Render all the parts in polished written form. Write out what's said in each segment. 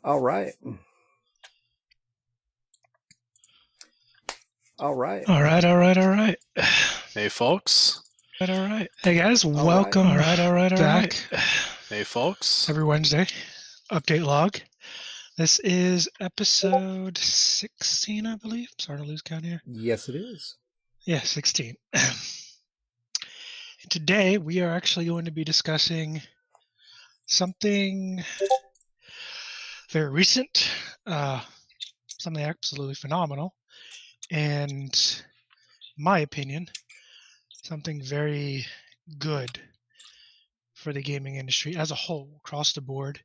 All right. All right. All right, all right, all right. Hey, folks. All right. Hey guys, right. welcome back Hey, folks. every Wednesday. Update log. This is episode 16, I believe. Sorry to lose count here. Yes, it is. Yeah, 16. And today we are actually going to be discussing something very recent, something absolutely phenomenal, and in my opinion, something very good for the gaming industry as a whole, across the board.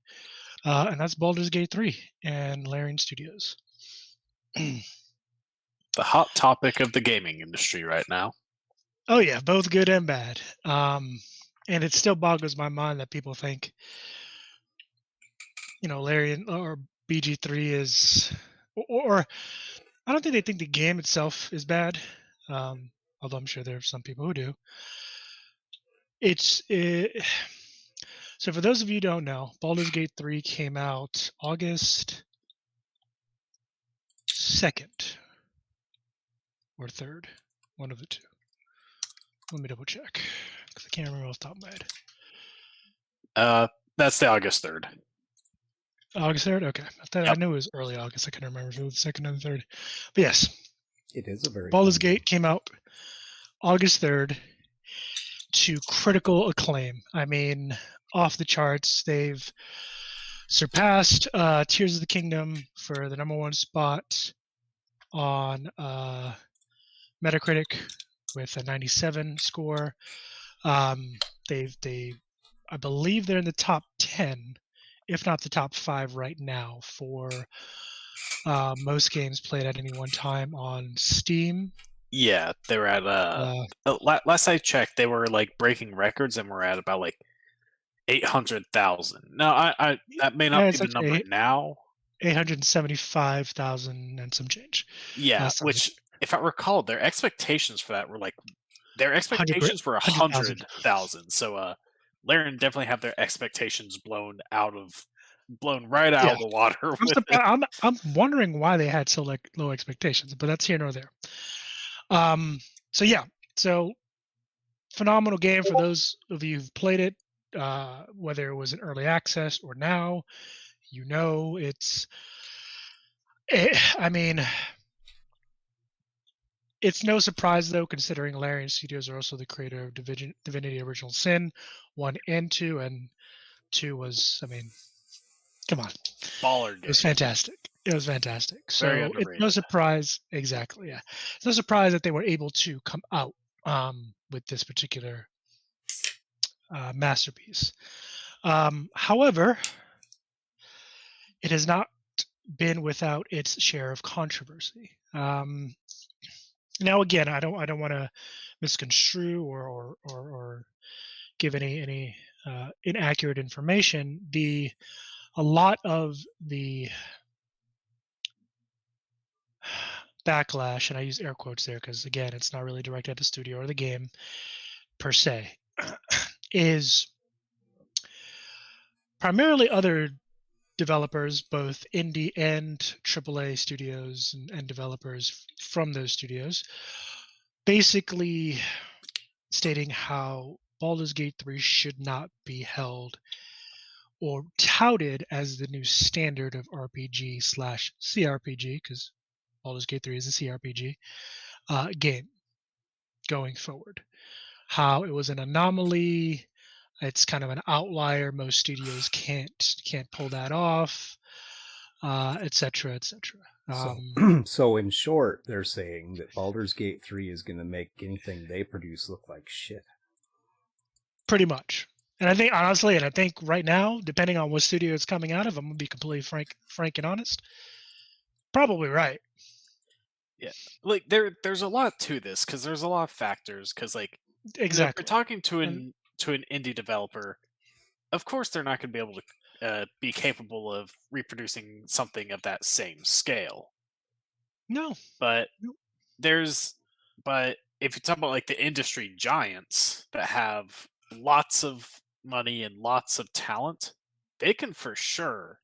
And that's Baldur's Gate 3 and Larian Studios. The hot topic of the gaming industry right now. Oh yeah, both good and bad. And it still boggles my mind that people think, Larian or BG3 is, or I don't think they think the game itself is bad. Although I'm sure there are some people who do. So for those of you who don't know, Baldur's Gate 3 came out August 2nd or 3rd, one of the two. Let me double check because I can't remember off the top of my head. That's the August 3rd. August 3rd? Okay. I knew it was early August. I couldn't remember if it was the 2nd or the 3rd. But yes, It is a very Baldur's fun game. Gate came out August 3rd to critical acclaim. I mean, off the charts. They've surpassed Tears of the Kingdom for the number one spot on Metacritic with a 97 score. I believe they're in the top 10, if not the top 5 right now for most games played at any one time on Steam. Yeah, they were at last I checked, they were like breaking records and we're at about like 800,000. No, I that may not be the number now. 875,000 and some change. Yeah, which if I recall, their expectations for that were like were 100,000. So Larian definitely have their expectations blown right out of the water. I'm wondering why they had so low expectations, but that's here nor there. So phenomenal game for those of you who've played it, whether it was in early access or now. It's no surprise, though, considering Larian Studios are also the creator of Divinity Original Sin 1 and 2, and 2 was, come on. Baller game. It was fantastic. So it's no surprise, exactly, yeah. It's no surprise that they were able to come out with this particular masterpiece. However, it has not been without its share of controversy. Now, again, I don't want to misconstrue or give any inaccurate information. A lot of the backlash, and I use air quotes there because, again, it's not really directed at the studio or the game per se, is primarily other developers, both indie and AAA studios and developers from those studios, basically stating how Baldur's Gate 3 should not be held or touted as the new standard of RPG/CRPG, because Baldur's Gate 3 is a CRPG game going forward. How it was an anomaly. It's kind of an outlier. Most studios can't pull that off, etc., etc. So in short, they're saying that Baldur's Gate 3 is going to make anything they produce look like shit. Pretty much. And I think, honestly, right now, depending on what studio it's coming out of, I'm going to be completely frank and honest, probably right. Yeah, like there's a lot to this because there's a lot of factors. Because exactly, if you're talking to an indie developer, of course they're not going to be able to be capable of reproducing something of that same scale. No, but if you talk about like the industry giants that have lots of money and lots of talent, they can for sure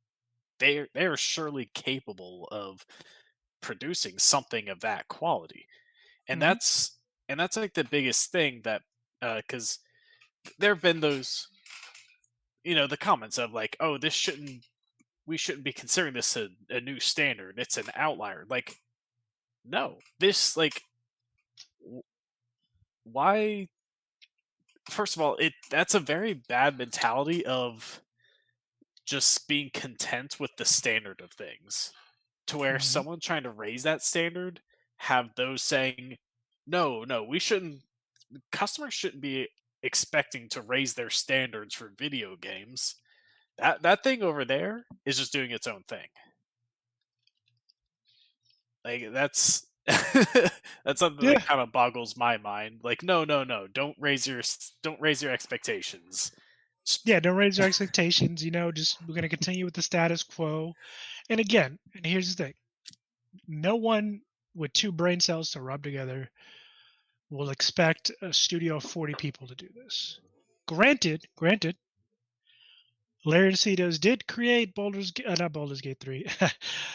they're surely capable of producing something of that quality. And Hmm. that's like the biggest thing that because there have been those, the comments of like, oh, this shouldn't we shouldn't be considering this a new standard. It's an outlier. Like, no, this like w- why? First of all, it that's a very bad mentality of just being content with the standard of things. To where Hmm. someone trying to raise that standard have those saying, no, no, we shouldn't. Customers shouldn't be expecting to raise their standards for video games. That thing over there is just doing its own thing. Like that's that's something Yeah, that kind of boggles my mind. Like, no, no, no, don't raise your expectations. Just- yeah. Don't raise your expectations. Just we're gonna continue with the status quo. And again, and here's the thing: no one with two brain cells to rub together will expect a studio of 40 people to do this. Granted, Larry DeCitos did create not Baldur's Gate 3.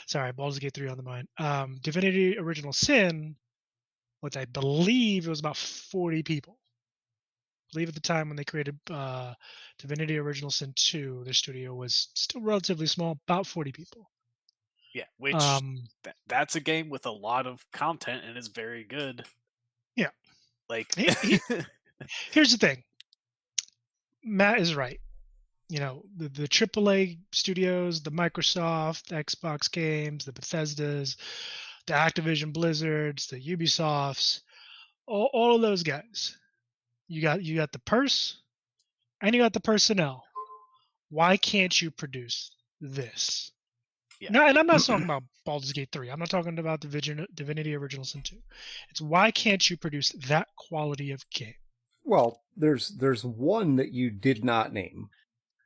Sorry, Baldur's Gate 3 on the mind. Divinity Original Sin, which I believe it was about 40 people. I believe at the time when they created Divinity Original Sin 2, their studio was still relatively small, about 40 people. yeah, which Um, that's a game with a lot of content and is very good. yeah. Like, Here's the thing. Matt is right. The AAA studios, the Microsoft, the Xbox games, the Bethesdas, the Activision Blizzards, the Ubisofts, all of those guys. You got the purse and you got the personnel. Why can't you produce this? yeah, No, and I'm not talking about Baldur's Gate 3. I'm not talking about Divinity Original Sin 2. It's why can't you produce that quality of game? Well, there's one that you did not name,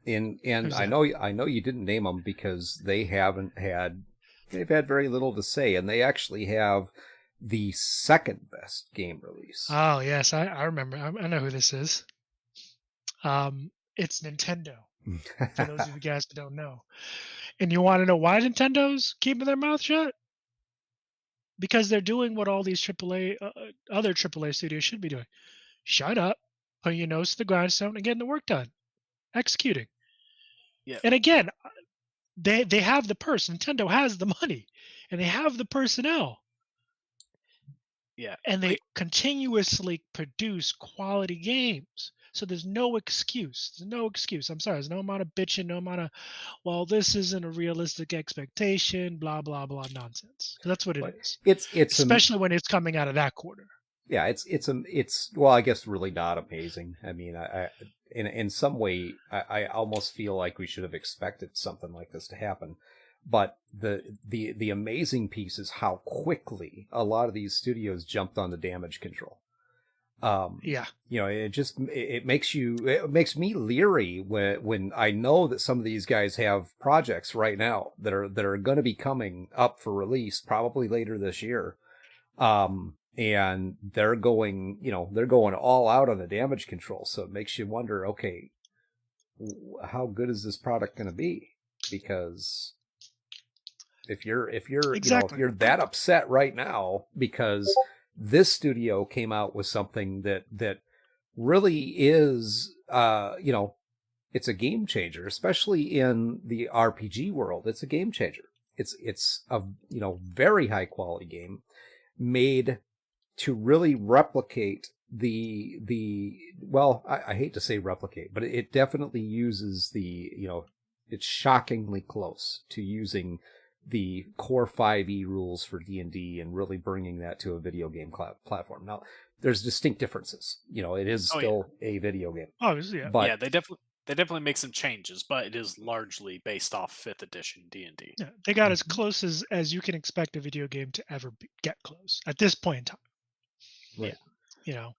and Who's I that? know you didn't name them because they've had very little to say, and they actually have the second best game release. Oh, yes, I remember. I know who this is. It's Nintendo, for those of you guys that don't know. And you want to know why Nintendo's keeping their mouth shut? Because they're doing what all these other AAA studios should be doing. Shut up, put your nose to the grindstone, and getting the work done, executing. yeah, And again, they have the purse. Nintendo has the money, and they have the personnel, yeah. and they Like, continuously produce quality games. So there's no excuse. There's no excuse. I'm sorry. There's no amount of bitching, no amount of, well, this isn't a realistic expectation, blah blah blah nonsense. 'Cause that's what it But is. it's Especially when it's coming out of that quarter. yeah, it's well, I guess really not amazing. I mean, I in some way, I almost feel like we should have expected something like this to happen. But the amazing piece is how quickly a lot of these studios jumped on the damage control. Yeah. It makes me leery when I know that some of these guys have projects right now that are going to be coming up for release probably later this year. And they're going all out on the damage control. So it makes you wonder, okay, how good is this product going to be? Because if Exactly. you're that upset right now because this studio came out with something that really is, it's a game changer, especially in the RPG world. It's a game changer. It's a, very high quality game made to really replicate I hate to say replicate, but it definitely uses it's shockingly close to using the core 5e rules for D&D and really bringing that to a video game platform. Now, there's distinct differences. It is oh yeah, still a video game, Obviously, yeah. but yeah. They definitely make some changes, but it is largely based off fifth edition D&D. Yeah. They got as close as you can expect a video game to ever get close at this point in time. right. You know.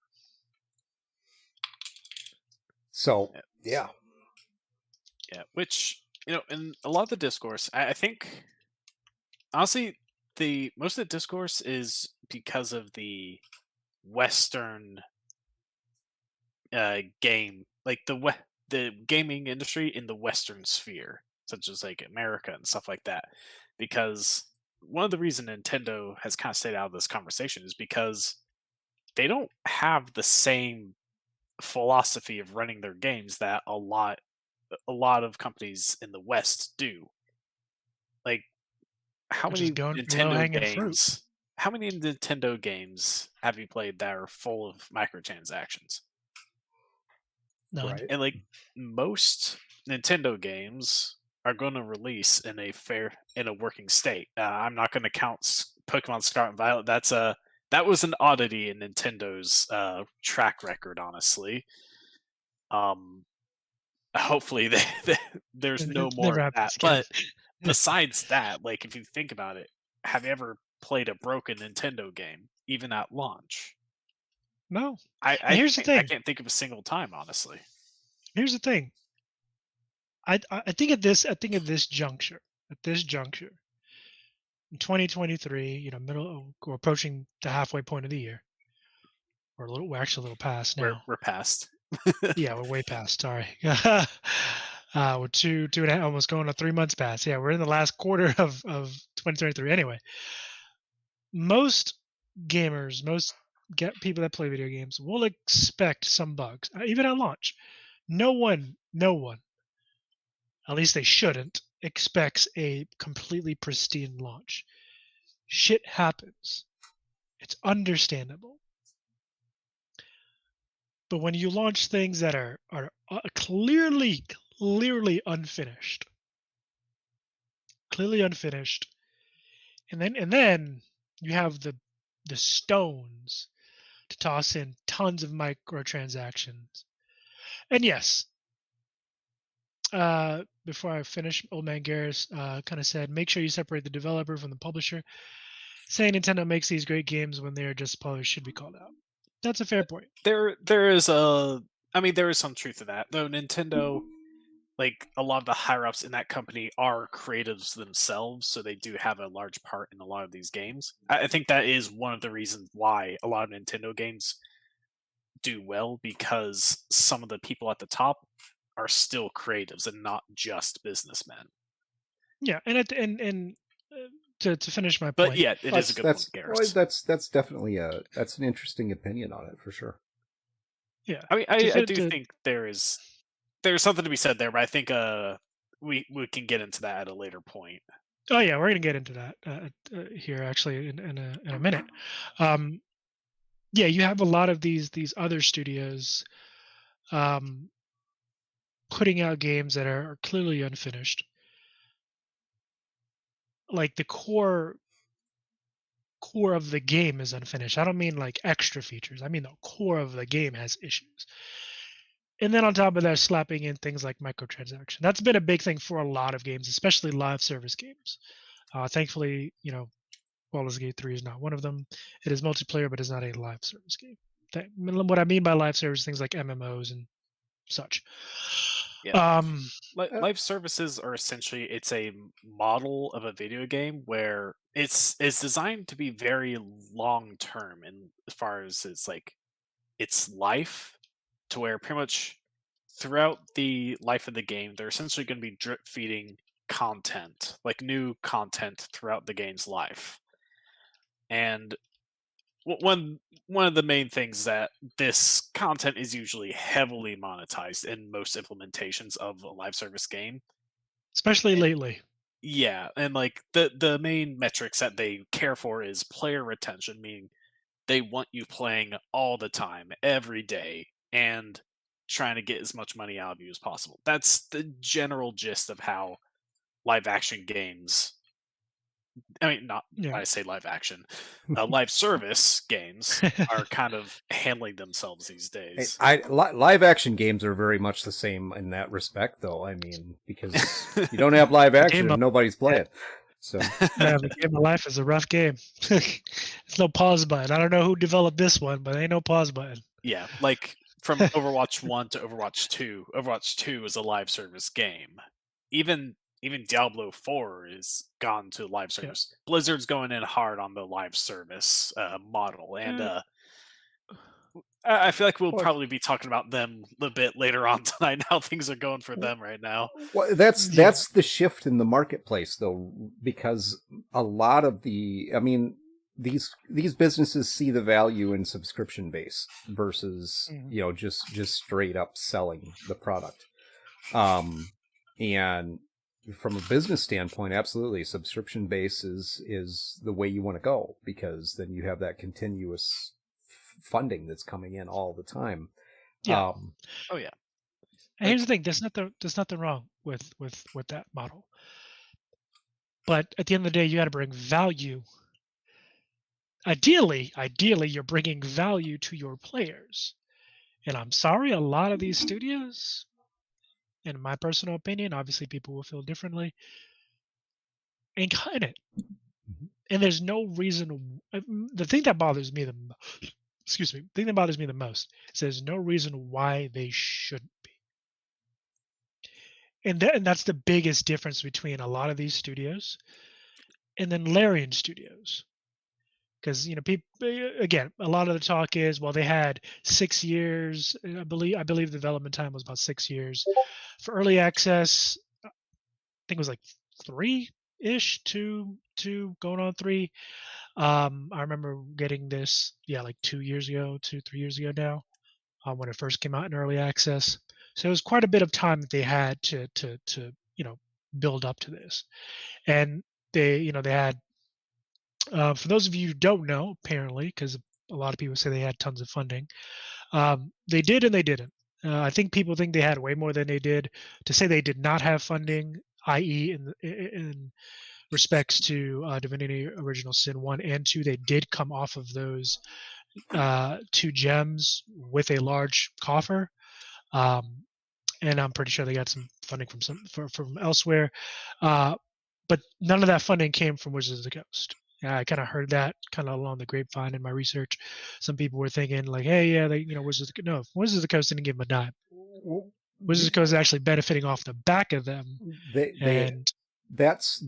So, Yeah. yeah. Yeah, which in a lot of the discourse, I think honestly, the most of the discourse is because of the Western game, like the gaming industry in the Western sphere. such as like America and stuff like that. Because one of the reasons Nintendo has kind of stayed out of this conversation is because they don't have the same philosophy of running their games that a lot of companies in the West do. Like how We're just many going for low Nintendo hanging fruit. games how many Nintendo games have you played that are full of microtransactions? None. Right. And like most Nintendo games are going to release in a working state. I'm not going to count Pokemon Scarlet and Violet. That was an oddity in Nintendo's track record, honestly. Um, hopefully, there's no more Never of happens that. again. But besides that, like if you think about it, have you ever played a broken Nintendo game, even at launch? No. I And I here's the can't, I thing. can't think of a single time, honestly. Here's the thing. I think at this juncture, in 2023, we're approaching the halfway point of the year. We're actually a little past We're now. we're past. Yeah, we're way past. Sorry. We're two and a half, almost going to 3 months past. Yeah, we're in the last quarter of 2023. Anyway, most gamers, most get people that play video games will expect some bugs, even at launch. No one, at least they shouldn't, expects a completely pristine launch. Shit happens. It's understandable. But when you launch things that are clearly unfinished, and then you have the stones to toss in tons of microtransactions. And yes, before I finish, Old Man Garrus kind of said, make sure you separate the developer from the publisher. Saying Nintendo makes these great games when they are just published should be called out. That's a fair point. There is there is some truth to that, though. Nintendo, like a lot of the higher ups in that company are creatives themselves, so they do have a large part in a lot of these games. I think that is one of the reasons why a lot of Nintendo games do well, because some of the people at the top are still creatives and not just businessmen. Yeah, and to finish my But point, yeah, it is a good point, Garrus. That's definitely that's an interesting opinion on it for sure. yeah, I mean, to I fit do to think there's something to be said there, but I think we can get into that at a later point. oh yeah, we're gonna get into that here actually in a minute. Um, yeah, you have a lot of these other studios um, putting out games that are clearly unfinished. Like the core of the game is unfinished. I don't mean like extra features. I mean the core of the game has issues. And then on top of that, slapping in things like microtransaction. That's been a big thing for a lot of games, especially live service games. Thankfully, Baldur's Gate 3 is not one of them. It is multiplayer, but it's not a live service game. What I mean by live service, things like MMOs and such. Yeah. Um, Live services are essentially, it's a model of a video game where it's designed to be very long term, and as far as its life, to where pretty much throughout the life of the game, they're essentially going to be drip feeding content, like new content throughout the game's life. And one of the main things that this content is usually heavily monetized in most implementations of a live service game. especially And lately. yeah, and like the main metrics that they care for is player retention, meaning they want you playing all the time, every day, and trying to get as much money out of you as possible. That's the general gist of how live action games, I mean, not Yeah. I say live action, live service games are kind of handling themselves these days. Live action games are very much the same in that respect, though. I mean, because you don't have live action game if of nobody's playing. So the game of life is a rough game. There's no pause button. I don't know who developed this one, but ain't no pause button. Yeah, like from Overwatch 1 to Overwatch 2. Overwatch 2 is a live service game. Even Diablo 4 is gone to live Yeah. service. Blizzard's going in hard on the live service model, and Yeah. I feel like we'll Well, probably be talking about them a bit later on tonight and how things are going for them right now. well, Yeah. that's the shift in the marketplace, though, because a lot of I mean, these businesses see the value in subscription base versus Mhm. just straight up selling the product. And from a business standpoint, absolutely, subscription base is the way you want to go, because then you have that continuous funding that's coming in all the time. Yeah. Oh yeah, And here's like the thing: there's nothing wrong with that model. But at the end of the day, you got to bring value. Ideally, you're bringing value to your players. And I'm sorry, a lot of these studios, in my personal opinion, obviously people will feel differently, ain't cutting it. And there's no reason. The thing that bothers me excuse me, the thing that bothers me the most is there's no reason why they shouldn't be. And that's the biggest difference between a lot of these studios and then Larian studios. Because people, again, a lot of the talk is, well, they had 6 years. I believe the development time was about 6 years for early access. I think it was like three-ish, two going on three. I remember getting this, yeah, like 2 years ago, 3 years ago now, when it first came out in early access. So it was quite a bit of time that they had to build up to this, and they had. For those of you who don't know, apparently, because a lot of people say they had tons of funding, they did and they didn't. I think people think they had way more than they did. To say they did not have funding, i.e., in respects to Divinity Original Sin 1 and 2, they did come off of those two gems with a large coffer. Um, and I'm pretty sure they got some funding from elsewhere. But none of that funding came from Wizards of the Coast. Yeah, I kind of heard that kind of along the grapevine in my research. Some people were thinking like, "Hey, yeah, Wizards of the Coast didn't give them a dime. Wizards of the Coast is actually benefiting off the back of them." They And that's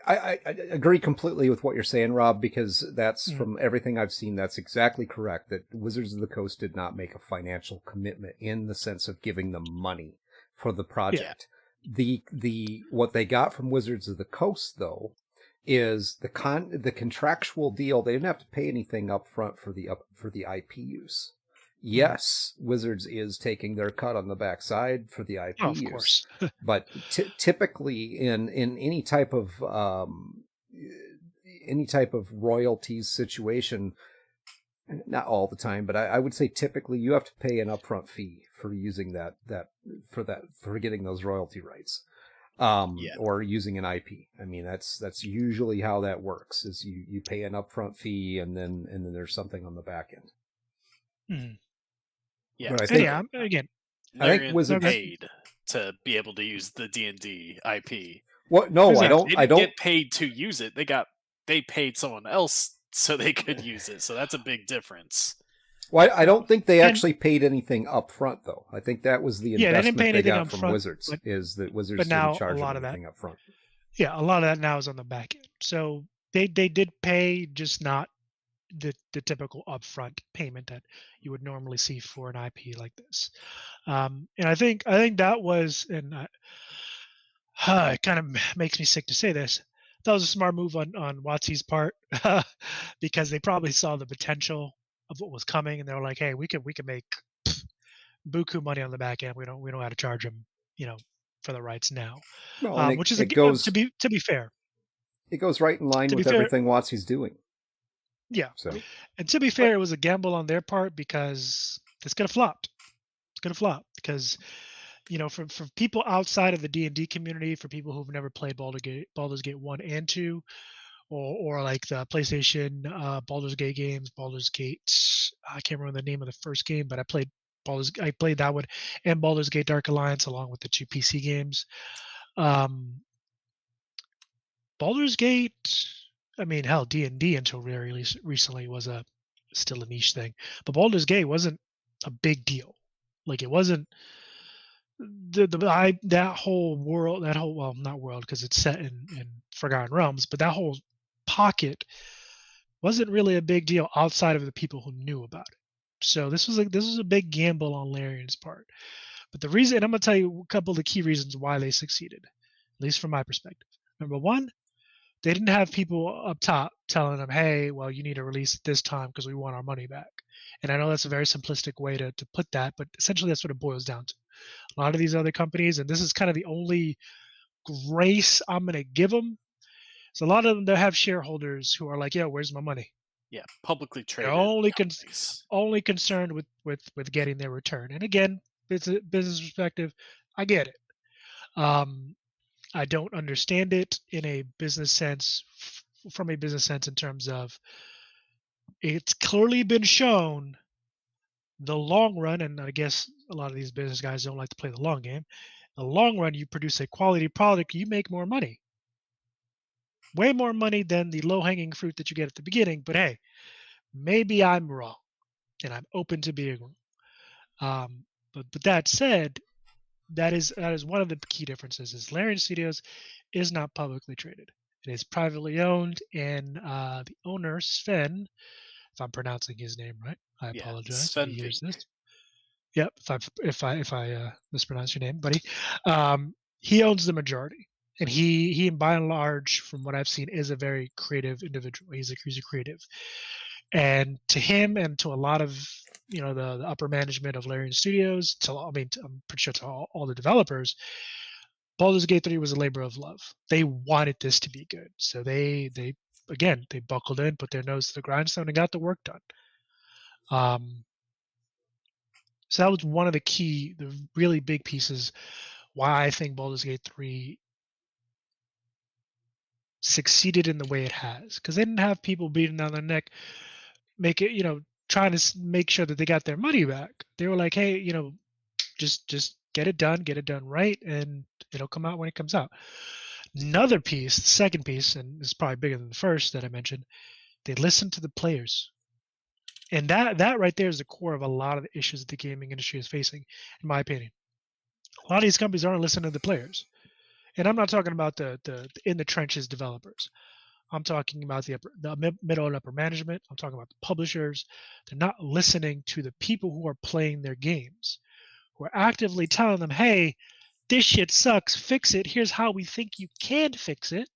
I agree completely with what you're saying, Rob, because that's, mm, from everything I've seen, that's exactly correct. That Wizards of the Coast did not make a financial commitment in the sense of giving them money for the yeah, project. The what they got from Wizards of the Coast, though, is the contractual deal. They didn't have to pay anything up front for the IP use. mm, Yes, Wizards is taking their cut on the backside for the oh, IP of use, course, but typically in any type of royalties situation, not all the time, but I would say typically you have to pay an upfront fee for using for getting those royalty rights, yeah, or using an IP. I mean, that's usually how that works. Is you pay an upfront fee, and then there's something on the back end. mm. yeah. But And So yeah, again, I think Larian no, Wizards. paid to be able to use the D&D IP. What? No, exactly. They I didn't don't. get paid to use it. They paid someone else so they could use it. So that's a big difference. Well, I No, don't think they and actually paid anything up front, though. I think that was the yeah, they didn't pay investment they anything got up from front, Wizards, but is that but Wizards didn't now a charge them lot of that, anything up front. yeah, a lot of that now is on the back end. So they did pay, just not the typical upfront payment that you would normally see for an IP like this. And I think that was, and it kind of makes me sick to say this. That was a smart move on Watsy's part, because they probably saw the potential of what was coming, and they were like, "Hey, we could make buku money on the back end. We don't have to charge them, you know, for the rights now." Well, and Which is it to be fair, goes right in line to be with fair, everything Watsy's doing. yeah. So And to be But fair, it was a gamble on their part because it's gonna flop. It's gonna flop because for people outside of the D&D community, for people who've never played Baldur's Gate 1 and 2, or like the PlayStation Baldur's Gate games, Baldur's Gate. I can't remember the name of the first game, but I played that one and Baldur's Gate Dark Alliance along with the two PC games. Um, Baldur's Gate. I mean, hell, D&D until very recently was still a niche thing, but Baldur's Gate wasn't a big deal. Like it wasn't that whole world, that whole, well, not world because it's set in Forgotten Realms, but that whole pocket wasn't really a big deal outside of the people who knew about it. So this was a big gamble on Larian's part. But the reason, and I'm gonna tell you a couple of the key reasons why they succeeded, at least from my perspective. Number one, they didn't have people up top telling them, "Hey, well, you need to release it this time because we want our money back." And I know that's a very simplistic way to put that, but essentially that's what it boils down to. A lot of these other companies, and this is kind of the only grace I'm gonna give them. So a lot of them, they have shareholders who are like, "Yo, where's my money?" Yeah, publicly They're traded companies. only concerned with getting their return. And again, it's a business perspective. I get it. Um, I don't understand it in a business sense, from a business sense in terms of it's clearly been shown the long run, and I guess a lot of these business guys don't like to play the long game. The long run, you produce a quality product, you make more money, way more money than the low hanging fruit that you get at the beginning. But hey, maybe I'm wrong, and I'm open to being wrong. But that said, that is one of the key differences. Is Larian Studios is not publicly traded. It is privately owned, and the owner Sven, if I'm pronouncing his name right, I Yeah, apologize if he Sven hears Vink. this. Yep, if I mispronounce your name, buddy. He owns the majority, and he by and large, from what I've seen, is a very creative individual. He's a creative, and to him and to a lot of the upper management of Larian Studios, I'm pretty sure to all the developers, Baldur's Gate 3 was a labor of love. They wanted this to be good, so they again they buckled in, put their nose to the grindstone, and got the work done. So that was one of the really big pieces why I think Baldur's Gate 3 succeeded in the way it has, because they didn't have people beating down their neck, make it, trying to make sure that they got their money back. They were like, hey, just get it done right, and it'll come out when it comes out. Another piece, the second piece, and it's probably bigger than the first that I mentioned, they listened to the players. And that right there is the core of a lot of the issues that the gaming industry is facing, in my opinion. A lot of these companies aren't listening to the players. And I'm not talking about the in the trenches developers. I'm talking about the middle and upper management. I'm talking about the publishers. They're not listening to the people who are playing their games, who are actively telling them, "Hey, this shit sucks. Fix it. Here's how we think you can fix it."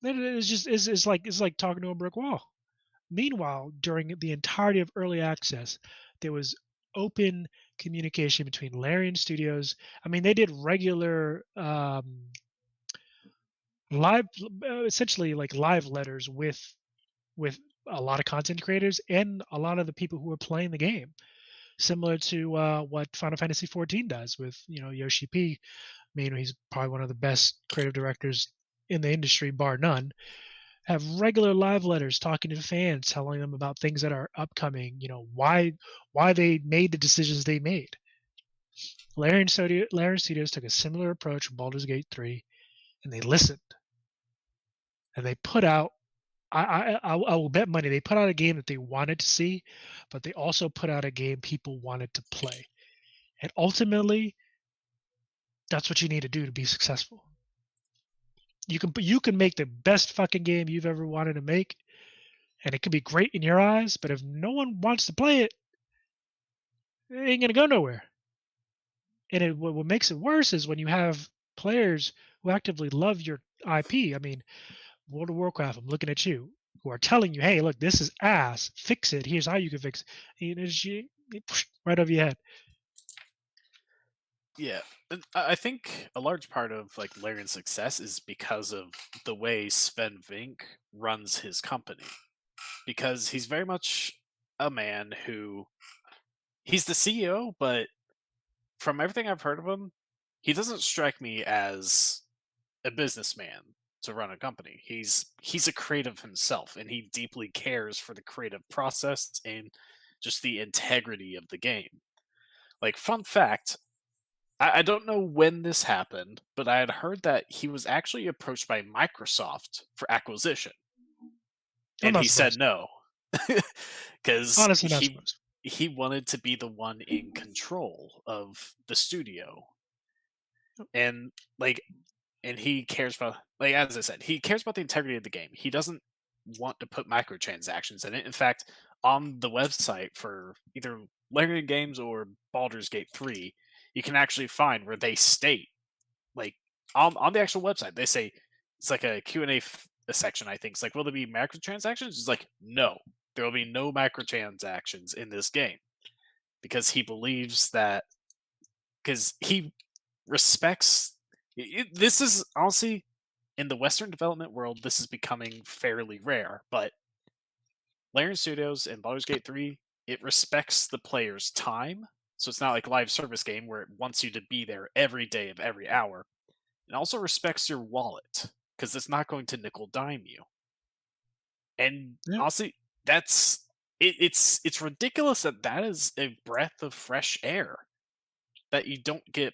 It's like talking to a brick wall. Meanwhile, during the entirety of early access, there was open communication between Larian Studios. I mean, they did regular live, essentially like live letters with a lot of content creators and a lot of the people who are playing the game, similar to what Final Fantasy 14 does with Yoshi P. I mean, he's probably one of the best creative directors in the industry, bar none. Have regular live letters talking to fans, telling them about things that are upcoming. Why they made the decisions they made. Larian Studios took a similar approach with Baldur's Gate 3, and they listened, and they put out. I will bet money they put out a game that they wanted to see, but they also put out a game people wanted to play. And ultimately, that's what you need to do to be successful. You can make the best fucking game you've ever wanted to make, and it can be great in your eyes, but if no one wants to play it, it ain't gonna go nowhere. And what makes it worse is when you have players who actively love your IP. I mean, World of Warcraft, I'm looking at you, who are telling you, "Hey, look, this is ass. Fix it. Here's how you can fix it." And right over your head. Yeah, and I think a large part of like Larian's success is because of the way Sven Vink runs his company. Because he's very much a man who he's the CEO, but from everything I've heard of him, he doesn't strike me as a businessman to run a company. He's a creative himself, and he deeply cares for the creative process and just the integrity of the game. Like, fun fact, I don't know when this happened, but I had heard that he was actually approached by Microsoft for acquisition, I'm and not he said surprised. no because Honestly, not he surprised. he wanted to be the one in control of the studio, and like and he cares about, like, as I said, he cares about the integrity of the game. He doesn't want to put microtransactions in it. In fact, on the website for either Larian Games or Baldur's Gate 3, you can actually find where they state, like, on the actual website, they say, it's like a Q&A a section, I think. It's like, will there be microtransactions? It's like, no, there will be no microtransactions in this game. Because he believes that, because he respects, this is, honestly, in the Western development world, this is becoming fairly rare, but Larian Studios and Baldur's Gate 3, it respects the player's time. So it's not like a live service game where it wants you to be there every day of every hour. It also respects your wallet because it's not going to nickel dime you. And Yeah. honestly, that's it's ridiculous that is a breath of fresh air, that you don't get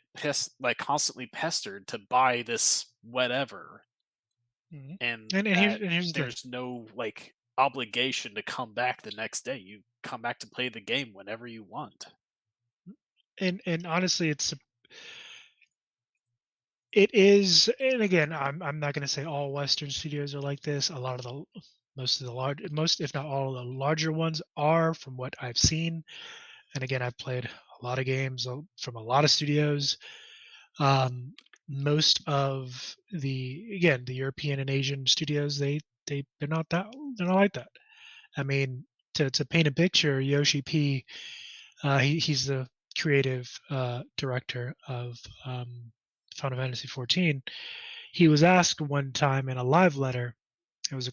constantly pestered to buy this whatever, Mhm. and And that here's the thing. there's no obligation to come back the next day. You come back to play the game whenever you want. And honestly, it is, and again, I'm not going to say all Western studios are like this. A lot of the most of the most, if not all of the larger ones are, from what I've seen. And again, I've played a lot of games from a lot of studios. Um, Most of the European and Asian studios, they're not like that. I mean, to paint a picture, Yoshi P, he's the creative director of Final Fantasy 14. He was asked one time in a live letter. It was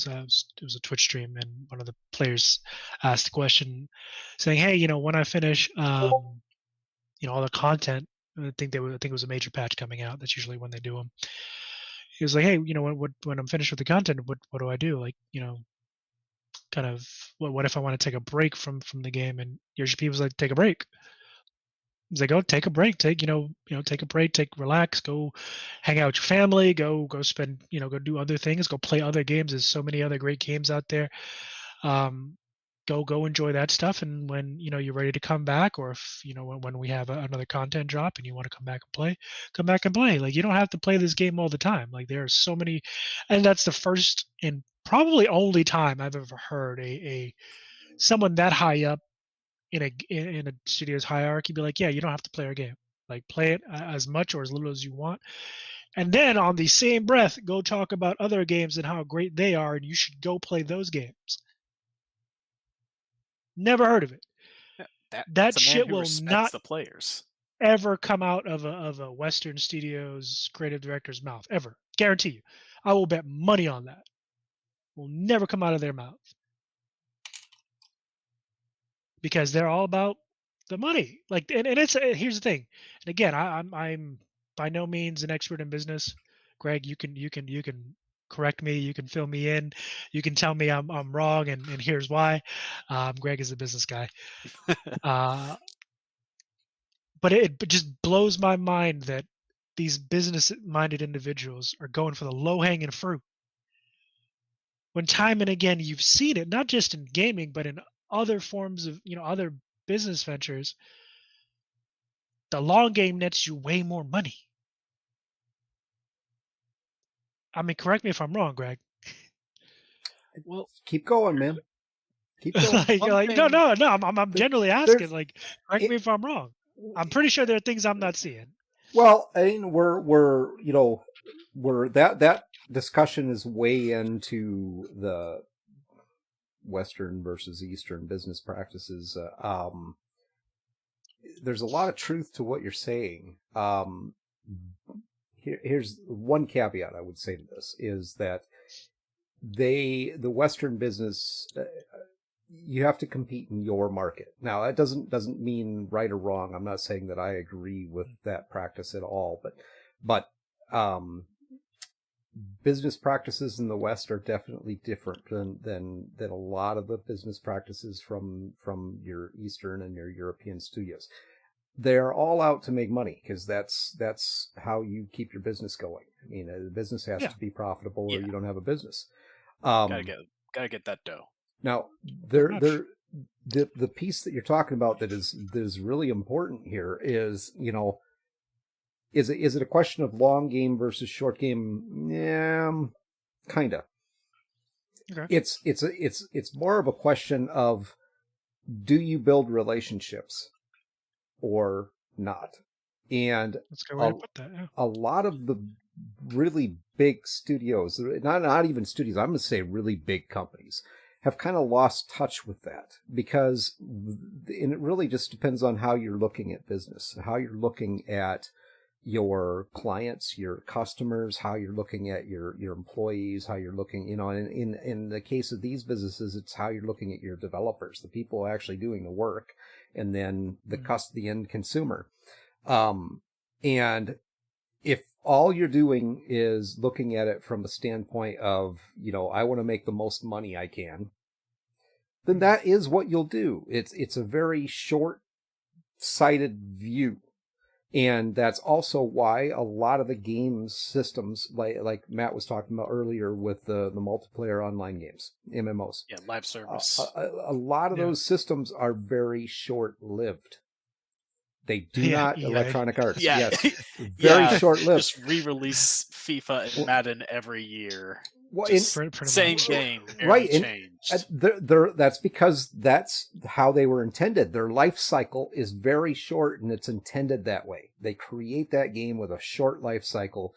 a Twitch stream, and one of the players asked a question, saying, "Hey, when I finish, all the content, I think it was a major patch coming out. That's usually when they do them." He was like, "Hey, when I'm finished with the content, what do I do? Like, kind of what if I want to take a break from the game?" And Yoshi P was like, "Take a break." He's like, "Oh, take a break. Take a break. Relax. Go hang out with your family. Go spend. Go do other things. Go play other games. There's so many other great games out there. Um, go enjoy that stuff. And when you're ready to come back, or if when we have another content drop and you want to come back and play, come back and play. Like, you don't have to play this game all the time. Like, there are so many, and that's the first and probably only time I've ever heard a someone that high up in a studio's hierarchy be like, "Yeah, you don't have to play our game. Like, play it as much or as little as you want." And then on the same breath, go talk about other games and how great they are, and you should go play those games. Never heard of it. Yeah, That that's a man shit who will respects not the players. ever come out of a Western studio's creative director's mouth, ever. Guarantee you. I will bet money on that. Will never come out of their mouth, because they're all about the money. Like, and it's here's the thing. And again, I'm by no means an expert in business. Greg, you can correct me. You can fill me in. You can tell me I'm wrong, and here's why. Greg is a business guy. Uh, but it just blows my mind that these business-minded individuals are going for the low-hanging fruit, when time and again you've seen it, not just in gaming, but in other forms of other business ventures. The long game nets you way more money. I mean, correct me if I'm wrong, Greg. Well, Keep going, man. Keep going. one No, thing, no, no. I'm generally asking. There's Like, correct me it, if I'm wrong. I'm pretty sure there are things I'm not seeing. well, I mean, we're that discussion is way into the Western versus Eastern business practices. There's a lot of truth to what you're saying. Here's one caveat I would say to this is that the Western business, you have to compete in your market. Now, that doesn't mean right or wrong. I'm not saying that I agree with that practice at all, but business practices in the West are definitely different than a lot of the business practices from your Eastern and your European studios. They're all out to make money because that's how you keep your business going. I mean, the business has Yeah. to be profitable, or yeah, you don't have a business. gotta get that dough. Now, Pretty much. the piece that you're talking about that is really important here is, is it a question of long game versus short game? Yeah, kinda. Okay. It's more of a question of, do you build relationships or not? And That's a good way a, to put that. Yeah. a lot of the really big studios, not even studios, I'm going to say really big companies, have kind of lost touch with that, because and it really just depends on how you're looking at business, how you're looking at your clients, your customers, how you're looking at your employees, how you're looking, in the case of these businesses, it's how you're looking at your developers, the people actually doing the work, and then the end consumer. And if all you're doing is looking at it from a standpoint of, I want to make the most money I can, then that is what you'll do. It's a very short-sighted view. And that's also why a lot of the game systems, like Matt was talking about earlier with the multiplayer online games, MMOs, Yeah, live service. a lot of those systems are very short-lived. They do not, EA. Electronic Arts, Yeah. yes, very Yeah, short-lived. just re-release FIFA and Madden every year. Well, Just Pretty same much. game, right, barely changed. that's because that's how they were intended. Their life cycle is very short, and it's intended that way. They create that game with a short life cycle,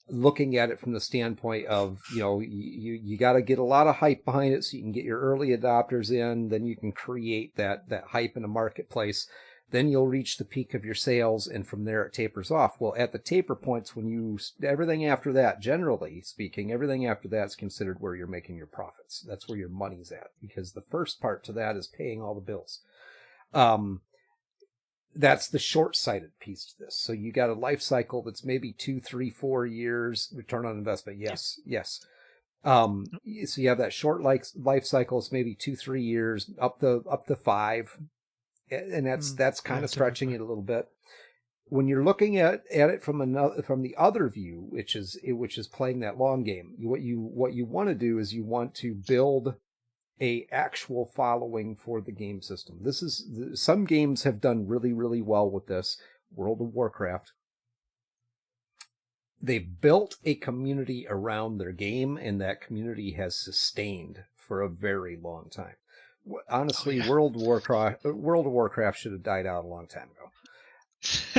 looking at it from the standpoint of, you got to get a lot of hype behind it so you can get your early adopters in, then you can create that hype in a marketplace. Then you'll reach the peak of your sales, and from there it tapers off. Well, at the taper points, everything after that, generally speaking, everything after that's considered where you're making your profits. That's where your money's at, because the first part to that is paying all the bills. That's the short-sighted piece to this. So you got a life cycle that's maybe 2, 3, 4 years return on investment. Yes. So you have that short life cycle. It's maybe 2, 3 years, up to 5. And that's kind of stretching it a little bit. When you're looking at it from the other view, which is playing that long game, what you want to do is you want to build a actual following for the game system. Some games have done really, really well with this. World of Warcraft. They've built a community around their game, and that community has sustained for a very long time. Honestly, World of Warcraft should have died out a long time ago.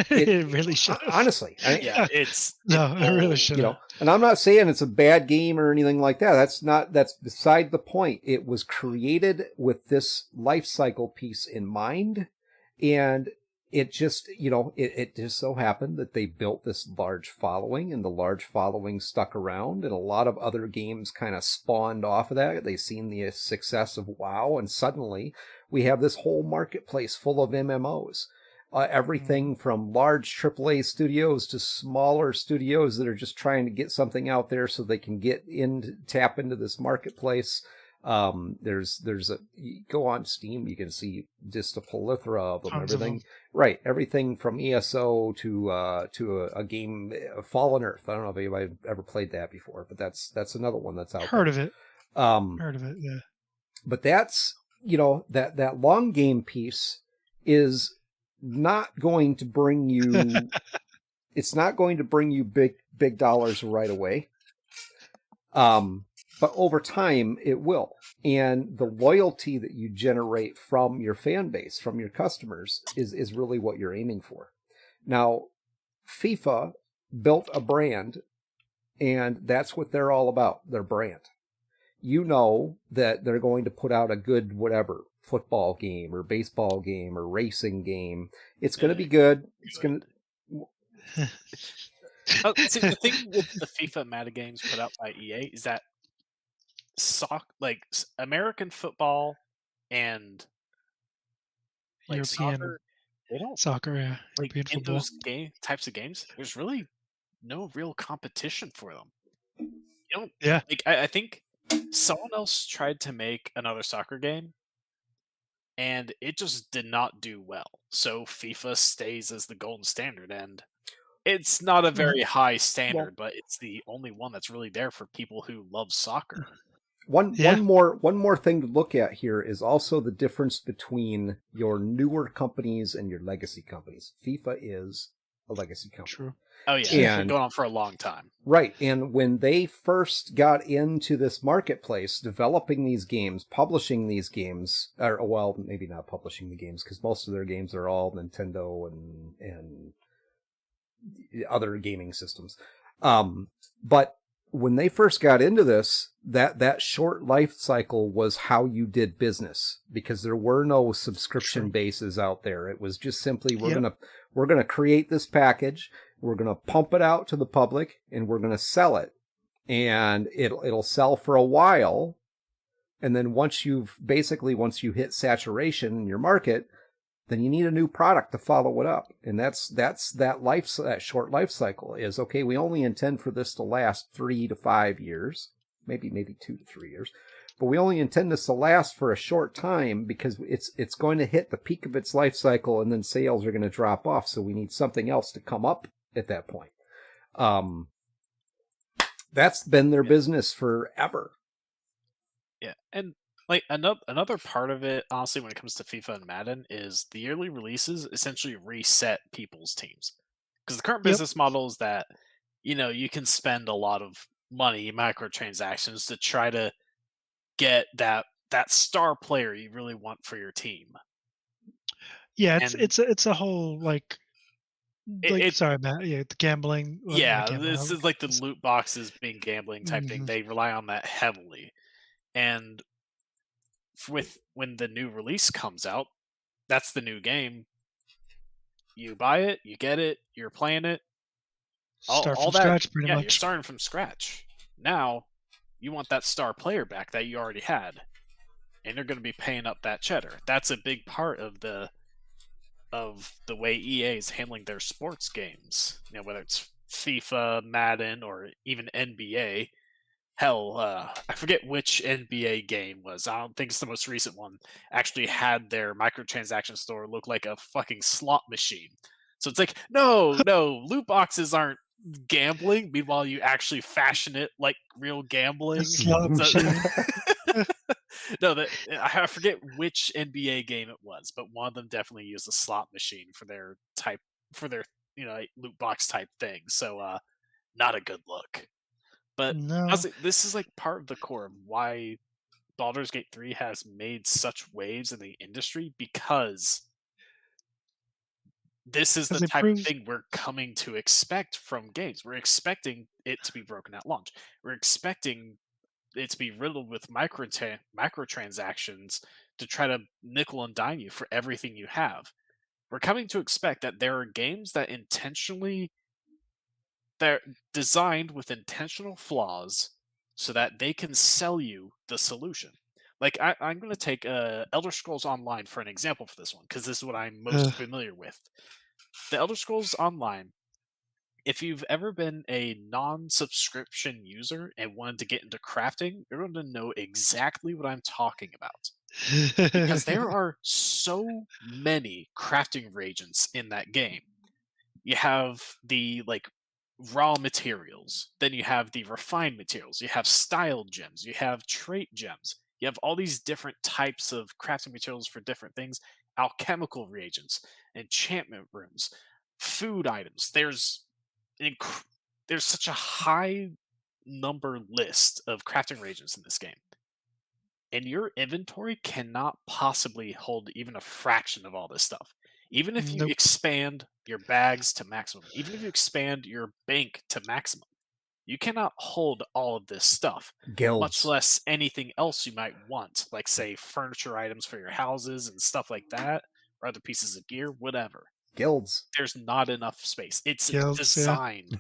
It really should. Honestly, Yeah, it really should. And I'm not saying it's a bad game or anything like that. That's beside the point. It was created with this life cycle piece in mind, and it just, it just so happened that they built this large following, and the large following stuck around, and a lot of other games kind of spawned off of that. They've seen the success of WoW, and suddenly we have this whole marketplace full of MMOs. Everything from large AAA studios to smaller studios that are just trying to get something out there so they can tap into this marketplace. You go on Steam, you can see just a plethora of them. Everything from ESO to a game, Fallen Earth. I don't know if anybody ever played that before, but that's another one that's out there. Heard of it, yeah. But that's, that long game piece is not going to bring you it's not going to bring you big dollars right away. But over time it will. And the loyalty that you generate from your fan base, from your customers, is really what you're aiming for. Now, FIFA built a brand, and that's what they're all about, their brand. You know that they're going to put out a good whatever, football game or baseball game or racing game. It's going to be good. It's going to... See, the thing with the FIFA meta games put out by EA is that American football and European soccer, they don't European in football. those types of games. There's really no real competition for them. You don't. Yeah. I think someone else tried to make another soccer game, and it just did not do well. So FIFA stays as the golden standard, and it's not a very high standard, but it's the only one that's really there for people who love soccer. One more thing to look at here is also the difference between your newer companies and your legacy companies. FIFA is a legacy company. True. Oh yeah, it's been And going on for a long time. right, and when they first got into this marketplace, developing these games, publishing these games, or well, maybe not publishing the games because most of their games are all Nintendo and other gaming systems. But when they first got into this, that short life cycle was how you did business because there were no subscription True. bases out there. It was just simply Yep. we're gonna create this package, we're gonna pump it out to the public, and we're gonna sell it, and it'll sell for a while, and then once you hit saturation in your market, then you need a new product to follow it up. And that's that short life cycle is, okay, we only intend for this to last 3 to 5 years, maybe 2 to 3 years, but we only intend this to last for a short time because it's going to hit the peak of its life cycle and then sales are going to drop off. So we need something else to come up at that point. That's been their business forever. Yeah, and like another part of it, honestly, when it comes to FIFA and Madden, is the yearly releases essentially reset people's teams. Because the current Yep. business model is that you can spend a lot of money, microtransactions, to try to get that star player you really want for your team. Yeah, And it's a whole like it sorry, Matt. Yeah, the gambling. Well, yeah, not gambling. this is like the loot boxes being gambling type thing. Mhm. They rely on that heavily, and with when the new release comes out, that's the new game. You buy it, you get it, you're playing it. Start All from that, scratch, pretty yeah, you're much. starting from scratch. Now, you want that star player back that you already had, and you're going to be paying up that cheddar. That's a big part of the way EA is handling their sports games. Whether it's FIFA, Madden, or even NBA. Hell, I forget which NBA game was. I don't think it's the most recent one. Actually, had their microtransaction store look like a fucking slot machine. So it's like, no, loot boxes aren't gambling. Meanwhile, you actually fashion it like real gambling. Slot So- machine. no, I forget which NBA game it was, but one of them definitely used a slot machine for their loot box type thing. So, not a good look. But No, honestly, this is like part of the core of why Baldur's Gate 3 has made such waves in the industry, because this is the because it type of proves. thing we're coming to expect from games. We're expecting it to be broken at launch. We're expecting it to be riddled with microtransactions to try to nickel and dime you for everything you have. We're coming to expect that there are games that they're designed with intentional flaws so that they can sell you the solution. Like I'm going to take Elder Scrolls Online for an example for this one, because this is what I'm most familiar with. The Elder Scrolls Online, if you've ever been a non-subscription user and wanted to get into crafting, you're going to know exactly what I'm talking about. Because there are so many crafting reagents in that game. You have the raw materials, then you have the refined materials, you have styled gems, you have trait gems, you have all these different types of crafting materials for different things, alchemical reagents, enchantment rooms, food items. There's such a high number list of crafting reagents in this game, and your inventory cannot possibly hold even a fraction of all this stuff. Even if you Nope. expand your bags to maximum, even if you expand your bank to maximum, you cannot hold all of this stuff, much Guilds. less anything else you might want, like, say, furniture items for your houses and stuff like that, or other pieces of gear, whatever. Guilds. There's not enough space. It's Guilds, yeah. designed.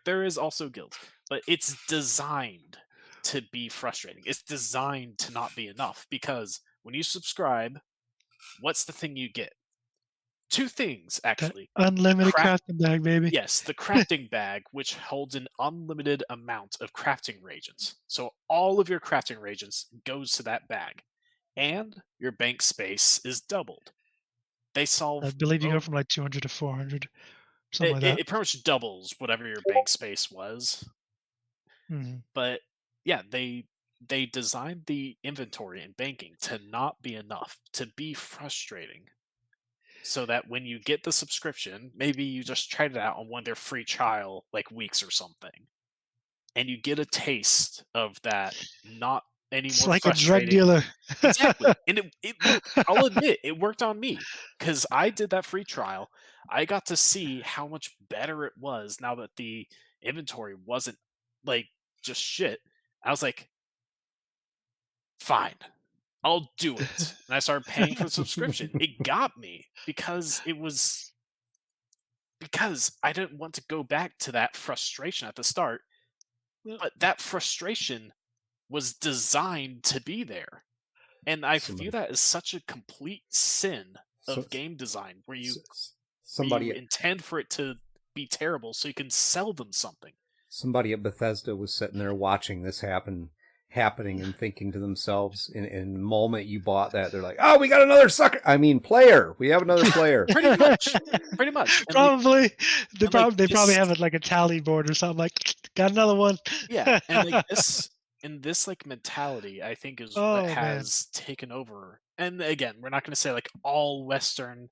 There is also guilds, but it's designed to be frustrating. It's designed to not be enough, because when you subscribe, what's the thing you get? Two things, That actually. unlimited Craft- crafting bag, baby. Yes, the crafting bag, which holds an unlimited amount of crafting reagents. So all of your crafting reagents goes to that bag, and your bank space is doubled. They solve. I believe you go from like 200 to 400, something like that. It pretty much doubles whatever your bank space was. Mhm. But yeah, they designed the inventory and banking to not be enough, to be frustrating. so that when you get the subscription, maybe you just tried it out on one of their free trial like weeks or something, and you get a taste of that not any It's more like a drug frustrating. dealer. Exactly. And it look, I'll admit it worked on me because I did that free trial. I got to see how much better it was now that the inventory wasn't like just shit. I was like, fine, I'll do it. And I started paying for the subscription. It got me because I didn't want to go back to that frustration at the start, but that frustration was designed to be there. And I view Somebody, that as such a complete sin so, of game design where you somebody, intend for it to be terrible so you can sell them something. somebody at Bethesda was sitting there watching this happening and thinking to themselves in the moment you bought that, they're like, oh, we got another sucker. I mean, player. We have another player. Pretty much. Pretty much. Probably they probably this have it like a tally board or something, like got another one. yeah, and like this like mentality I think is what Oh man. has taken over. And again, we're not going to say like all Western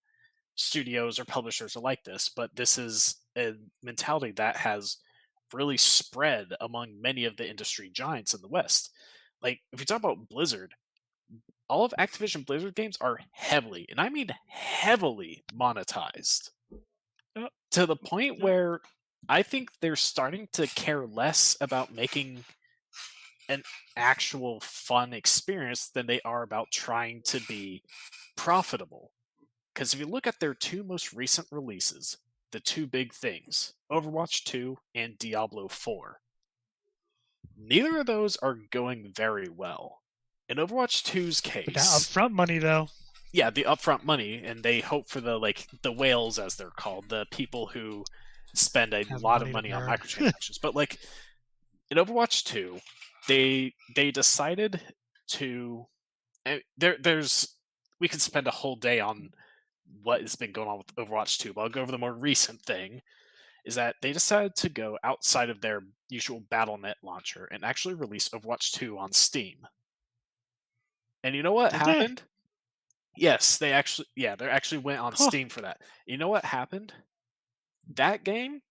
studios or publishers are like this, but this is a mentality that has really spread among many of the industry giants in the West. Like, if you talk about Blizzard, all of Activision Blizzard games are heavily, and I mean heavily, monetized Yep. to the point where I think they're starting to care less about making an actual fun experience than they are about trying to be profitable. Because if you look at their two most recent releases, the two big things, Overwatch 2 and Diablo 4, neither of those are going very well. In Overwatch 2's But that case, upfront money though. yeah, the upfront money, and they hope for the whales as they're called, the people who spend a Have lot of money to money on burn. microtransactions. But like in Overwatch 2, they decided to there's we could spend a whole day on what has been going on with Overwatch 2, but I'll go over the more recent thing, is that they decided to go outside of their usual Battle.net launcher and actually release Overwatch 2 on Steam. And you know what Did they? happened? Yes, they actually went on Huh. Steam for that. You know what happened? That game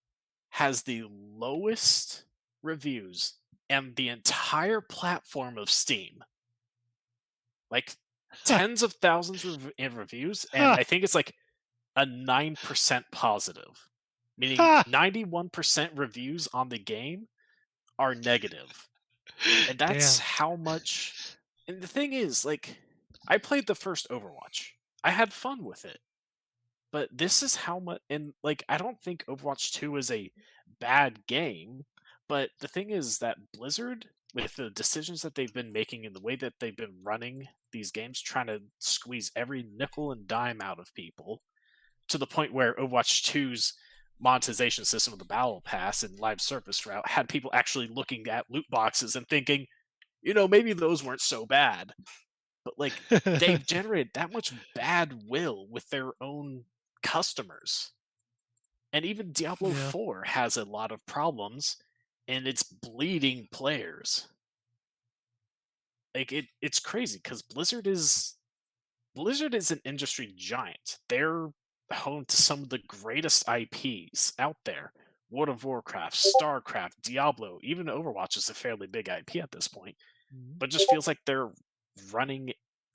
has the lowest reviews and the entire platform of Steam. Like tens of thousands in reviews, and Huh. I think it's like a 9% positive, meaning Ha! 91% reviews on the game are negative. And that's Damn. how much. And the thing is, like, I played the first Overwatch. I had fun with it. But this is how much. And, like, I don't think Overwatch 2 is a bad game. But the thing is that Blizzard, with the decisions that they've been making and the way that they've been running these games, trying to squeeze every nickel and dime out of people, to the point where Overwatch 2's monetization system of the Battle Pass and live service route had people actually looking at loot boxes and thinking, maybe those weren't so bad. But like they've generated that much bad will with their own customers. And even Diablo Yeah. 4 has a lot of problems and it's bleeding players. Like it's crazy because Blizzard is an industry giant. They're home to some of the greatest IPs out there. World of Warcraft, StarCraft, Diablo, even Overwatch is a fairly big IP at this point. Mhm. But it just feels like they're running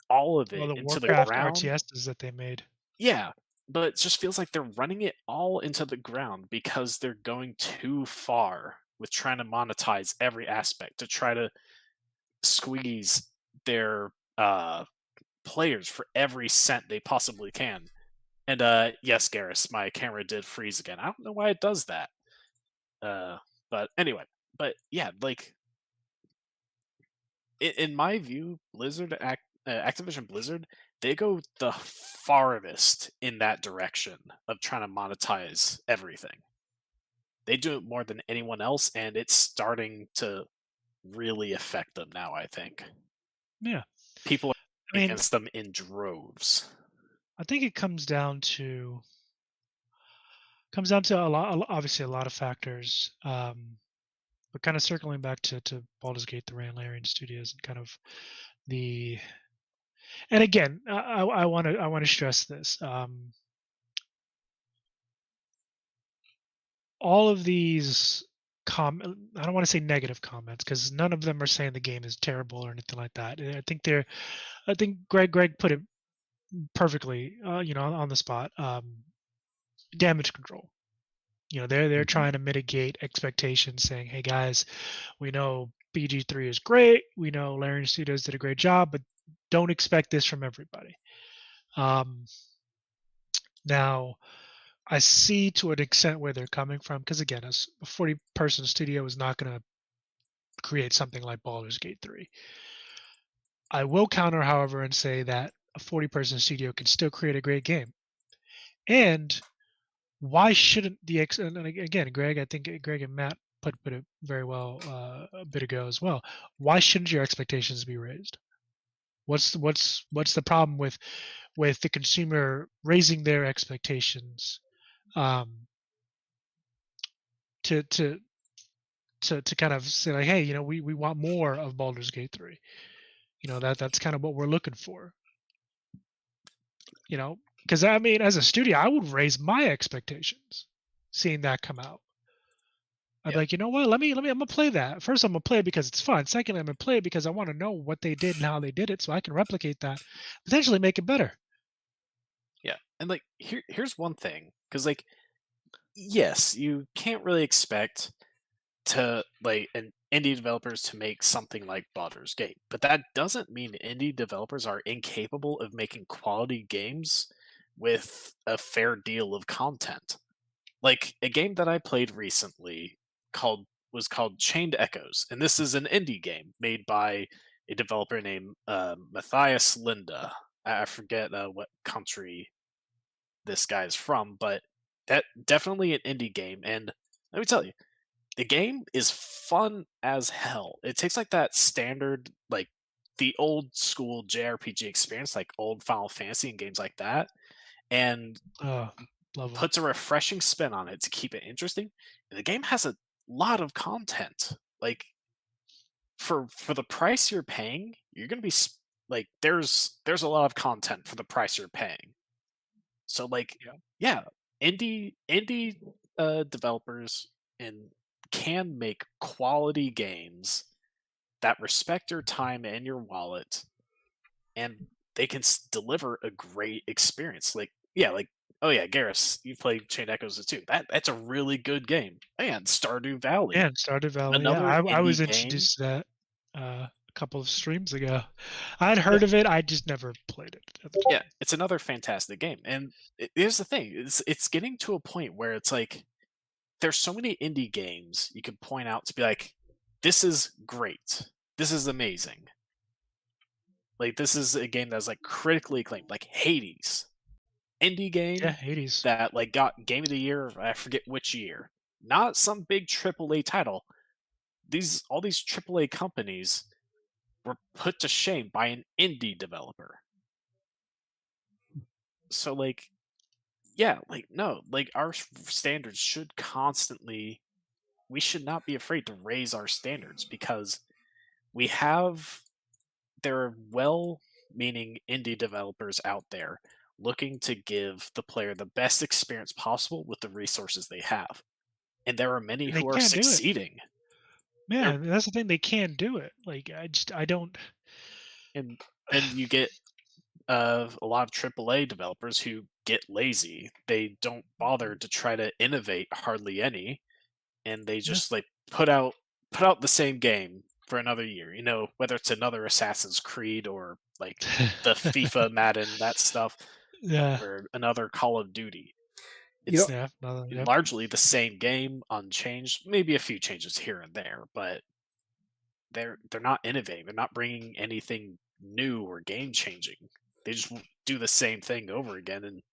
all of Well, it the into the Warcraft ground. RTSs that they made. Yeah, but it just feels like they're running it all into the ground because they're going too far with trying to monetize every aspect to try to squeeze their players for every cent they possibly can. And yes, Garrus, my camera did freeze again. I don't know why it does that. But anyway, but yeah, like in my view, Activision Blizzard, they go the farthest in that direction of trying to monetize everything. They do it more than anyone else, and it's starting to really affect them now. I think Yeah. people I are mean, against them in droves. I think it comes down to obviously a lot of factors. But kind of circling back to Baldur's Gate, the Larian Studios, and kind of the. And again, I want to stress this. all of these I don't want to say negative comments because none of them are saying the game is terrible or anything like that. I think Greg put it perfectly, on the spot. Damage control. They're Mhm. trying to mitigate expectations, saying, "Hey guys, we know BG3 is great. We know Larian Studios did a great job, but don't expect this from everybody." Um, Now, I see to an extent where they're coming from, because again, a 40-person studio is not going to create something like Baldur's Gate 3. I will counter, however, and say that a 40-person studio can still create a great game. And why shouldn't and again, Greg, I think Greg and Matt put it very well a bit ago as well. Why shouldn't your expectations be raised? What's the problem with the consumer raising their expectations um, to to to kind of say like, hey, we want more of Baldur's Gate 3. That's kind of what we're looking for. Because I mean, as a studio, I would raise my expectations seeing that come out. I'd be Yeah. like, you know what? I'm gonna play that. First, I'm gonna play it because it's fun. Second, I'm gonna play it because I want to know what they did and how they did it, so I can replicate that, potentially make it better. Yeah. And like here's one thing, because like yes, you can't really expect to like an indie developers to make something like Baldur's Gate, but that doesn't mean indie developers are incapable of making quality games with a fair deal of content. Like a game that I played recently called was called Chained Echoes, and this is an indie game made by a developer named Matthias Linda. I forget what country this guy's from, but that definitely an indie game. And let me tell you, the game is fun as hell. It takes like that standard, like the old school JRPG experience, like old Final Fantasy and games like that, and Oh, love them. puts a refreshing spin on it to keep it interesting. And the game has a lot of content. Like for the price you're paying, you're gonna be like there's a lot of content for the price you're paying. So like Yeah. yeah, indie developers and can make quality games that respect your time and your wallet, and they can deliver a great experience. Like yeah, like oh yeah, Garrus, you played Chain Echoes too. That's a really good game. And Stardew Yeah, Valley, and Stardew Valley. Yeah, another I was indie game. introduced to that a couple of streams ago. I'd Yeah, heard of it. I just never played it at the yeah, time. it's another fantastic game. And here's the thing: it's getting to a point where it's like there's so many indie games you could point out to be like, this is great, this is amazing. Like this is a game that's like critically acclaimed, like Hades, indie Yeah, game 80s. that like got game of the year. I forget which year. Not some big AAA title. These all these AAA companies were put to shame by an indie developer. So like yeah, like no, like our standards should constantly. We should not be afraid to raise our standards because we have there are well-meaning indie developers out there looking to give the player the best experience possible with the resources they have. And there are many And they who are can do it. succeeding. There Man, that's the thing. They can do it. Like I don't. and then you get a lot of AAA developers who get lazy. They don't bother to try to innovate hardly any, and they Yeah. just like put out the same game for another year. You know, whether it's another Assassin's Creed or like the FIFA, Madden, that stuff, Yeah. or another Call of Duty. You know, It's Yeah. No, yep. largely the same game, unchanged, maybe a few changes here and there, but they're not innovating. They're not bringing anything new or game changing. They just do the same thing over again, and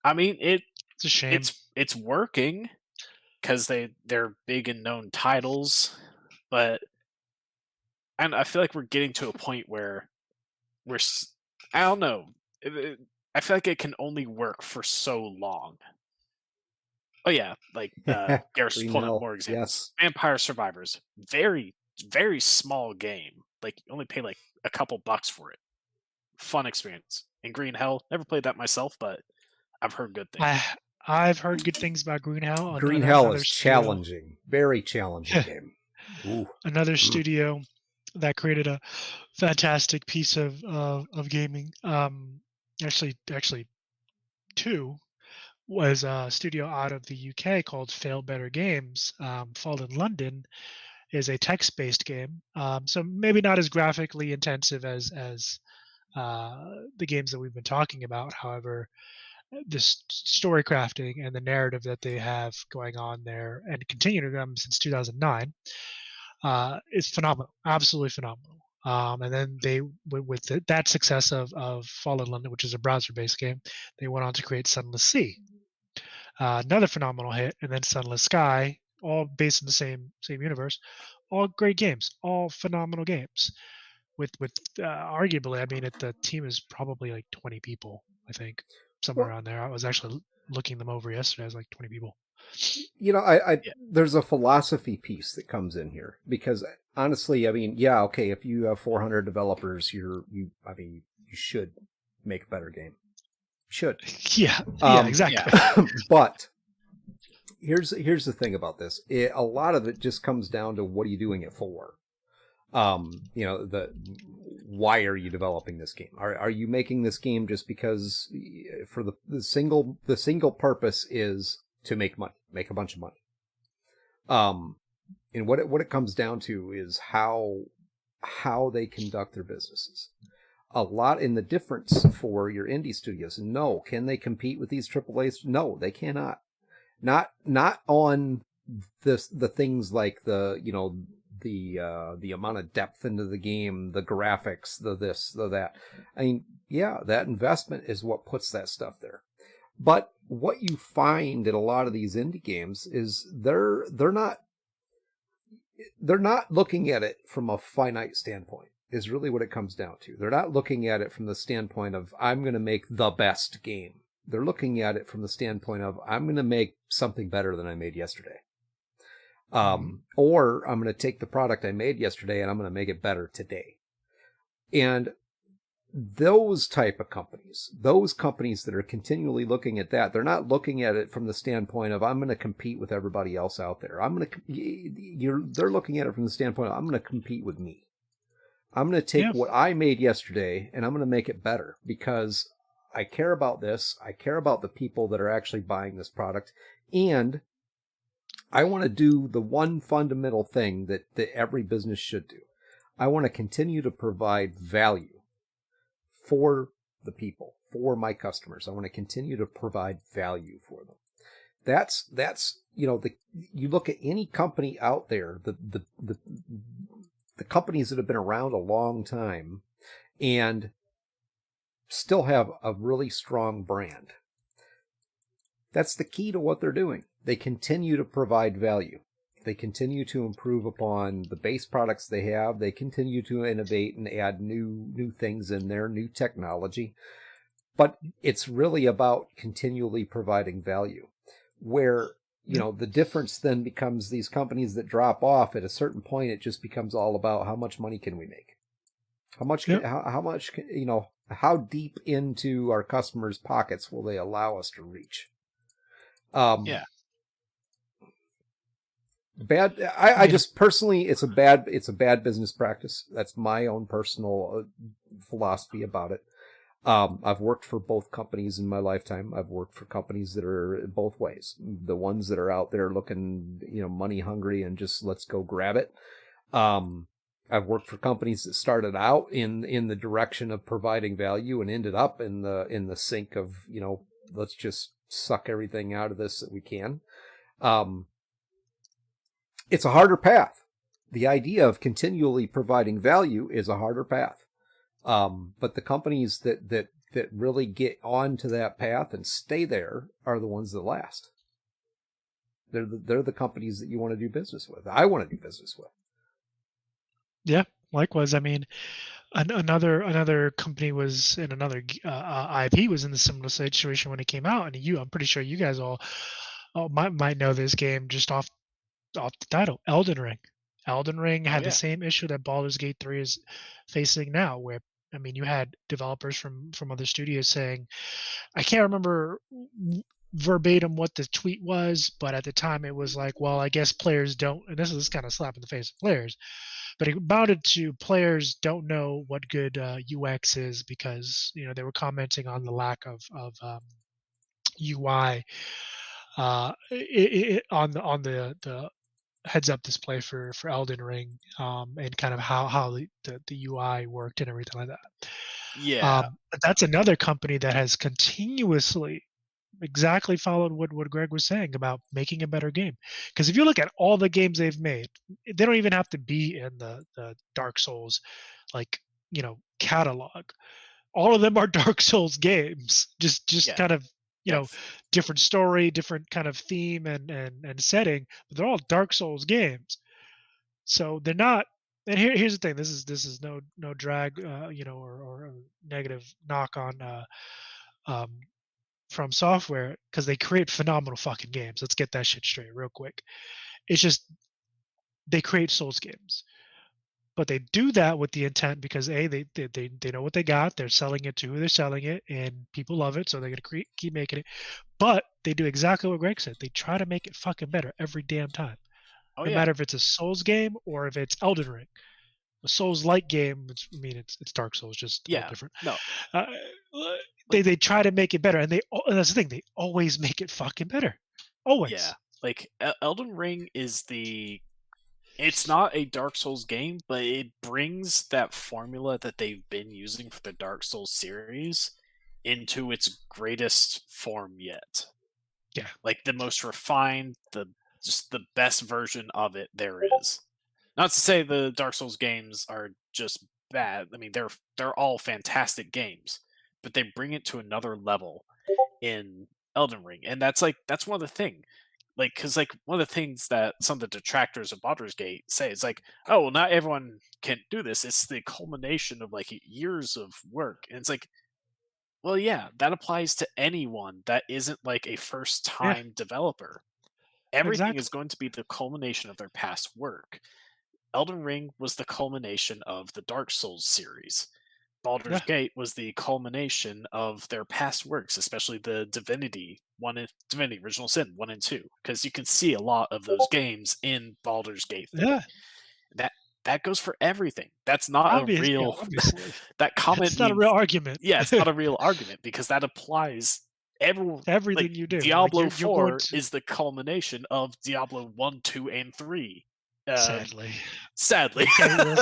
I mean It's a shame. it's working because they're big and known titles, but and I feel like we're getting to a point where I don't know. I feel like it can only work for so long. Oh yeah, like Garrett's Green pulling up Hell. more examples. Yes. Vampire Survivors, very small game. Like you only pay like a couple bucks for it. Fun experience. And Green Hell, never played that myself, but I've heard good I things. I've heard good things about Green Hell. Green Hell Another is studio, challenging, very challenging game. Ooh. another studio that created a fantastic piece of gaming. Actually, two was a studio out of the UK called Fail Better Games. Fall in London is a text-based game, so maybe not as graphically intensive as the games that we've been talking about. However, this story crafting and the narrative that they have going on there and continue to come since 2009 is phenomenal, absolutely phenomenal. And then they, with that success of Fall in London, which is a browser-based game, they went on to create Sunless Sea, another phenomenal hit, and then Sunless Sky, all based in the same universe. All great games, all phenomenal games. With arguably, I mean, the team is probably like 20 people, I think, somewhere Well, around there. I was actually looking them over yesterday. I was like 20 people. I Yeah. there's a philosophy piece that comes in here because honestly, I mean, yeah, okay, if you have 400 developers, you should make a better game. Should. Yeah, exactly. Yeah. But here's the thing about this. A lot of it just comes down to what are you doing it for? Why are you developing this game? Are you making this game just because for the single purpose is to make money, make a bunch of money? And what it comes down to is how they conduct their businesses. A lot in the difference for your indie studios. No, can they compete with these AAAs? No, they cannot. Not on the things like the amount of depth into the game, the graphics, the this, the that. I mean, yeah, that investment is what puts that stuff there. But what you find in a lot of these indie games is they're not looking at it from a finite standpoint. Is really what it comes down to. They're not looking at it from the standpoint of I'm going to make the best game. They're looking at it from the standpoint of I'm going to make something better than I made yesterday. Or I'm going to take the product I made yesterday and I'm going to make it better today. And those type of companies, those companies that are continually looking at that, they're not looking at it from the standpoint of I'm going to compete with everybody else out there. They're looking at it from the standpoint of I'm going to compete with me. I'm going to take what I made yesterday and I'm going to make it better because I care about this. I care about the people that are actually buying this product. And I want to do the one fundamental thing that every business should do. I want to continue to provide value for the people, for my customers. I want to continue to provide value for them. That's you look at any company out there, the companies that have been around a long time and still have a really strong brand. That's the key to what they're doing. They continue to provide value. They continue to improve upon the base products they have. They continue to innovate and add new things in there, new technology. But it's really about continually providing value. Where the difference then becomes these companies that drop off at a certain point, it just becomes all about how much money can we make? How deep into our customers' pockets will they allow us to reach? Yeah. Bad. I just personally, it's a bad business practice. That's my own personal philosophy about it. I've worked for both companies in my lifetime. I've worked for companies that are both ways. The ones that are out there looking, money hungry and just let's go grab it. I've worked for companies that started out in the direction of providing value and ended up in the sink of, let's just suck everything out of this that we can. It's a harder path. The idea of continually providing value is a harder path. But the companies that really get onto that path and stay there are the ones that last. They're the companies that you want to do business with. I want to do business with. Yeah, likewise. I mean, another company was in another IP was in the similar situation when it came out, and I'm pretty sure you guys all might know this game just off the title, Elden Ring. Elden Ring had the same issue that Baldur's Gate 3 is facing now, where you had developers from other studios saying, I can't remember verbatim what the tweet was, but at the time it was like, well, I guess players don't, and this is kind of slap in the face of players, but it amounted to players don't know what good UX is because they were commenting on the lack of UI on the heads up display for Elden Ring, and kind of how the UI worked and everything like that. Yeah. But that's another company that has continuously exactly followed what Greg was saying about making a better game. Because if you look at all the games they've made, they don't even have to be in the Dark Souls like catalog. All of them are Dark Souls games, just Yeah. kind of Yeah. different story, different kind of theme and setting, but they're all Dark Souls games. So they're not. And here's the thing: this is no drag, or a negative knock on um, From Software, because they create phenomenal fucking games. Let's get that shit straight real quick. It's just they create Souls games, but they do that with the intent because they know what they got. They're selling it to who they're selling it, and people love it, so they're gonna keep making it. But they do exactly what Greg said. They try to make it fucking better every damn time, Oh no yeah. matter if it's a Souls game or if it's Elden Ring. A Souls-like game, it's Dark Souls, just a little Yeah. different. No. Uh, they try to make it better, and that's the thing. They always make it fucking better, always. Yeah. Like Elden Ring is it's not a Dark Souls game, but it brings that formula that they've been using for the Dark Souls series into its greatest form yet. Yeah. Like the most refined, just the best version of it there is. Not to say the Dark Souls games are just bad. I mean, they're all fantastic games, but they bring it to another level in Elden Ring, and that's one of the thing. Like, because like one of the things that some of the detractors of Baldur's Gate say is like, oh, well, not everyone can do this. It's the culmination of like years of work, and it's like, well, yeah, that applies to anyone that isn't like a first Yeah, time developer. Everything is exactly. going to be the culmination of their past work. Elden Ring was the culmination of the Dark Souls series. Baldur's Yeah, Gate was the culmination of their past works, especially the Divinity Original Sin 1 and 2, because you can see a lot of those games in Baldur's Gate 3. yeah. That that goes for everything. That's not a Yeah, real obviously. that comment It's not a real means argument. yeah, it's not a real argument because that applies everyone like Everything you do, like Diablo you're going 4 to. is the culmination of Diablo 1, 2, and 3. Sadly. Sadly. Okay,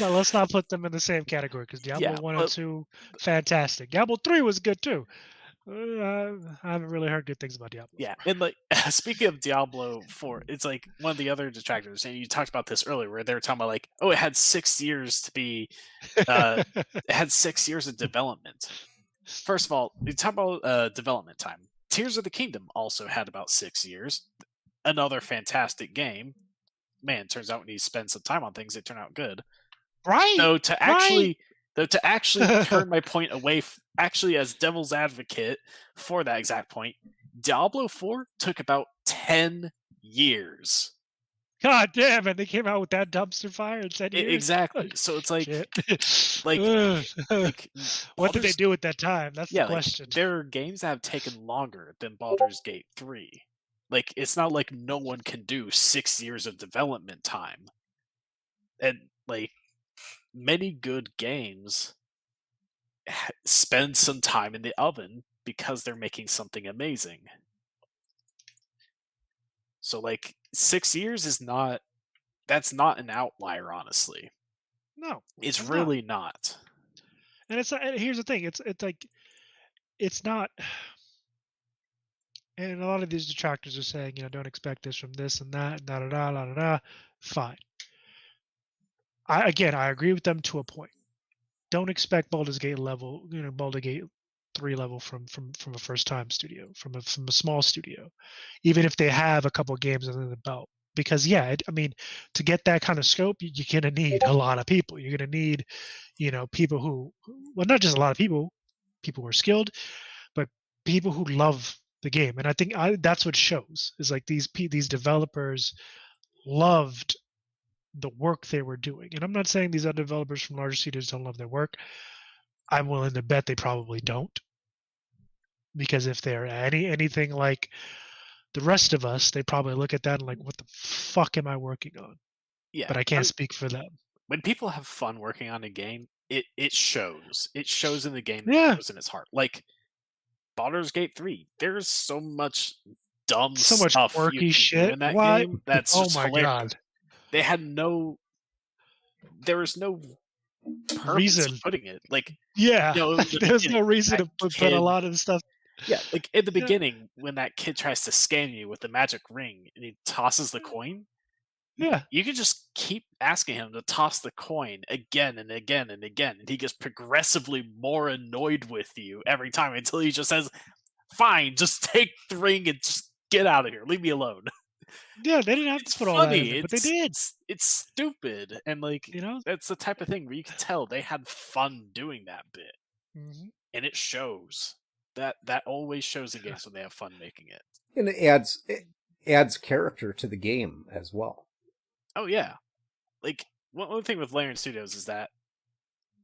let's not put them in the same category because Diablo Yeah, 1 and but 2, fantastic. Diablo 3 was good too. I haven't really heard good things about Diablo yeah, and like speaking of Diablo 4, it's like one of the other detractors, and you talked about this earlier, where they were talking about like, oh, it had 6 years to be, 4. it had 6 years of development. First of all, you talk about development time. Tears of the Kingdom also had about 6 years. Another fantastic game. Man, turns out when you spend some time on things, they turn out good. Right, Though to right. actually turn my point away, actually as devil's advocate for that exact point, Diablo 4 took about 10 years. God damn it! They came out with that dumpster fire in 10 years. Exactly. So it's like, Shit. like, like What did they Baldur's, do at that time? That's the yeah, like question. there are games that have taken longer than Baldur's Gate 3. Like it's not like no one can do 6 years of development time. And like many good games spend some time in the oven because they're making something amazing. So like 6 years is not that's not an outlier, honestly. No, It's it's not. really not. And it's not, and here's the thing. It's like it's not. And a lot of these detractors are saying, don't expect this from this and that, and da da da da da da. Fine. I agree with them to a point. Don't expect Baldur's Gate level, Baldur's Gate 3 level from a first time studio, from a small studio, even if they have a couple games under the belt. Because yeah, to get that kind of scope, you're gonna need a lot of people. You're gonna need, people who, well, not just a lot of people who are skilled, but people who love the game. And I think that's what shows is like these developers loved the work they were doing. And I'm not saying these other developers from larger studios don't love their work. I'm willing to bet they probably don't. because if they're anything like the rest of us, they probably look at that and like, what the fuck am I working on? Yeah, But I can't speak for them. when people have fun working on a game, it shows. It shows in the game. It Yeah, shows in its heart. Like Baldur's Gate 3, there's so much dumb so much stuff you quirky can do shit. in that Why? game that's Oh just my hilarious. god! They had there was no purpose of Reason? putting it. Like, Yeah, in the there's beginning, no reason that to put a kid lot of the stuff. yeah, like, in the Yeah, beginning, when that kid tries to scam you with the magic ring and he tosses the coin, yeah, you can just keep asking him to toss the coin again and again and again, and he gets progressively more annoyed with you every time until he just says, "Fine, just take the ring and just get out of here. Leave me alone." yeah. They didn't have It's to put all that in funny. there, but they did. It's stupid, and like You know. that's the type of thing where you can tell they had fun doing that bit, Hmm. and it shows. That always shows in games when they have fun making it. And it adds character to the game as well. Oh yeah, like one thing with Larian Studios is that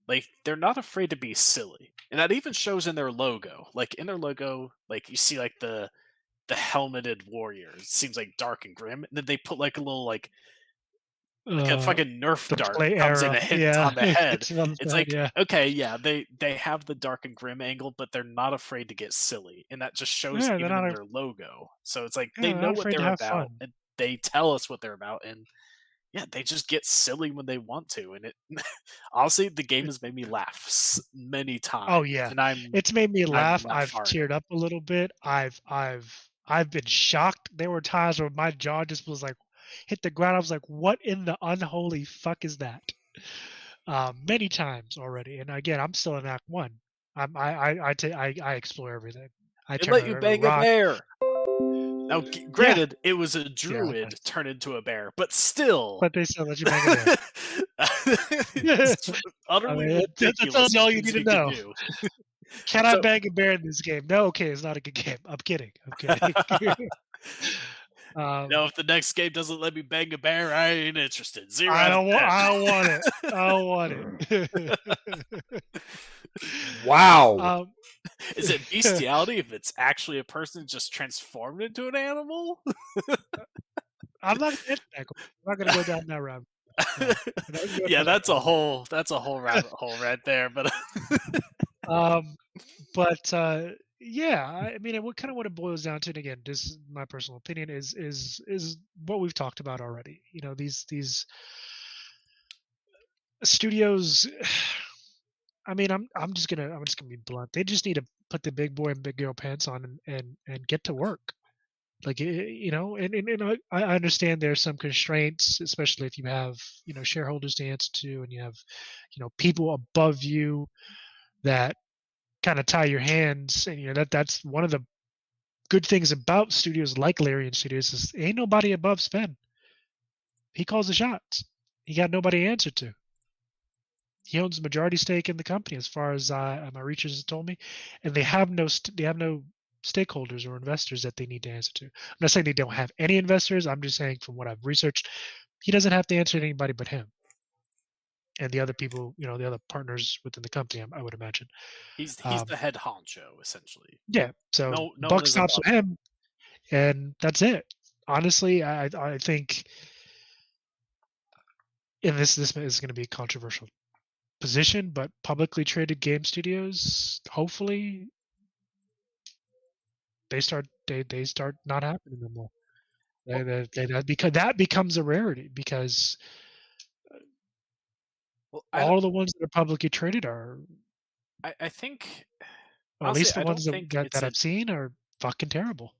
like they're not afraid to be silly, and that even shows in their logo. Like in their logo, like you see like the helmeted warrior. It seems like dark and grim, and then they put like a little like a fucking Nerf The dart play comes in arrow. and hits Yeah, on the head. it's on the It's head, like, yeah. okay, yeah, they have the dark and grim angle, but they're not afraid to get silly, and that just shows Yeah, they're even in not. their logo. So it's like Yeah, they they're know not what afraid to they're have about, fun. and they tell us what they're about, and yeah, they just get silly when they want to, and it honestly, the game has made me laugh many times, Oh yeah, and it's made me I'm laugh. not I've far enough. teared up a little bit. I've been shocked. There were times where my jaw just was like hit the ground. I was like, "What in the unholy fuck is that?" Many times already. And again, I'm still in Act One. I explore everything. I They turn let you over every bang a rock. bear. Now, Yeah, granted, it was a yeah, druid nice. turn into a bear, but still, But they still let you bang a bear. it's I utterly mean, that's ridiculous all you things need to he can know. do. Can I So, bang a bear in this game? No, okay, it's not a good game. I'm kidding. I'm kidding. um, if the next game doesn't let me bang a bear, I ain't interested. 0 I out of don't want. 10. I don't want it. I don't want it. Wow. um, Is it bestiality if it's actually a person just transformed into an animal? I'm not gonna answer that question. I'm not gonna go down that route. No, I'm not gonna go Yeah, down that that's a route. whole rabbit hole right there. But Um, but yeah, I mean, what kind of what it boils down to, and again, this is my personal opinion, is what we've talked about already. You know, these studios. I mean, I'm just gonna be blunt. They just need to put the big boy and big girl pants on and get to work. Like you know, and I understand there's some constraints, especially if you have shareholders to answer to, and you have people above you that kind of tie your hands, and that's one of the good things about studios like Larian Studios is ain't nobody above Sven. He calls the shots. He got nobody to answer to. He owns a majority stake in the company, as far as my researchers have told me, and they have no stakeholders or investors that they need to answer to. I'm not saying they don't have any investors. I'm just saying from what I've researched, he doesn't have to answer to anybody but him and the other people, the other partners within the company. I would imagine. he's Um, the head honcho essentially. yeah, so No one buck is stops above with him. him, and that's it. Honestly, I think, and this is going to be a controversial position, but publicly traded game studios, hopefully, they start not happening anymore. Well, That becomes a rarity because I all the ones that are publicly traded are, I think or at honestly, least the I don't ones think it's that a I've seen are fucking terrible.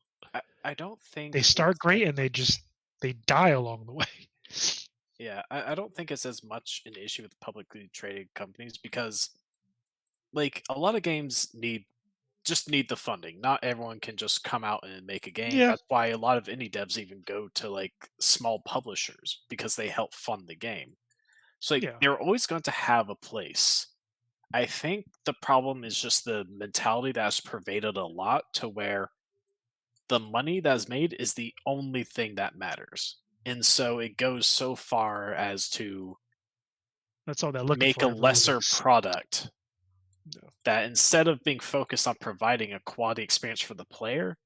I don't They think start it's as great and much. they die along the way. Yeah, I don't think it's as much an issue with publicly traded companies because like a lot of games need the funding. Not everyone can just come out and make a game. Yeah, That's why a lot of indie devs even go to like small publishers because they help fund the game. So like yeah. they're always going to have a place. I think the problem is just the mentality that's pervaded a lot to where the money that's made is the only thing that matters. And so it goes so far as to That's all they're looking make a for. Everybody lesser looks. product No. that instead of being focused on providing a quality experience for the player,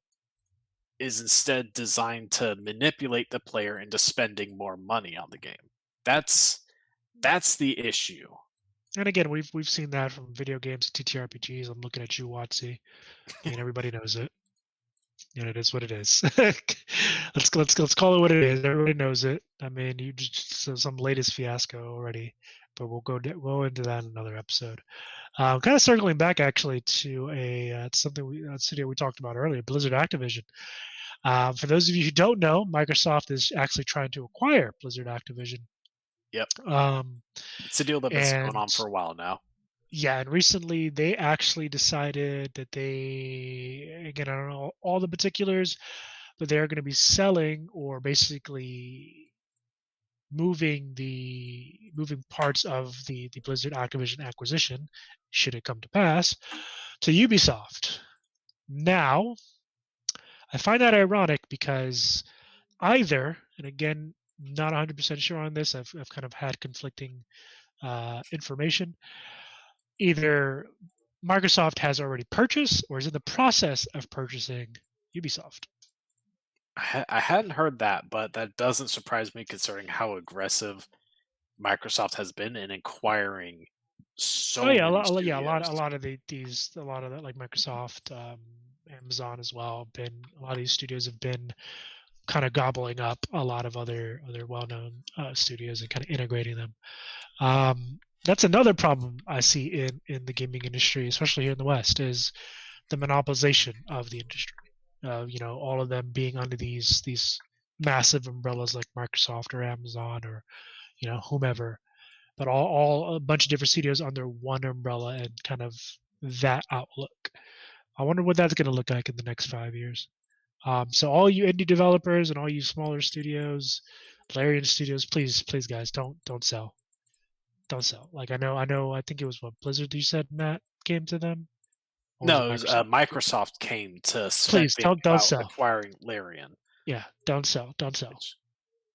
is instead designed to manipulate the player into spending more money on the game. That's the issue. And again, we've seen that from video games, TTRPGs. I'm looking at you, Watsy. I mean, everybody knows it. And it is what it is. let's call it what it is. Everybody knows it. I mean, you just some latest fiasco already, but we'll go into that in another episode. Kind of circling back actually to a studio we talked about earlier, Blizzard Activision. For those of you who don't know, Microsoft is actually trying to acquire Blizzard Activision. Yep. Um, It's a deal that's been going on for a while now. Yeah, and recently they actually decided that again, I don't know all the particulars, but they're going to be selling or basically moving parts of the Blizzard Activision acquisition, should it come to pass, to Ubisoft. Now, I find that ironic because either, and again, not 100% sure on this, I've kind of had conflicting information. Either Microsoft has already purchased or is in the process of purchasing Ubisoft. I hadn't heard that, but that doesn't surprise me considering how aggressive Microsoft has been in acquiring many a lot of that, like Microsoft, Amazon as well. A lot of these studios have been kind of gobbling up a lot of other well-known studios and kind of integrating them. That's another problem I see in the gaming industry, especially here in the West, is the monopolization of the industry. All of them being under these massive umbrellas like Microsoft or Amazon or whomever, but all a bunch of different studios under one umbrella and kind of that outlook. I wonder what that's going to look like in the next 5 years. So all you indie developers and all you smaller studios, Larian Studios, please guys, don't sell. Don't sell. Like I think it was what Blizzard you said, Matt, came to them. No, it was, Microsoft came to Please don't sell. Acquiring Larian. Yeah, don't sell.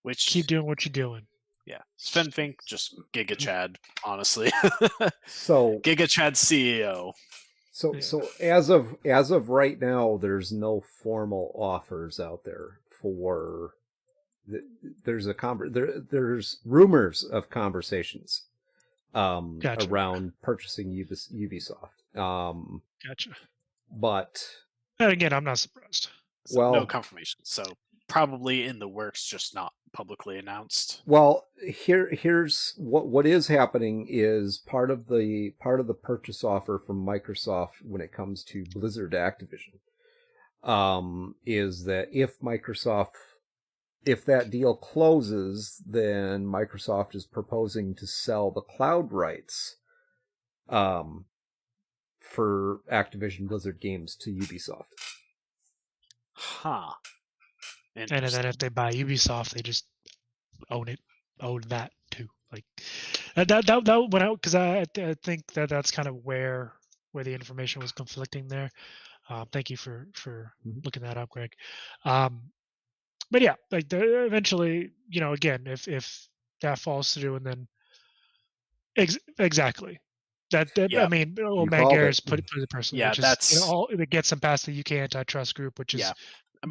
Which keep doing what you're doing. Yeah, Sven Fink, just Giga Chad, honestly. So Giga Chad CEO. So as of right now, there's no formal offers out there for. There's there's rumors of conversations Gotcha. around purchasing Ubisoft. Gotcha. But and again, I'm not surprised. So no confirmation. So probably in the works, just not publicly announced. Well, here's what is happening is part of the purchase offer from Microsoft when it comes to Blizzard Activision is that if that deal closes, then Microsoft is proposing to sell the cloud rights for Activision Blizzard games to Ubisoft. Huh. And then if they buy Ubisoft, they just own that too. Like that went out because I think that's kind of where the information was conflicting there. Thank you for looking that up, Greg. But yeah, like eventually, again, if that falls through, and then exactly that I mean, Matt Garris put it personally. Yeah, which is, it gets them past the UK antitrust group, which is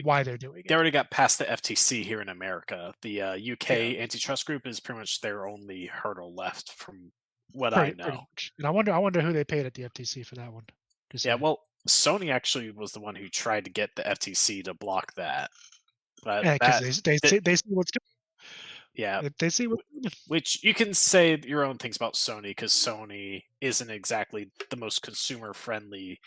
why they're doing it. They already got past the FTC here in America. The UK antitrust group is pretty much their only hurdle left, from what I know. And I wonder who they paid at the FTC for that one. Well, Sony actually was the one who tried to get the FTC to block that. But because they see what's going. Yeah, they see what. Which you can say your own things about Sony, because Sony isn't exactly the most consumer-friendly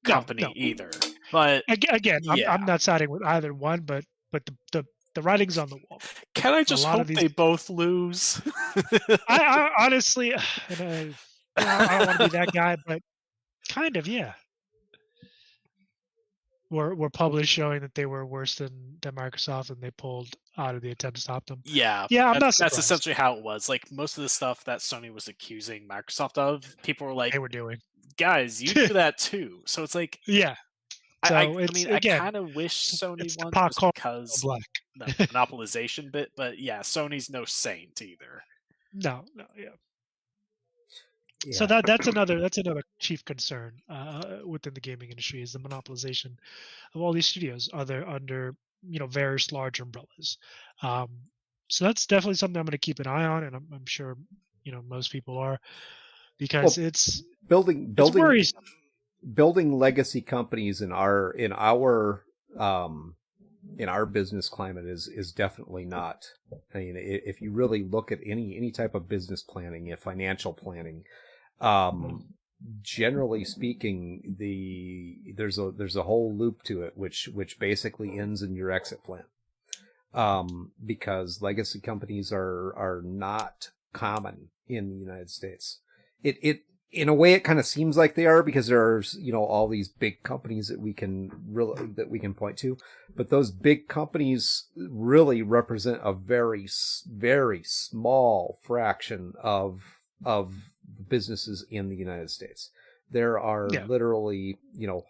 company either. But again, I'm not siding with either one, but the writing's on the wall. Can I just hope they both lose? I honestly, I don't want to be that guy, but kind of, yeah. Were published showing that they were worse than Microsoft, and they pulled out of the attempt to stop them. Yeah, I'm not surprised. That's essentially how it was. Like, most of the stuff that Sony was accusing Microsoft of, people were like, they were doing. Guys, you do that too. So it's like, yeah. So I kind of wish Sony won just because the monopolization bit, but yeah, Sony's no saint either. No, yeah. So Yeah. that's another chief concern within the gaming industry is the monopolization of all these studios other under various large umbrellas. Um, so that's definitely something I'm going to keep an eye on, and I'm sure most people are because Well, building it's building worrisome. building legacy companies um in our business climate is definitely not. I mean, if you really look at any type of business planning, financial planning, um, generally speaking, there's a whole loop to it, which basically ends in your exit plan. Because legacy companies are not common in the United States. It in a way it kind of seems like they are because there's all these big companies that we can point to, but those big companies really represent a very small fraction of businesses in the United States. There are Yeah, literally,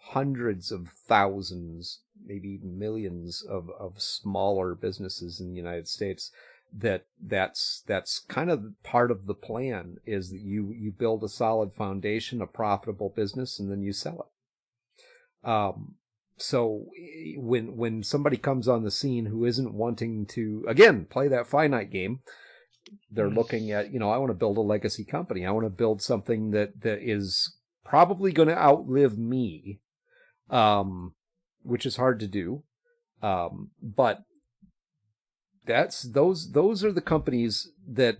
hundreds of thousands, maybe even millions of smaller businesses in the United States that's kind of part of the plan is that you build a solid foundation, a profitable business, and then you sell it. So when somebody comes on the scene who isn't wanting to, again, play that finite game, they're mm, looking at, I want to build a legacy company. I want to build something that is probably going to outlive me, which is hard to do. But those are the companies that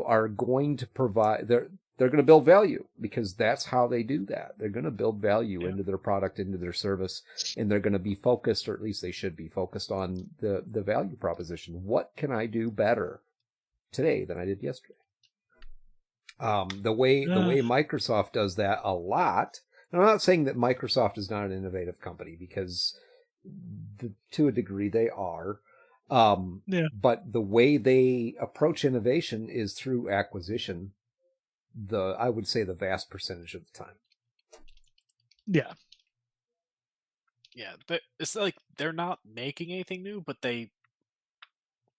are going to provide. They're going to build value because that's how they do that. They're going to build value yeah. into their product, into their service, and they're going to be focused, or at least they should be focused on the value proposition. What can I do better today than I did yesterday? The way Microsoft does that a lot. And I'm not saying that Microsoft is not an innovative company because to a degree they are. Yeah, But the way they approach innovation is through acquisition. I would say the vast percentage of the time. yeah. Yeah, but it's like they're not making anything new, but they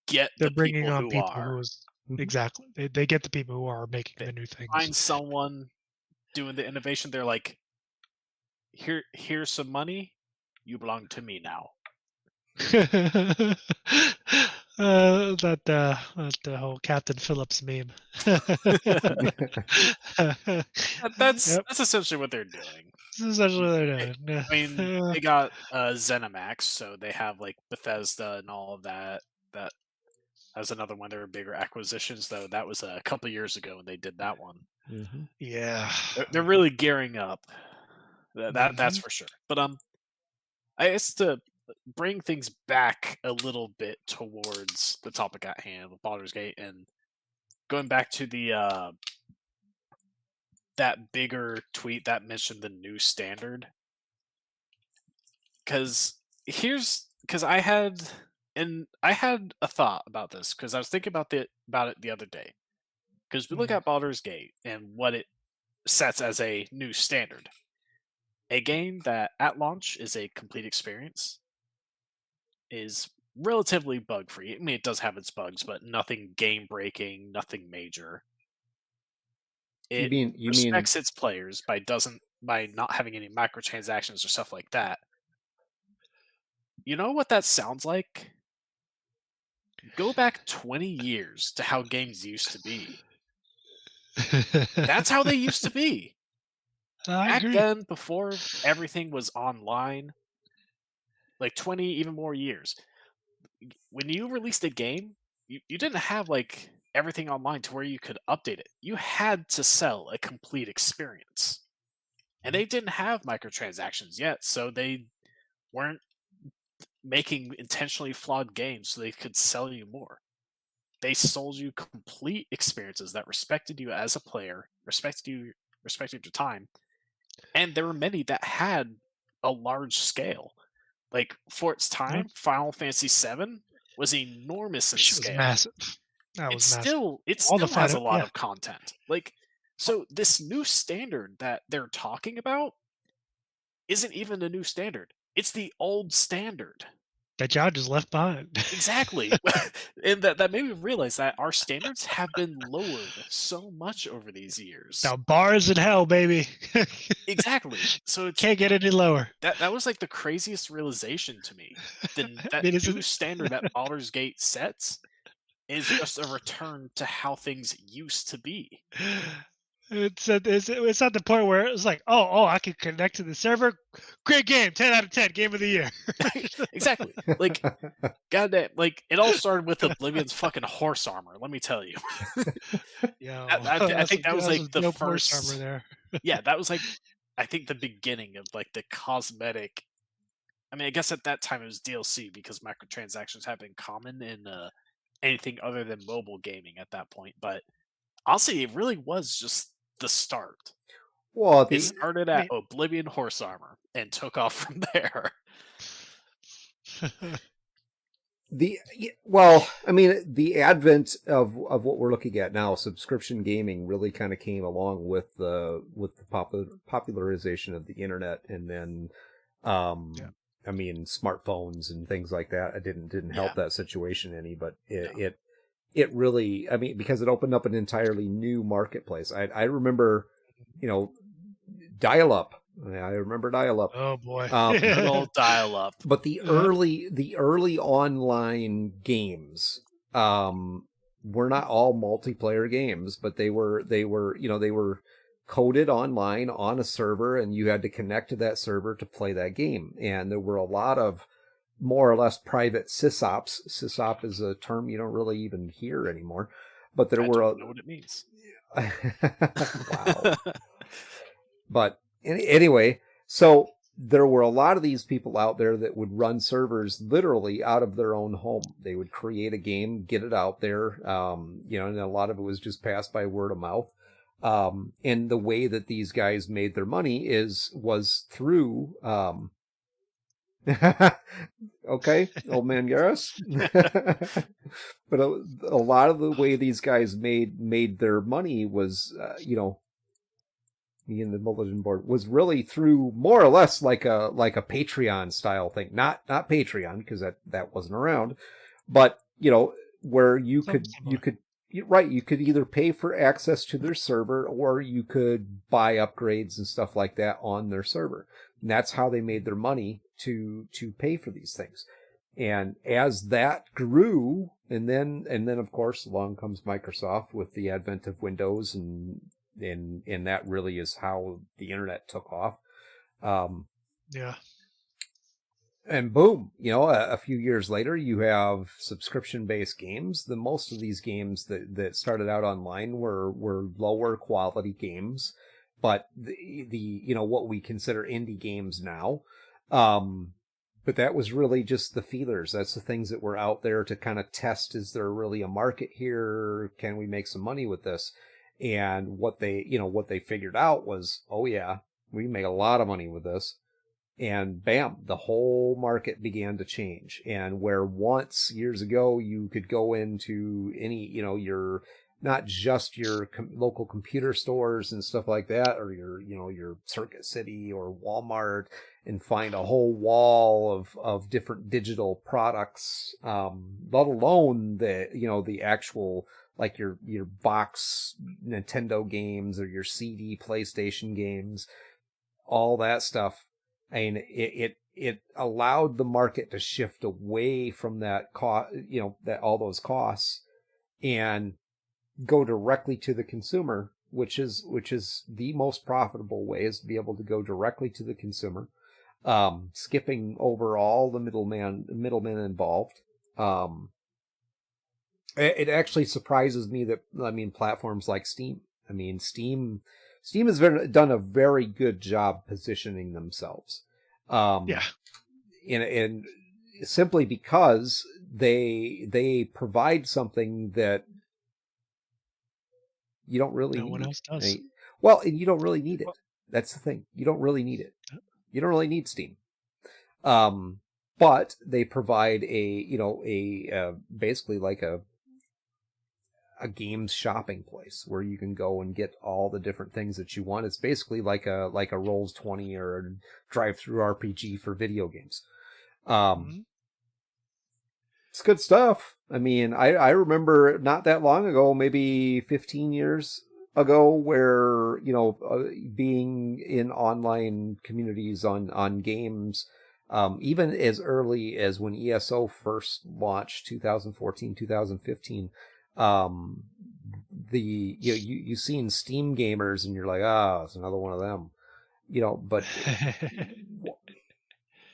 get They're the bringing people on who people are. Mhm. exactly. They get the people who are making They the new things. find someone doing the innovation. They're like, here's some money. You belong to me now. That whole Captain Phillips meme. That's Yep, that's essentially what they're doing. this is essentially what I they're doing. I mean, they got ZeniMax, so they have like Bethesda and all of that. That was another one of their bigger acquisitions, though. That was a couple years ago when they did that one. Mhm. Yeah. They're really gearing up. That's Hmm. for sure. But I guess to bring things back a little bit towards the topic at hand with Baldur's Gate and going back to the that bigger tweet that mentioned the new standard, because I had a thought about this because I was thinking about it the other day, because we look Hmm. at Baldur's Gate and what it sets as a new standard, a game that at launch is a complete experience, is relatively bug free. I mean, it does have its bugs, but nothing game breaking, nothing major. You It mean you mean respects its players by not having any microtransactions or stuff like that. You know what that sounds like? Go back 20 years to how games used to be. That's how they used to be. I Back agree. then, before everything was online, like 20 even more years. When you released a game, you didn't have like everything online to where you could update it. You had to sell a complete experience. And they didn't have microtransactions yet, so they weren't making intentionally flawed games so they could sell you more. They sold you complete experiences that respected you as a player, respected your time, and there were many that had a large scale. Like for its Yeah. time, Final Fantasy VII was enormous in She was scale. massive. That It was massive. still it All the still has final, a lot yeah. of content. Like so this new standard that they're talking about isn't even a new standard. It's the old standard. that job just left behind. Exactly. And that made me realize that our standards have been lowered so much over these years. Now bars in hell, baby. Exactly. So it's Can't get any lower. that was like the craziest realization to me. Then I that mean, new standard that Baldur's Gate sets is just a return to how things used to be. it's at the point where it's like, oh, I can connect to the server. Great game, 10 out of 10, game of the year. Exactly. Like, goddamn, like it all started with Oblivion's fucking horse armor. Let me tell you. Yo, I think that was like the dope horse armor first. there. Yeah, that was like I think the beginning of like the cosmetic. I mean, I guess at that time it was DLC because microtransactions have been common in anything other than mobile gaming at that point. But honestly, it really was just the start. Well, It the started I at mean, Oblivion horse armor and took off from there. well, I mean, the advent of what we're looking at now, subscription gaming, really kind of came along with the popularization of the internet, and then, yeah. I mean, smartphones and things like that. It didn't help Yeah. that situation any, but No. it really, I mean, because it opened up an entirely new marketplace. I remember, you know, dial up. I remember dial up. Oh boy. Good old dial up. But the early online games were not all multiplayer games, but they were they were coded online on a server, and you had to connect to that server to play that game. And there were a lot of more or less private sysops. Sysop is a term you don't really even hear anymore, but there I were don't know what it means. wow. But anyway, so there were a lot of these people out there that would run servers literally out of their own home. They would create a game, get it out there, and a lot of it was just passed by word of mouth. And the way that these guys made their money was through, okay, old man Garrus. But a lot of the way these guys made their money was, me and the bulletin board was really through more or less like a Patreon style thing. Not Patreon, because that wasn't around, but where you could either pay for access to their server, or you could buy upgrades and stuff like that on their server. And that's how they made their money to pay for these things. And as that grew, and then of course along comes Microsoft with the advent of Windows, and that really is how the internet took off. Yeah. And boom, a few years later, you have subscription-based games. Most of these games that started out online were lower quality games, but the what we consider indie games now. But that was really just the feelers. That's the things that were out there to kind of test: is there really a market here? Can we make some money with this? And what they figured out was, oh yeah, we can make a lot of money with this. And bam, the whole market began to change. And where once years ago you could go into any, your, not just your local computer stores and stuff like that, or your Circuit City or Walmart, and find a whole wall of different digital products, let alone the actual, like your box Nintendo games or your CD PlayStation games, all that stuff. I mean, it allowed the market to shift away from that that all those costs, and go directly to the consumer, which is the most profitable way, is to be able to go directly to the consumer, skipping over all the middlemen involved. It actually surprises me that, platforms like Steam. Steam has done a very good job positioning themselves. Yeah. And simply because they provide something that you don't really No need. one else does. Well, and you don't really need it. That's the thing. You don't really need it. You don't really need Steam. But they provide basically like a games shopping place where you can go and get all the different things that you want. It's basically like a Rolls 20 or a drive-through RPG for video games. It's good stuff. I mean, I remember not that long ago, maybe 15 years ago, where, being in online communities on games, even as early as when ESO first launched, 2014, 2015, um, you seen Steam gamers and you're like, it's another one of them, but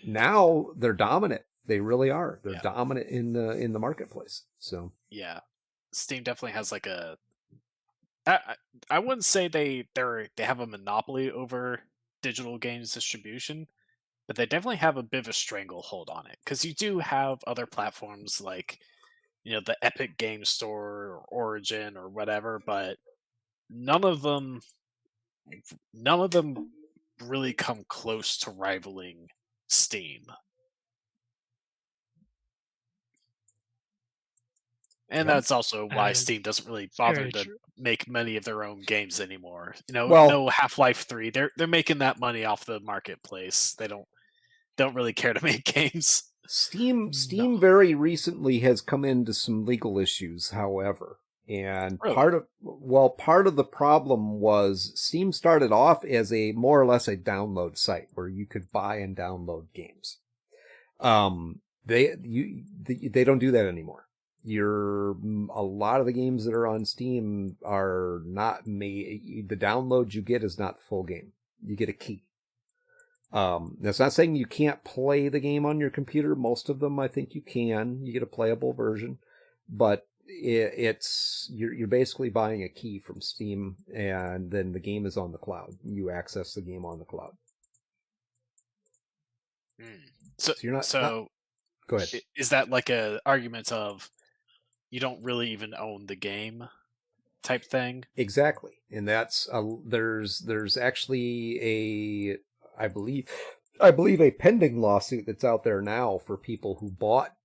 now they're dominant. They really are. They're dominant in the marketplace. So Yeah, Steam definitely has like a. I wouldn't say they have a monopoly over digital games distribution, but they definitely have a bit of a stranglehold on it because you do have other platforms like the Epic Game Store or Origin or whatever, but none of them none of them really come close to rivaling Steam. And Yep. that's also why Steam doesn't really bother very to true. make many of their own games anymore. Well, No Half-Life 3. They're making that money off the marketplace. They don't really care to make games. Steam No. very recently has come into some legal issues, however. And Really? part of the problem was Steam started off as a more or less a download site where you could buy and download games. They don't do that anymore. A lot of the games that are on Steam are not made. The download you get is not full game. You get a key. That's not saying you can't play the game on your computer. Most of them, I think you can. You get a playable version, but you're basically buying a key from Steam, and then the game is on the cloud. You access the game on the cloud. So you're not. Go ahead. Is that like a argument of you don't really even own the game type thing? Exactly, and that's there's actually I believe a pending lawsuit that's out there now for people who bought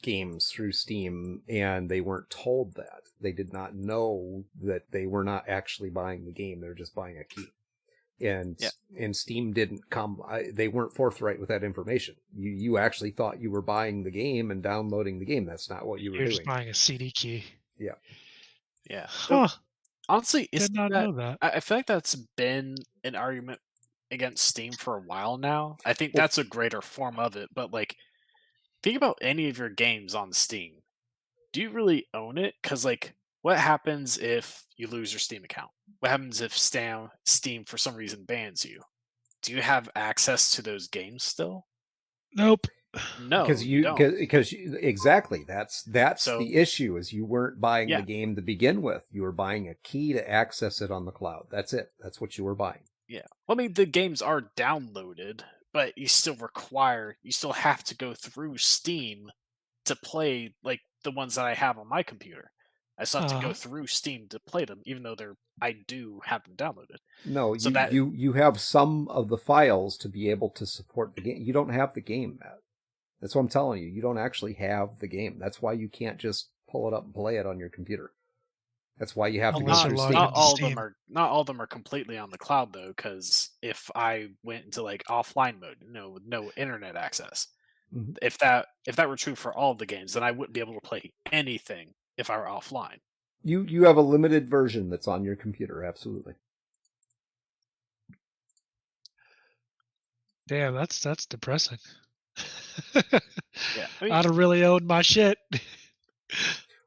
games through Steam and they weren't told that. They did not know that they were not actually buying the game. They're just buying a key. And Steam didn't they weren't forthright with that information. You actually thought you were buying the game and downloading the game. That's not what you were doing. You're just buying a CD key. Yeah. Yeah. Huh. Honestly, Did not know that. I feel like that's been an argument against Steam for a while now. I think that's a greater form of it, but like think about any of your games on Steam. Do you really own it? Because like what happens if you lose your Steam account? What happens if Steam for some reason bans you? Do you have access to those games still? Nope. No, because exactly that's So- the issue is you weren't buying Yeah. the game to begin with. You were buying a key to access it on the cloud. That's it. That's what you were buying. Yeah. Well, I mean, the games are downloaded, but you still have to go through Steam to play like the ones that I have on my computer. I still have to go through Steam to play them, even though I do have them downloaded. No, So you have some of the files to be able to support the game. You don't have the game, Matt. That's what I'm telling you. You don't actually have the game. That's why you can't just pull it up and play it on your computer. That's why you have to go Unless through you're Steam. logged not all of them are completely on the cloud though, because if I went into like offline mode, with no internet access, Mhm. if that were true for all of the games, then I wouldn't be able to play anything if I were offline. You have a limited version that's on your computer, absolutely. Damn, that's depressing. Yeah, I'd have really owned my shit.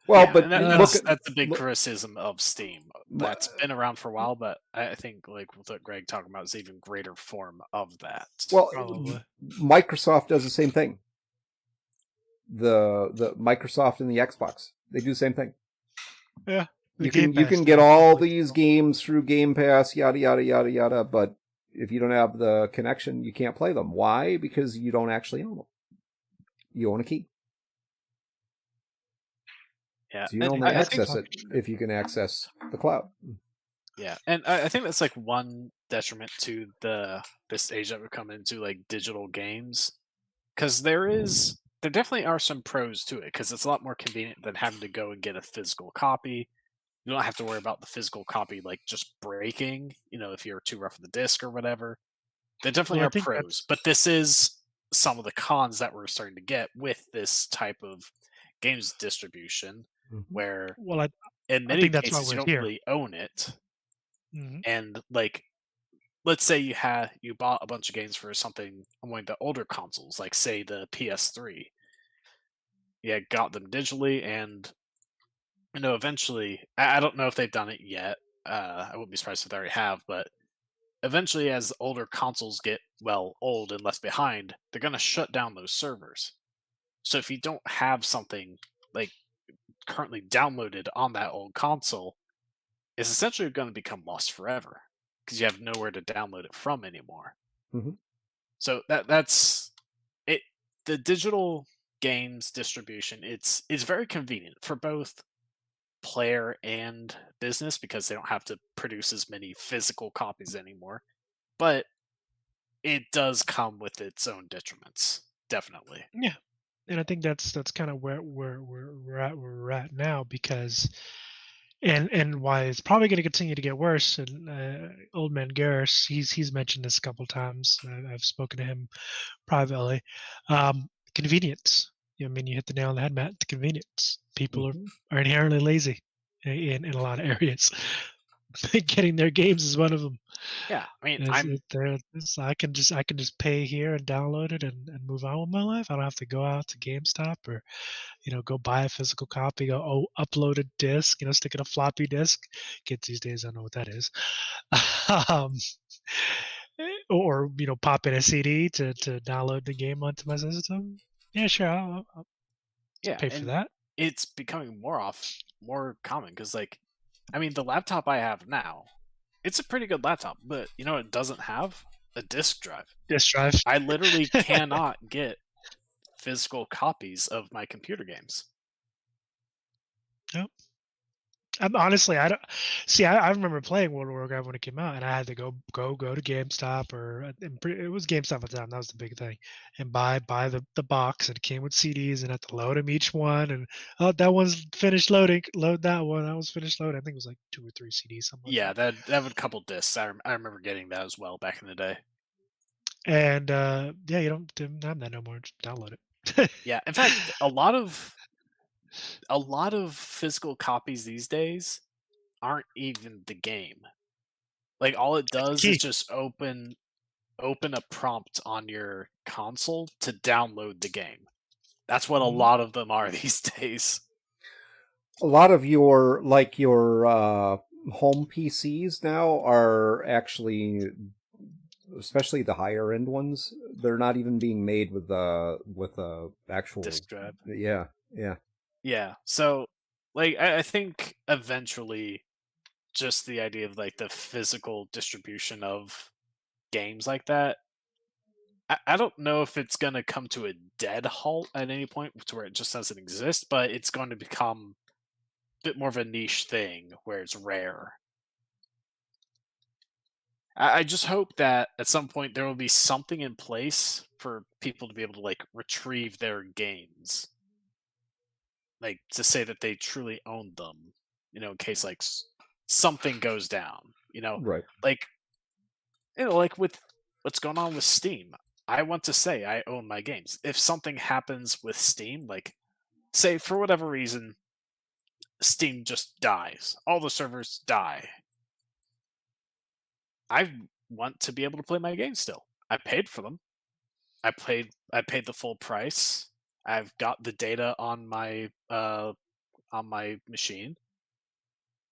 Well, yeah, but and that's a big criticism of Steam. That's been around for a while, but I think like what Greg talking about is an even greater form of that. Well, Probably. Microsoft does the same thing. The Microsoft and the Xbox, they do the same thing. Yeah. You can get all these games through Game Pass, yada yada yada yada, but if you don't have the connection, you can't play them. Why? Because you don't actually own them. You own a key. Yeah, So you only access it if you can access the cloud. Yeah, and I think that's like one detriment to this age that we're coming into, like digital games, because there definitely are some pros to it, because it's a lot more convenient than having to go and get a physical copy. You don't have to worry about the physical copy like just breaking, if you're too rough with the disc or whatever. There definitely are pros, but this is some of the cons that we're starting to get with this type of games distribution, Mhm. where Well, in I many think that's why cases you we're don't here. really own it. Mhm. And like, let's say you bought a bunch of games for something on one of the older consoles, like say the PS3. Yeah, got them digitally, and eventually, I don't know if they've done it yet. I wouldn't be surprised if they already have, but eventually, as older consoles get old and left behind, they're going to shut down those servers. So if you don't have something like currently downloaded on that old console, it's essentially going to become lost forever because you have nowhere to download it from anymore. Mhm. So that's it. The digital games distribution, it's very convenient for both player and business because they don't have to produce as many physical copies anymore. But it does come with its own detriments, definitely. Yeah, and I think that's kind of where we're at now, because and why it's probably going to continue to get worse. And old man Garrus, he's mentioned this a couple times. I've spoken to him privately. Convenience. I mean, you hit the nail on the head, Matt. The convenience. People are, Mhm. are inherently lazy in a lot of areas. Getting their games is one of them. Yeah, I mean, I can just pay here and download it and move on with my life. I don't have to go out to GameStop or go buy a physical copy, go upload a disc, stick in a floppy disk. Kids these days don't know what that is. um, or pop in a CD to download the game onto my system. Yeah, sure, I'll yeah, pay for and that. it's becoming more common because, like, I mean, the laptop I have now, it's a pretty good laptop, but it doesn't have a disk drive. Disk drive. I literally cannot get physical copies of my computer games. Yep. Honestly, I don't see. I remember playing World of Warcraft when it came out, and I had to go to GameStop, or it was GameStop at the time. That was the big thing, and buy the box, and it came with CDs, and I had to load them each one, and oh, that one's finished loading. Load that one. That was finished loading. I think it was like 2 or 3 CDs, something like Yeah, that. that would couple discs. I remember getting that as well back in the day. And yeah, you didn't have that no more. Just download it. Yeah, in fact, a lot of physical copies these days aren't even the game. Like all it That's the does is key. just open a prompt on your console to download the game. That's what a Mhm. lot of them are these days. A lot of your home PCs now are actually, especially the higher end ones, they're not even being made with a actual. Disk drive. Yeah, yeah. Yeah. So like I think eventually just the idea of like the physical distribution of games like that, I don't know if it's gonna come to a dead halt at any point to where it just doesn't exist, but it's going to become a bit more of a niche thing where it's rare. I just hope that at some point there will be something in place for people to be able to like retrieve their games, like to say that they truly own them. In case like something goes down. Right. Like like with what's going on with Steam. I want to say I own my games. If something happens with Steam, like say for whatever reason Steam just dies, all the servers die, I want to be able to play my games still. I paid for them. I paid the full price. I've got the data on my machine.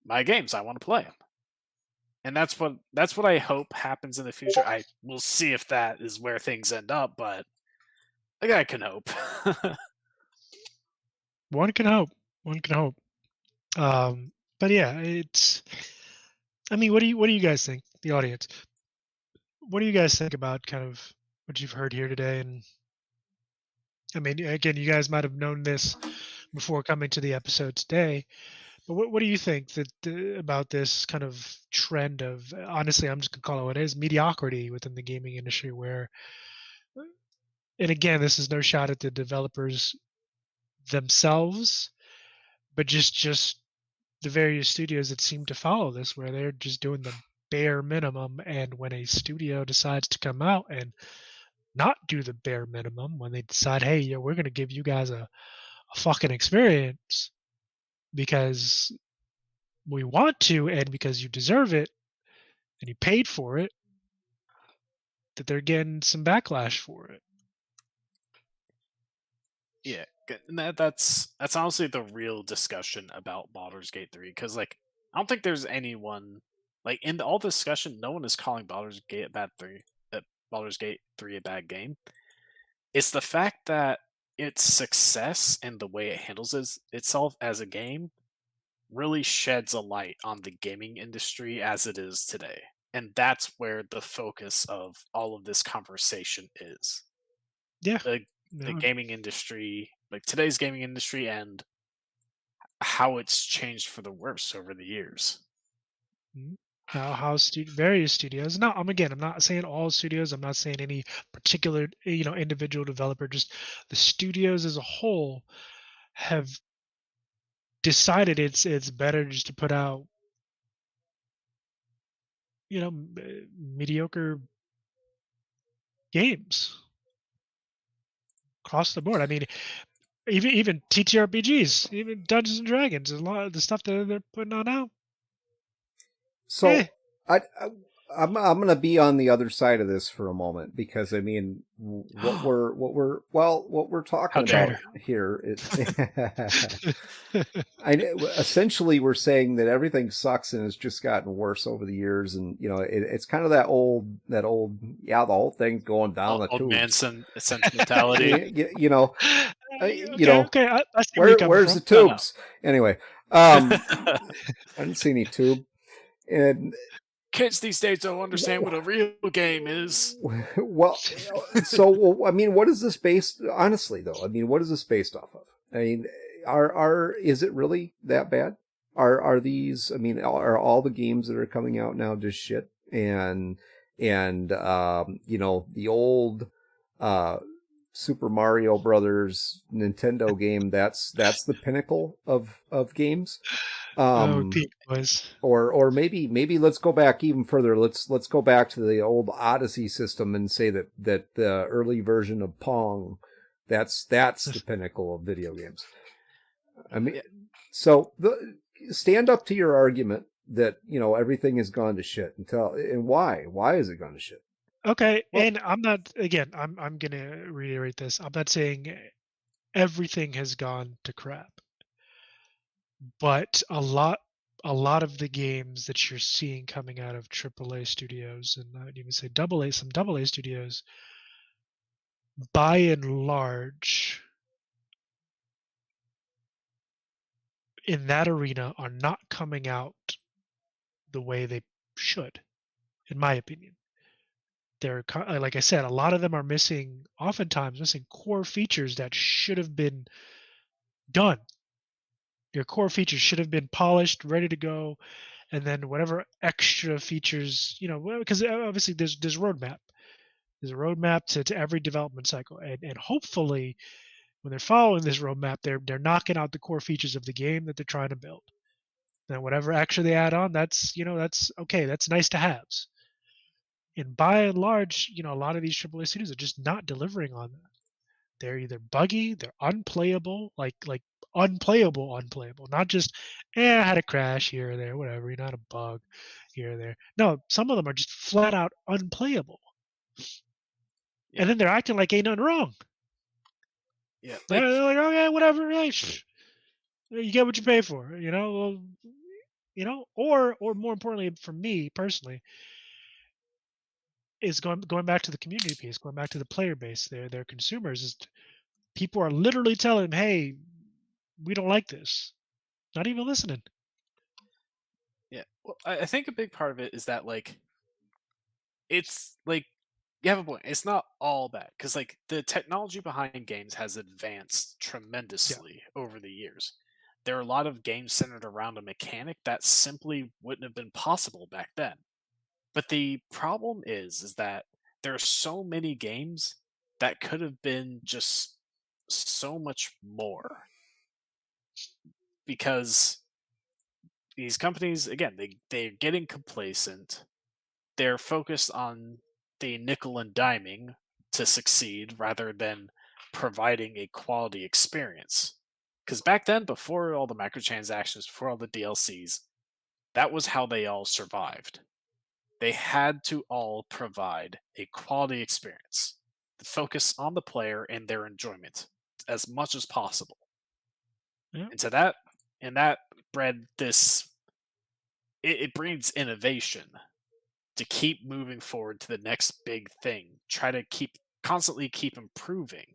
My games, I want to play them. And that's what I hope happens in the future. I will see if that is where things end up, but like I can hope. One can hope. One can hope. But yeah, it's. I mean, what do you guys think, the audience? What do you guys think about kind of what you've heard here today? And I mean, again, you guys might have known this before coming to the episode today, but what do you think about this kind of trend of, honestly, I'm just gonna call it what it is, mediocrity within the gaming industry, where, and again, this is no shot at the developers themselves, but just the various studios that seem to follow this, where they're just doing the bare minimum, and when a studio decides to come out and not do the bare minimum, when they decide, hey, yeah, we're going to give you guys a a fucking experience because we want to and because you deserve it and you paid for it, that they're getting some backlash for it. Yeah, and that's honestly the real discussion about Baldur's Gate 3, because like I don't think there's anyone like in all the discussion, no one is calling Baldur's Gate 3 a bad game. It's the fact that its success and the way it handles itself as a game really sheds a light on the gaming industry as it is today. And that's where the focus of all of this conversation is. Yeah. The the No, gaming industry, like today's gaming industry, and how it's changed for the worse over the years. mhm. How various studios. No, I'm not saying all studios. I'm not saying any particular individual developer. Just the studios as a whole have decided it's better just to put out mediocre games across the board. I mean, even TTRPGs, even Dungeons and Dragons, a lot of the stuff that they're putting on now. So I'm gonna be on the other side of this for a moment, because I mean what we're How talking dare about here is essentially we're saying that everything sucks and has just gotten worse over the years, and it's kind of that old the whole thing's going down the old man tubes. sentimentality. Okay. I see where you're coming Where's the from. No, no. tubes anyway? I didn't see any tube. And Kids these days don't understand what a real game is. well, so I mean, what is this based? Honestly, though, I mean, what is this based off of? I mean, is it really that bad? Are these? I mean, are all the games that are coming out now just shit? And the old Super Mario Brothers Nintendo game, that's the pinnacle of games. Peak boys. Or maybe let's go back even further. Let's go back to the old Odyssey system and say that the early version of Pong, that's the pinnacle of video games. I mean, so stand up to your argument that everything has gone to shit, and why is it gone to shit? Okay, and I'm not again. I'm gonna reiterate this. I'm not saying everything has gone to crap, but a lot of the games that you're seeing coming out of AAA studios, and I would even say some AA studios, by and large, in that arena, are not coming out the way they should, in my opinion. Like I said, a lot of them are oftentimes missing core features that should have been done. Your core features should have been polished, ready to go, and then whatever extra features, because obviously there's roadmap. There's a roadmap to every development cycle, and hopefully, when they're following this roadmap, they're knocking out the core features of the game that they're trying to build. And whatever extra they add on, that's okay. That's nice to haves. And by and large, a lot of these AAA studios are just not delivering on that. They're either buggy, they're unplayable, like unplayable, not just I had a crash here or there, whatever, not a bug here or there. No, some of them are just flat out unplayable. Yeah. And then they're acting like ain't nothing wrong. Yeah, They're like, okay, whatever, hey, you get what you pay for, or more importantly for me personally, is going back to the community piece, going back to the player base, their consumers. Is people are literally telling them, hey, we don't like this. Not even listening. yeah. Well, I think a big part of it is that it's like you have a point. It's not all bad, because the technology behind games has advanced Yeah. tremendously over the years. There are a lot of games centered around a mechanic that simply wouldn't have been possible back then. But the problem is that there are so many games that could have been just so much more, because these companies, again, they're getting complacent. They're focused on the nickel and diming to succeed rather than providing a quality experience. Because back then, before all the microtransactions, before all the DLCs, that was how they all survived. They had to all provide a quality experience, the focus on the player and their enjoyment as much as possible. Yeah. And that bred this. It breeds innovation to keep moving forward to the next big thing. Try to constantly keep improving.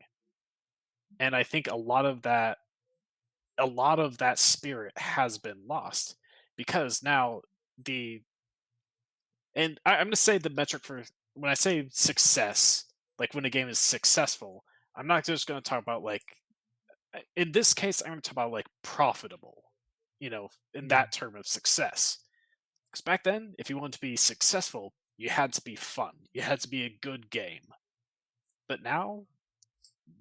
And I think a lot of that spirit has been lost because now I'm going to say the metric for when I say success, like when a game is successful, I'm not just going to talk about like in this case I'm going to talk about like profitable, in that term of success. Because back then, if you wanted to be successful, you had to be fun. You had to be a good game. But now,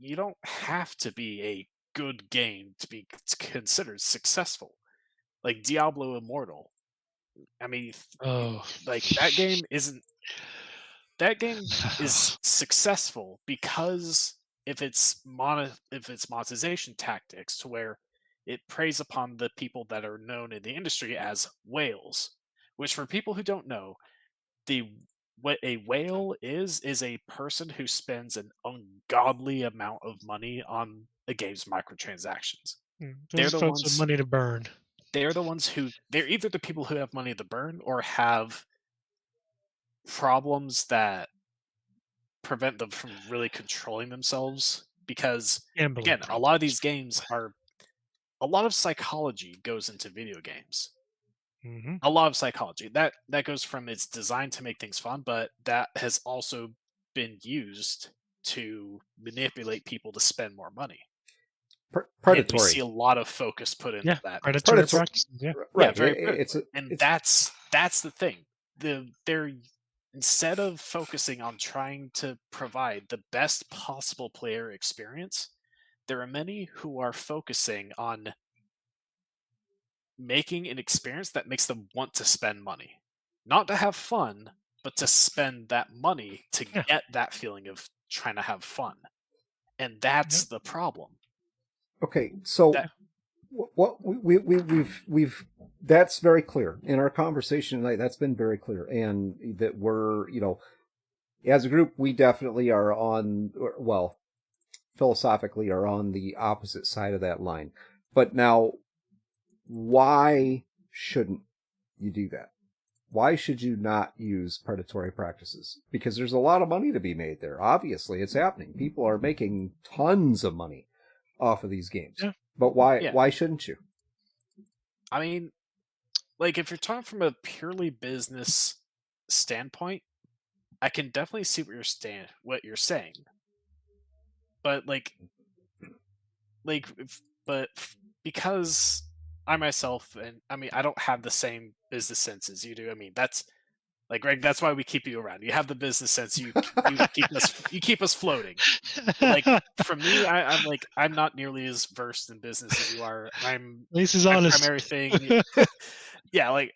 you don't have to be a good game to be considered successful. Like Diablo Immortal. I mean, Oh, like that game isn't. That game is successful because if its monetization tactics to where it preys upon the people that are known in the industry as whales, which for people who don't know, what a whale is a person who spends an ungodly amount of money on a game's microtransactions. They're those the folks with ones. money to burn. They're the ones who. They're either the people who have money to burn or have problems that prevent them from really controlling themselves. Because Gambling again, a lot of these problems. games are. A lot of psychology goes into video games. Mm-hmm. A lot of psychology that goes from it's designed to make things fun, but that has also been used to manipulate people to spend more money. And we Predatory. see a lot of focus put into that. Predatory practices. Yeah, Right. Very It's that's the thing. They're instead of focusing on trying to provide the best possible player experience, there are many who are focusing on making an experience that makes them want to spend money. Not to have fun, but to spend that money to get that feeling of trying to have fun. And that's the problem. Okay, so what we've that's very clear in our conversation tonight. That's been very clear, and that we're as a group we definitely are philosophically are on the opposite side of that line. But now, why shouldn't you do that? Why should you not use predatory practices? Because there's a lot of money to be made there. Obviously, it's happening. People are making tons of money off of these games. Yeah. But why shouldn't you? I mean, like if you're talking from a purely business standpoint, I can definitely see what you're saying. But because I myself, and I mean, I don't have the same business sense as you do. I mean, that's like Greg. That's why we keep you around. You have the business sense. You keep us floating. But like for me, I'm not nearly as versed in business as you are. At least he's honest. Primary thing, yeah. Like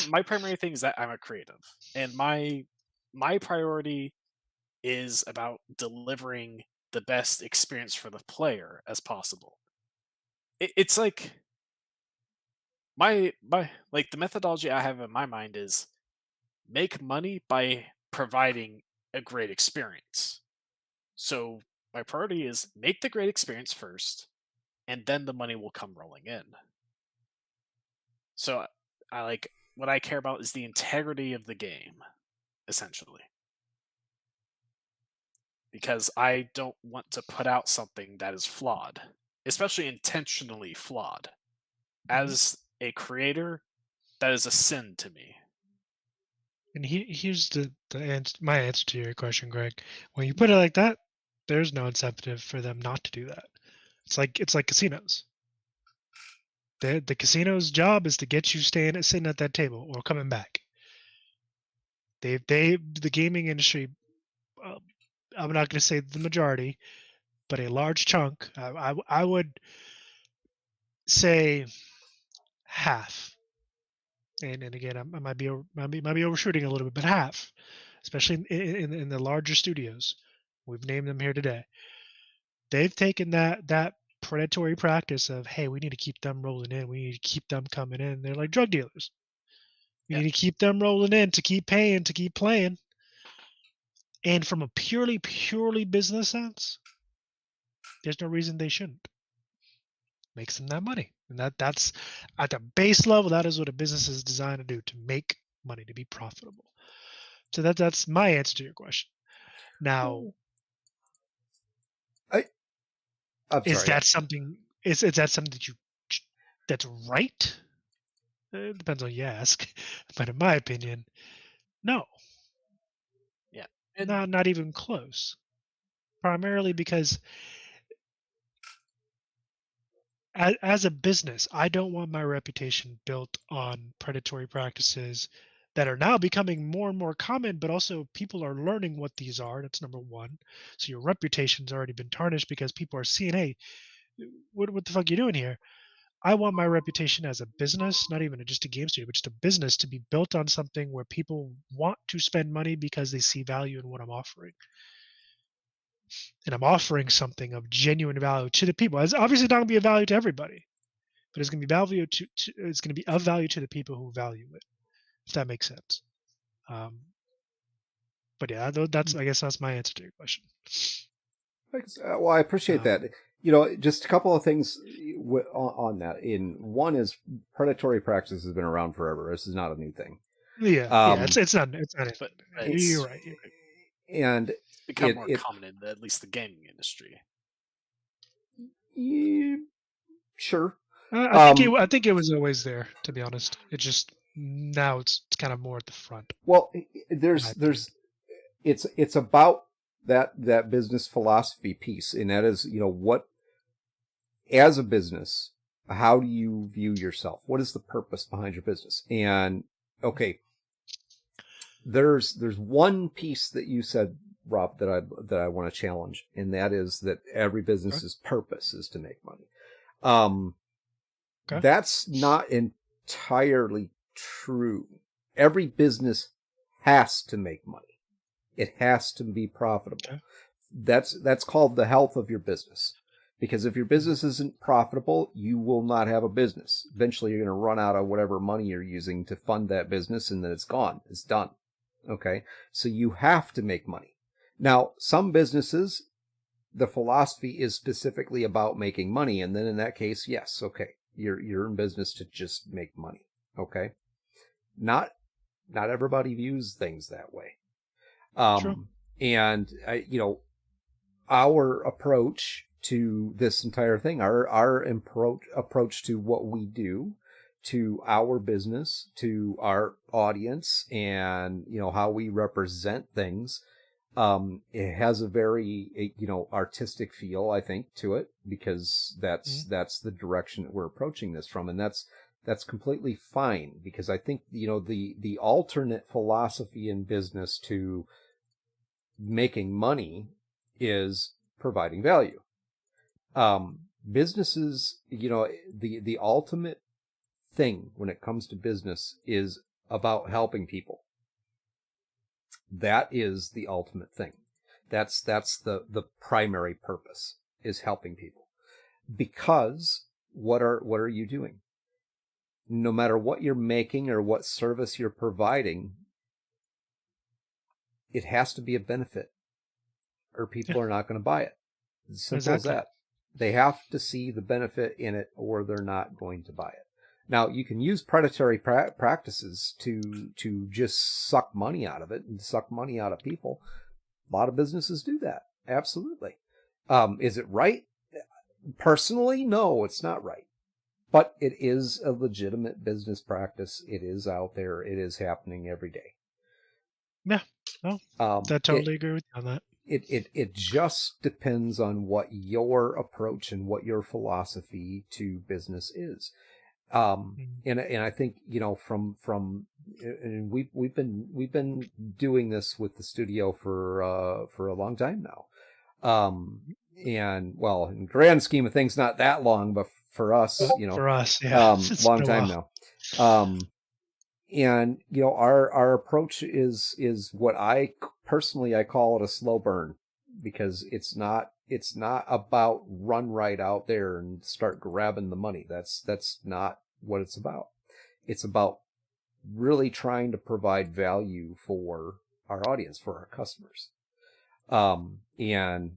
my primary thing is that I'm a creative, and my priority is about delivering the best experience for the player as possible. It's like my like the methodology I have in my mind is make money by providing a great experience. So my priority is make the great experience first, and then the money will come rolling in. So what I care about is the integrity of the game, essentially. Because I don't want to put out something that is flawed, especially intentionally flawed. As a creator, that is a sin to me. And here's my answer to your question, Greg. When you put it like that, there's no incentive for them not to do that. It's like casinos. The casino's job is to get you sitting at that table or coming back. The gaming industry, I'm not going to say the majority, but a large chunk. I would say half. And again, I might be overshooting a little bit, but half, especially in the larger studios, we've named them here today. They've taken that predatory practice of, hey, we need to keep them rolling in. We need to keep them coming in. They're like drug dealers. We Yeah. need to keep them rolling in to keep paying, to keep playing. And from a purely business sense, there's no reason they shouldn't. Makes them that money. And that's at the base level, that is what a business is designed to do, to make money, to be profitable. So that's my answer to your question. Now, I'm is sorry. that something is that something that's right? It depends on who you ask. But in my opinion, no. Yeah. And Not even close. Primarily because as a business, I don't want my reputation built on predatory practices that are now becoming more and more common, but also people are learning what these are. That's number one. So your reputation's already been tarnished because people are seeing, hey, what the fuck are you doing here? I want my reputation as a business, not even just a game studio, but just a business, to be built on something where people want to spend money because they see value in what I'm offering. And I'm offering something of genuine value to the people. It's obviously not going to be of value to everybody, but it's going to be value it's going to be of value to the people who value it, if that makes sense. But yeah, that's, I guess that's my answer to your question. Well, I appreciate that. Just a couple of things on that. One is predatory practice has been around forever. This is not a new thing. Yeah, it's not. but You're right. And it's become more common in at least the gaming industry. Yeah, sure. I think it was always there, to be honest. It just now it's kind of more at the front. Well, it's about that business philosophy piece, and that is, what, as a business, how do you view yourself? What is the purpose behind your business? And okay, there's one piece that you said, Rob, that I want to challenge, and that is that every business's purpose is to make money. Okay. That's not entirely true. Every business has to make money. It has to be profitable. Okay. That's called the health of your business. Because if your business isn't profitable, you will not have a business. Eventually, you're going to run out of whatever money you're using to fund that business, and then it's gone. It's done. Okay? So you have to make money. Now, some businesses, the philosophy is specifically about making money, and then in that case, yes, okay, you're in business to just make money. Okay? Not everybody views things that way. True. And our approach to this entire thing, our approach to what we do, to our business, to our audience, and how we represent things, it has a very artistic feel, I think, to it, because that's the direction that we're approaching this from, and that's completely fine, because I think the alternate philosophy in business to making money is providing value. Businesses, the ultimate thing when it comes to business is about helping people. That is the ultimate thing. That's the primary purpose, is helping people. Because what are you doing? No matter what you're making or what service you're providing, it has to be a benefit, or people are not going to buy it. As simple as that. They have to see the benefit in it, or they're not going to buy it. Now, you can use predatory practices to just suck money out of it and suck money out of people. A lot of businesses do that. Absolutely. Is it right? Personally, no, it's not right. But it is a legitimate business practice. It is out there. It is happening every day. Yeah, no, I totally agree with you on that. It just depends on what your approach and what your philosophy to business is. And I think, from and we've been doing this with the studio for a long time now. And well, in grand scheme of things, not that long, but for us, for us, yeah, long time now. And our approach is what I personally call it a slow burn, because it's not It's not about run right out there and start grabbing the money. That's not what it's about. It's about really trying to provide value for our audience, for our customers. And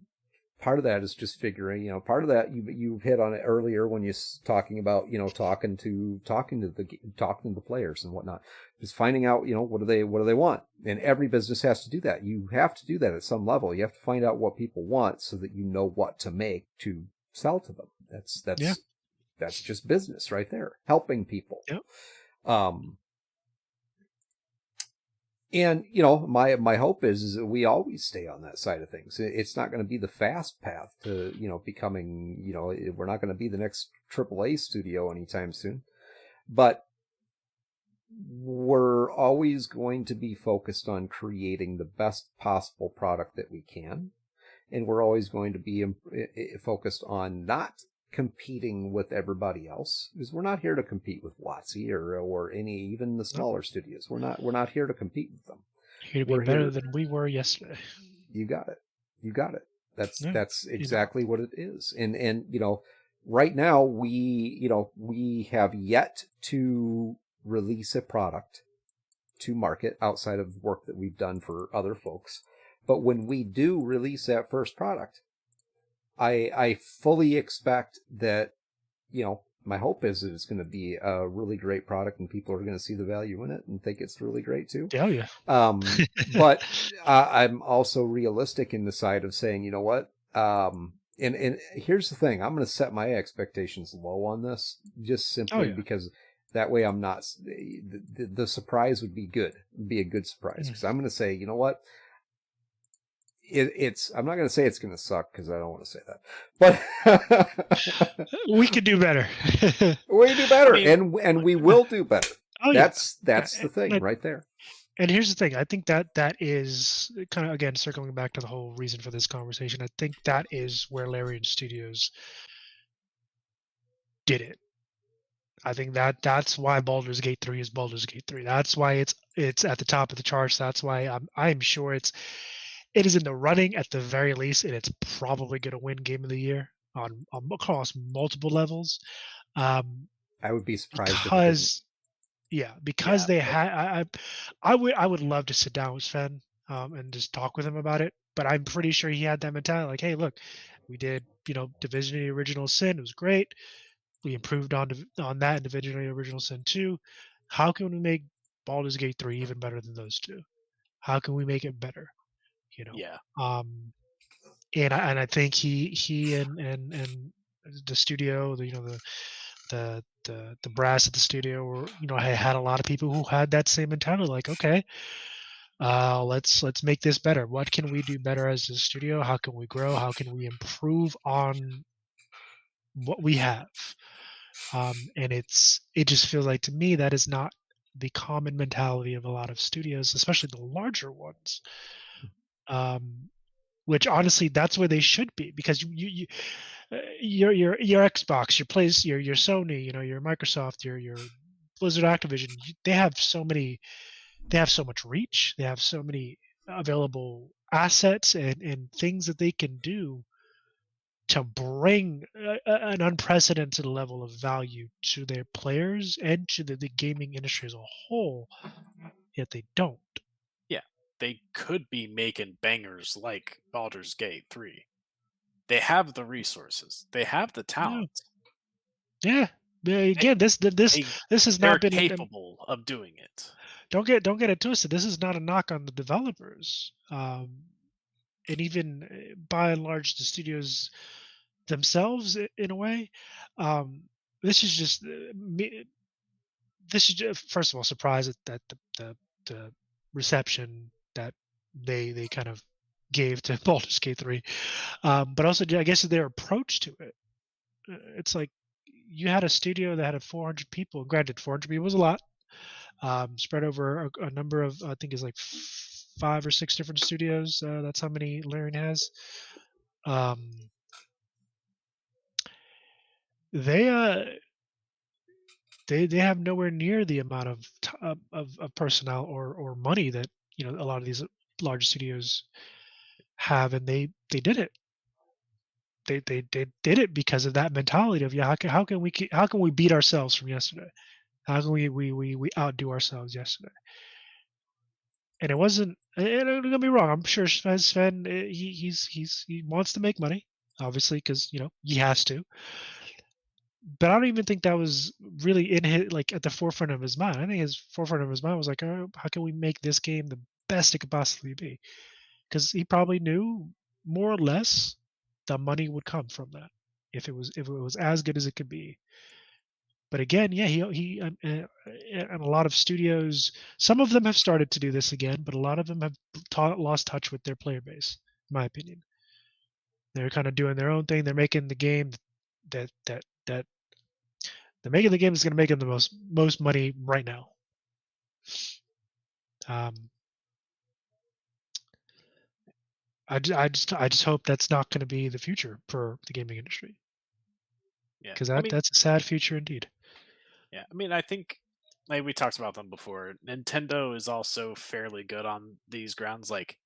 part of that is just figuring, part of that you hit on it earlier when you're talking about, talking to the players and whatnot, is finding out, what do they want? And every business has to do that. You have to do that at some level. You have to find out what people want so that you know what to make to sell to them. Yeah. That's just business right there, helping people. Yep. And, my hope is that we always stay on that side of things. It's not going to be the fast path to, becoming, we're not going to be the next AAA studio anytime soon, but we're always going to be focused on creating the best possible product that we can. And we're always going to be focused on not competing with everybody else, because we're not here to compete with WotC or even the smaller studios. We're not here to compete with them. Here to be better than we were yesterday. You got it. That's exactly what it is. And right now we have yet to release a product to market outside of work that we've done for other folks. But when we do release that first product, I fully expect that, my hope is that it's going to be a really great product and people are going to see the value in it and think it's really great too. Oh, yeah. But I'm also realistic in the side of saying, you know what? And here's the thing. I'm going to set my expectations low on this just simply because that way I'm not, the surprise would be good, be a good surprise. Because I'm going to say, you know what? I'm not going to say it's going to suck because I don't want to say that, but we could do better. We do better, and we will do better. Oh, that's the thing right there. And here's the thing. I think that is kind of, again, circling back to the whole reason for this conversation. I think that is where Larian Studios did it. I think that's why Baldur's Gate 3 is Baldur's Gate 3. That's why it's at the top of the charts. That's why I'm sure it is in the running at the very least, and it's probably going to win Game of the Year on across multiple levels. I would be surprised because they had. I would love to sit down with Sven and just talk with him about it. But I'm pretty sure he had that mentality, like, hey, look, we did Division of the Original Sin. It was great. We improved on that in Division of the Original Sin 2. How can we make Baldur's Gate 3 even better than those two? How can we make it better? Yeah. And I think he and the studio, the brass at the studio, were had a lot of people who had that same mentality, like, okay, let's make this better. What can we do better as a studio? How can we grow? How can we improve on what we have? And it just feels like to me that is not the common mentality of a lot of studios, especially the larger ones. Which honestly, that's where they should be, because your Xbox, your Sony, your Microsoft, your Blizzard, Activision, they have so much reach, they have so many available assets and things that they can do to bring an unprecedented level of value to their players and to the gaming industry as a whole, yet they don't. They could be making bangers like Baldur's Gate 3. They have the resources. They have the talent. Yeah. Again, this has not been capable of doing it. Don't get it twisted. This is not a knock on the developers, and even by and large the studios themselves in a way. This is just me. This is just, first of all, surprised that the reception that they kind of gave to Baldur's Gate 3, but also I guess their approach to it. It's like you had a studio that had 400 people. Granted, 400 people was a lot, spread over a number of, I think it's like 5 or 6 different studios. That's how many Larian has. They have nowhere near the amount of personnel or money that a lot of these large studios have, and they did it. they did it because of that mentality of, yeah, how can we beat ourselves from yesterday? How can we outdo ourselves yesterday? And it wasn't. And don't get me wrong. I'm sure Sven, he wants to make money, obviously, because he has to. But I don't even think that was really in his, like, at the forefront of his mind. I think his forefront of his mind was like, oh, how can we make this game the best it could possibly be? Because he probably knew more or less the money would come from that if it was as good as it could be. But again, yeah, and a lot of studios, some of them have started to do this again, but a lot of them have lost touch with their player base, in my opinion. They're kind of doing their own thing. They're making the game that they're making the game that's going to make them the most money right now. I just hope that's not going to be the future for the gaming industry. Yeah, Because I mean, that's a sad future indeed. yeah, I mean, I think like we talked about them before. Nintendo is also fairly good on these grounds. Like,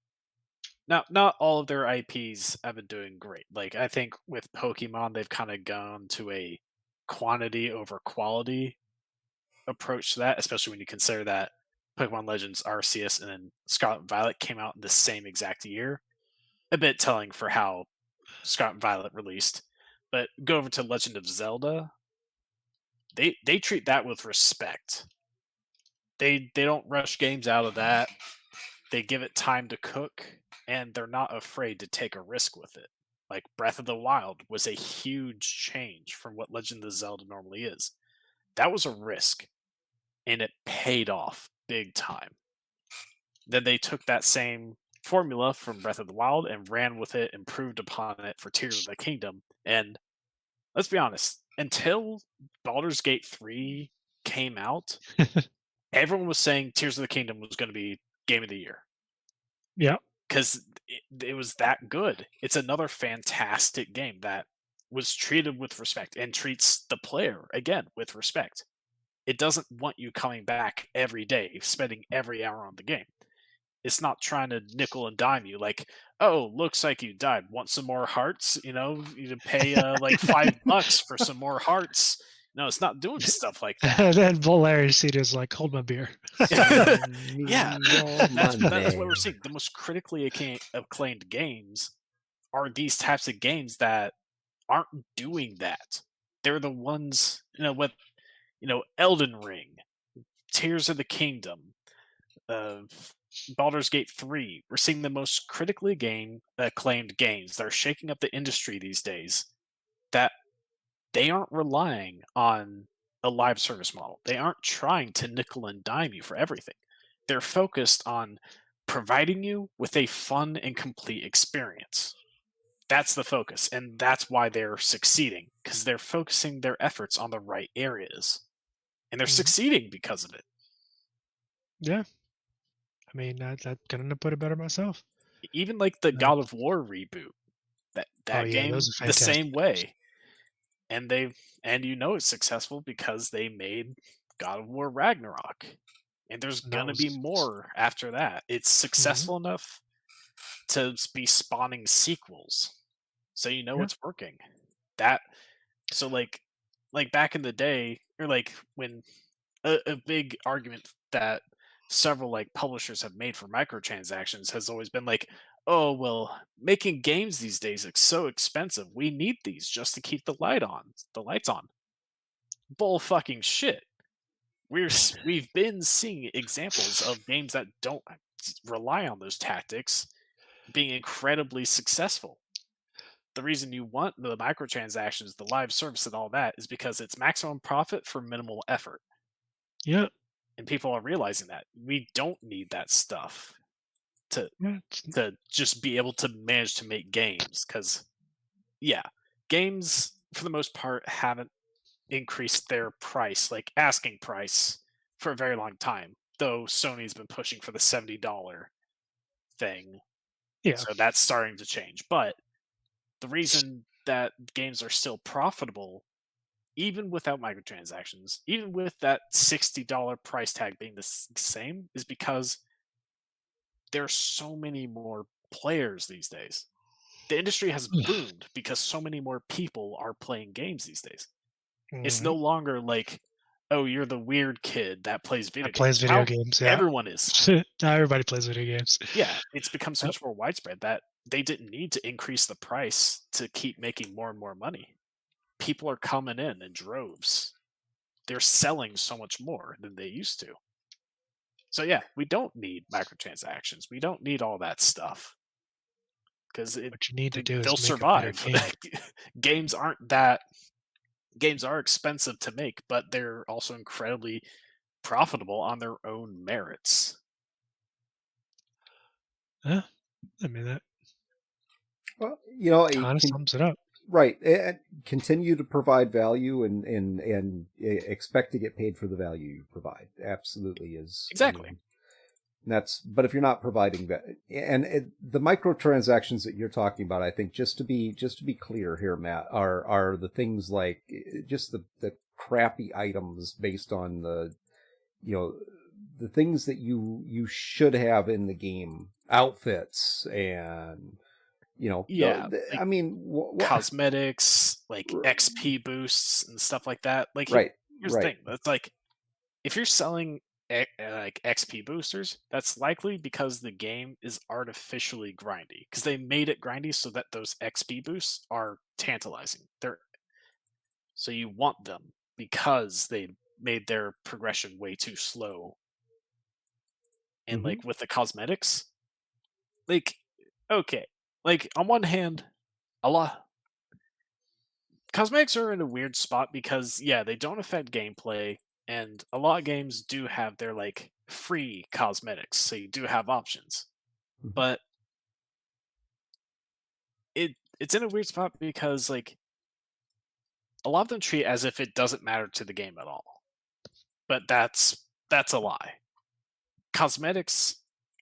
now, not all of their IPs have been doing great. Like, I think with Pokemon, they've kind of gone to a quantity over quality approach to that, especially when you consider that Pokemon Legends Arceus and then Scarlet and Violet came out in the same exact year. A bit telling for how Scarlet and Violet released. But go over to Legend of Zelda, they treat that with respect. They don't rush games out of that. They give it time to cook, and they're not afraid to take a risk with it. Like Breath of the Wild was a huge change from what Legend of Zelda normally is. That was a risk, and it paid off big time. Then they took that same formula from Breath of the Wild and ran with it, improved upon it for Tears of the Kingdom. And let's be honest, until Baldur's Gate 3 came out, everyone was saying Tears of the Kingdom was going to be game of the year. Yeah. Because it was that good. It's another fantastic game that was treated with respect and treats the player, again, with respect. It doesn't want you coming back every day, spending every hour on the game. It's not trying to nickel and dime you like, oh, looks like you died. Want some more hearts? You pay like $5 for some more hearts. No, it's not doing stuff like that. And then Valerian is like, hold my beer. Yeah, that's what we're Monday. seeing. The most critically acclaimed games are these types of games that aren't doing that. They're the ones, with Elden Ring, Tears of the Kingdom, Baldur's Gate 3. We're seeing the most critically acclaimed games that are shaking up the industry these days, that they aren't relying on a live service model. They aren't trying to nickel and dime you for everything. They're focused on providing you with a fun and complete experience. That's the focus, and that's why they're succeeding, because they're focusing their efforts on the right areas. And they're succeeding because of it. Yeah. I mean, I couldn't put it better myself. Even like the God of War reboot, that game those are the fantastic same way. And it's successful because they made God of War Ragnarok. And there's gonna be more after that. It's successful enough to be spawning sequels. So it's working. So like back in the day, or like when a big argument that several like publishers have made for microtransactions has always been like, oh well, making games these days is so expensive. We need these just to keep the lights on. Bull fucking shit. We've been seeing examples of games that don't rely on those tactics being incredibly successful. The reason you want the microtransactions, the live service, and all that is because it's maximum profit for minimal effort. Yeah. And people are realizing that we don't need that stuff to just be able to manage to make games. Because, yeah, games for the most part haven't increased their price, like asking price, for a very long time. Though Sony's been pushing for the $70 thing. Yeah. So that's starting to change. But the reason that games are still profitable, even without microtransactions, even with that $60 price tag being the same, is because there's so many more players these days. the industry has boomed because so many more people are playing games these days. It's no Mhm. longer like, oh, you're the weird kid that plays video That plays games. video Now games, yeah. everyone is. Now everybody plays video games. Yeah, it's become so Yep. much more widespread that they didn't need to increase the price to keep making more and more money. People are coming in droves. They're selling so much more than they used to. So yeah, we don't need microtransactions. We don't need all that stuff because What you need to do they'll is make a better survive. game. games aren't that games are expensive to make, but they're also incredibly profitable on their own merits. Yeah, I mean that Well, you know, kind of sums it up. right. And continue to provide value and expect to get paid for the value you provide. Absolutely is. Exactly. But if you're not providing that, and the microtransactions that you're talking about, I think just to be clear here, Matt, are the things like just the crappy items based on the things that you should have in the game, outfits and Yeah, I mean, cosmetics, like XP boosts and stuff like that. Like, right, here's the thing: that's like if you're selling like XP boosters, that's likely because the game is artificially grindy because they made it grindy so that those XP boosts are tantalizing. So you want them because they made their progression way too slow. And like with the cosmetics, like okay, like on one hand, a lot cosmetics are in a weird spot because yeah, they don't affect gameplay, and a lot of games do have their like free cosmetics, so you do have options. But it's in a weird spot because like a lot of them treat it as if it doesn't matter to the game at all. But that's a lie. Cosmetics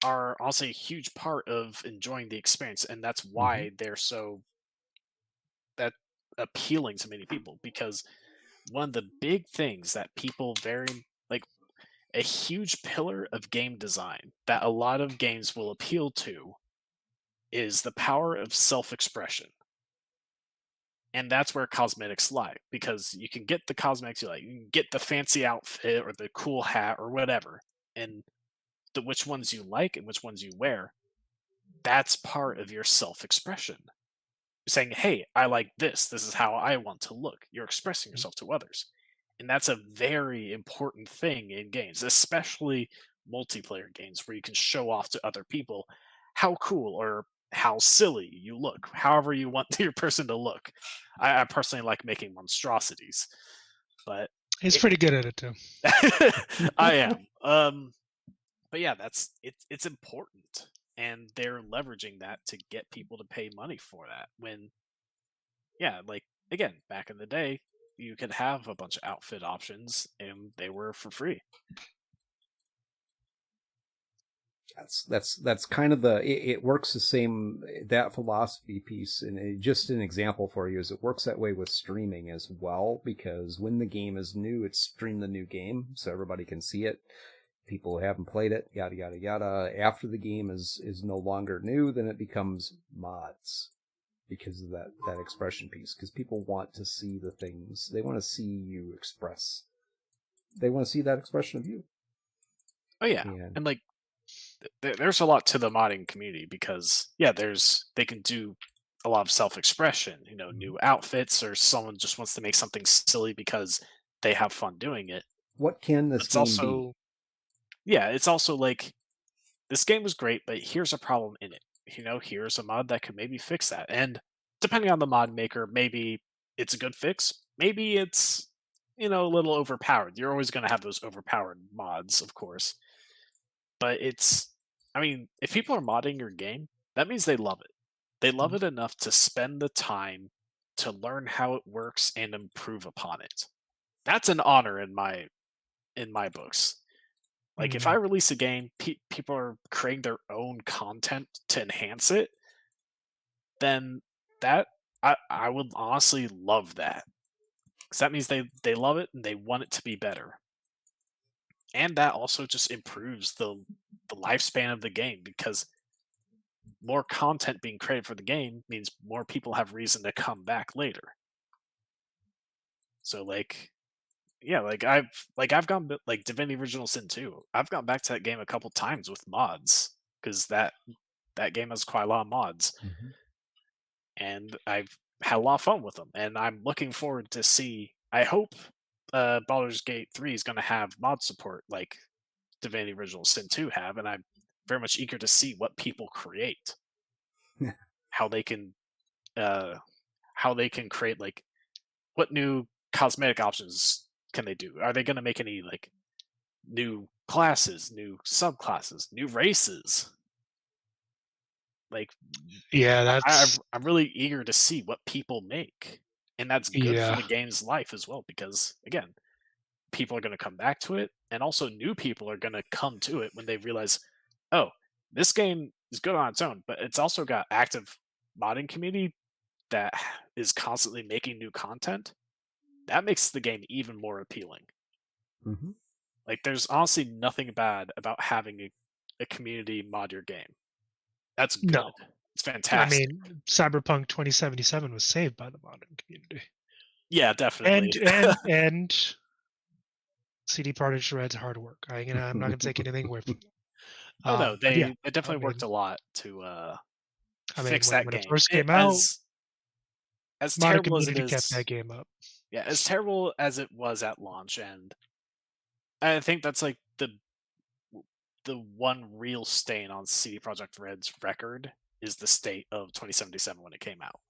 are also a huge part of enjoying the experience, and that's why they're so that appealing to many people because one of the big things that people very like a huge pillar of game design that a lot of games will appeal to is the power of self-expression. And that's where cosmetics lie because you can get the cosmetics you like, you can get the fancy outfit or the cool hat or whatever, and which ones you like and which ones you wear, that's part of your self-expression. You're saying, hey, I like this. This is how I want to look. You're expressing yourself to others. And that's a very important thing in games, especially multiplayer games where you can show off to other people how cool or how silly you look, however you want your person to look. I personally like making monstrosities, but He's pretty good at it too. I am. But yeah, it's important, and they're leveraging that to get people to pay money for that. When, yeah, like again, back in the day, you could have a bunch of outfit options, and they were for free. That's kind of it works the same, that philosophy piece, and just an example for you is it works that way with streaming as well, because when the game is new, it's stream the new game so everybody can see it. People who haven't played it, yada yada yada. After the game is no longer new, then it becomes mods because of that expression piece, because people want to see the things, they want to see you express, they want to see that expression of you. Oh yeah, and like there's a lot to the modding community because yeah, they can do a lot of self-expression, new outfits, or someone just wants to make something silly because they have fun doing it. What can this game be? Yeah, it's also like this game was great, but here's a problem in it. Here's a mod that could maybe fix that. And depending on the mod maker, maybe it's a good fix. Maybe it's a little overpowered. You're always going to have those overpowered mods, of course. But if people are modding your game, that means they love it. They love it enough to spend the time to learn how it works and improve upon it. That's an honor in my books. Like if I release a game, people are creating their own content to enhance it, then that I would honestly love that. Because that means they love it and they want it to be better. And that also just improves the lifespan of the game because more content being created for the game means more people have reason to come back later. So like, yeah, I've gone like Divinity Original Sin 2. I've gone back to that game a couple times with mods because that game has quite a lot of mods, Mhm. and I've had a lot of fun with them. And I'm looking forward to see. I hope Baldur's Gate 3 is going to have mod support like Divinity Original Sin 2 have, and I'm very much eager to see what people create, how they can uh, how they can create like what new cosmetic options can they do? Are they going to make any like new classes, new subclasses, new races? Like, Yeah, I'm really eager to see what people make, and that's good for yeah, the game's life as well because again, people are going to come back to it, and also new people are going to come to it when they realize, oh, this game is good on its own, but it's also got active modding community that is constantly making new content. That makes the game even more appealing. Mhm. Like, there's honestly nothing bad about having a community mod your game. That's no. good. It's I fantastic. mean, Cyberpunk 2077 was saved by the modern community, Yeah, definitely. and CD Projekt Red's hard work. I'm not gonna take anything away from them. Oh no, But yeah, they I definitely worked mean, a lot to fix that when it game. first came out, As modern terrible as it community kept is, that game up. yeah, as terrible as it was at launch, and I think that's like the one real stain on CD Projekt Red's record is the state of 2077 when it came out.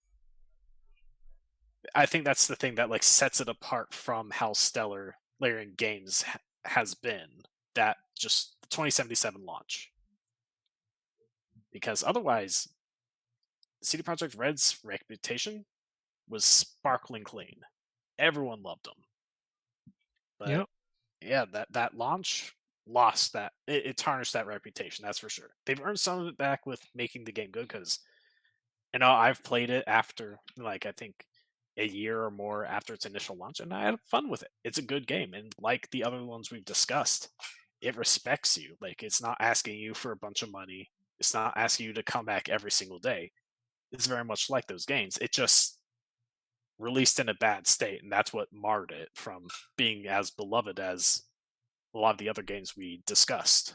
I think that's the thing that like sets it apart from how stellar Larian Games has been. That just the 2077 launch, because otherwise, CD Projekt Red's reputation was sparkling clean. Everyone loved them, but Yep. yeah, that launch lost that. It tarnished that reputation. That's for sure. They've earned some of it back with making the game good because I've played it after like I think a year or more after its initial launch, and I had fun with it. It's a good game, and like the other ones we've discussed, it respects you. Like it's not asking you for a bunch of money. It's not asking you to come back every single day. It's very much like those games. It just released in a bad state, and that's what marred it from being as beloved as a lot of the other games we discussed.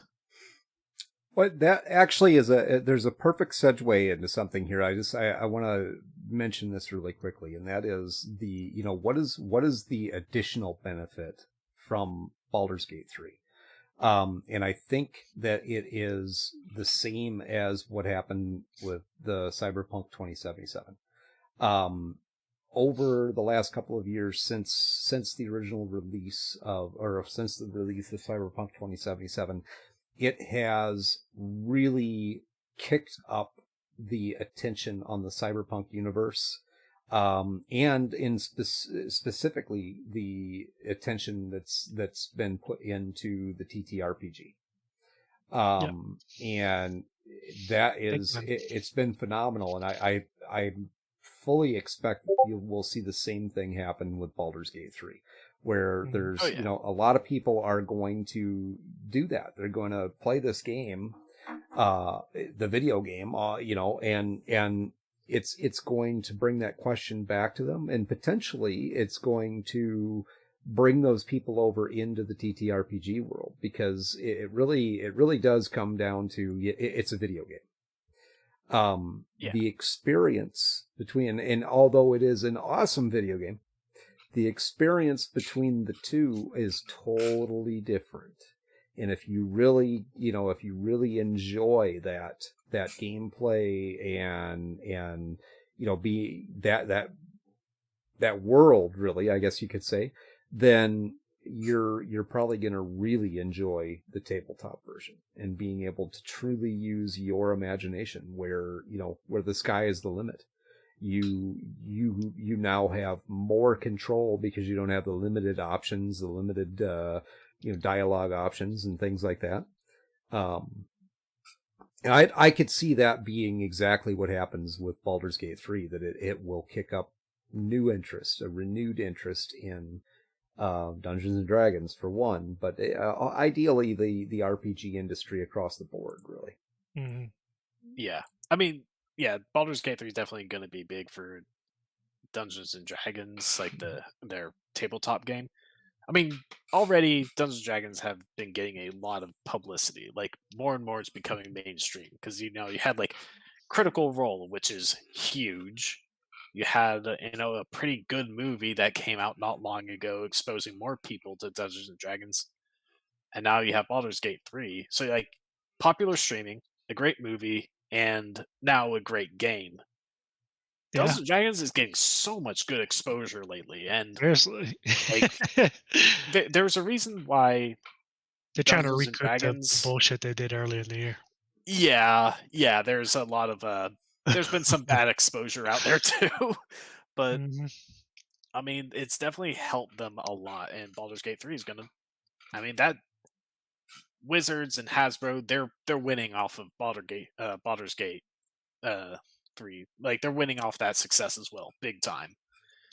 But that actually is there's a perfect segue into something here. I want to mention this really quickly, and that is what is the additional benefit from Baldur's Gate 3? And I think that it is the same as what happened with the Cyberpunk 2077. Over the last couple of years since the original release since the release of Cyberpunk 2077, it has really kicked up the attention on the cyberpunk universe, and specifically the attention that's been put into the TTRPG. Yep. And that Big is time. it's been phenomenal, and I fully expect you will see the same thing happen with Baldur's Gate 3, where Mhm. there's Oh yeah, a lot of people are going to do that. They're going to play this game, the video game, and it's going to bring that question back to them, and potentially it's going to bring those people over into the TTRPG world, because it really does come down to it's a video game. yeah. The experience between, and although it is an awesome video game, the experience between the two is totally different. And if you really, if you really enjoy that gameplay and be that world, really, I guess you could say, then you're probably going to really enjoy the tabletop version and being able to truly use your imagination, where the sky is the limit. You now have more control because you don't have the limited options, the limited dialogue options and things like that. And I could see that being exactly what happens with Baldur's Gate 3, that it will kick up new interest, a renewed interest in Dungeons and Dragons for one, but ideally the RPG industry across the board, really. Mhm. Yeah. I mean, yeah, Baldur's Gate 3 is definitely going to be big for Dungeons and Dragons, like their tabletop game. I mean, already Dungeons and Dragons have been getting a lot of publicity. Like more and more, it's becoming mainstream because you had like Critical Role, which is huge. You had a pretty good movie that came out not long ago, exposing more people to Dungeons and Dragons, and now you have Baldur's Gate 3. So like popular streaming, a great movie, and now a great game. Yeah, Dungeons and Dragons is getting so much good exposure lately, and seriously. like there's a reason why They're trying to Dungeons and recoup the Dragons. bullshit they did earlier in the year. Yeah, there's a lot of there's been some bad exposure out there too. But Mhm. I mean, it's definitely helped them a lot, and Baldur's Gate 3 is gonna. I mean, that Wizards and Hasbro, they're winning off of Baldur's Gate 3. Like they're winning off that success as well, big time.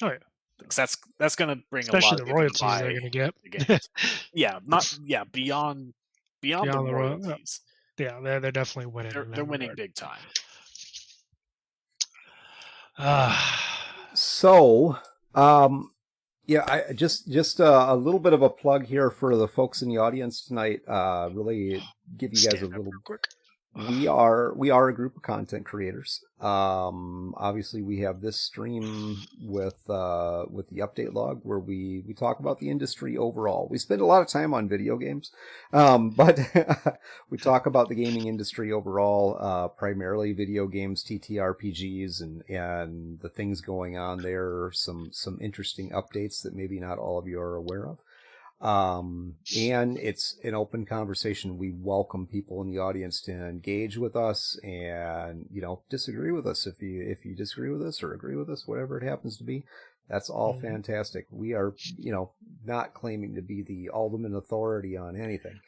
Oh yeah, Because that's gonna bring a lot especially of the people to royalties they're buy gonna get. the games. Yeah, not yeah beyond the Beyond the royal, royalties, yeah, they're definitely winning in they're that winning regard. big time. So, yeah, I just a little bit of a plug here for the folks in the audience tonight. Really give you guys Stand a up little. real quick. We are a group of content creators. Obviously, we have this stream with the update log where we talk about the industry overall. We spend a lot of time on video games, but we talk about the gaming industry overall, primarily video games, TTRPGs, and the things going on there. Some interesting updates that maybe not all of you are aware of. And it's an open conversation. We welcome people in the audience to engage with us and, disagree with us. If you disagree with us or agree with us, whatever it happens to be, that's all fantastic. We are, not claiming to be the ultimate authority on anything.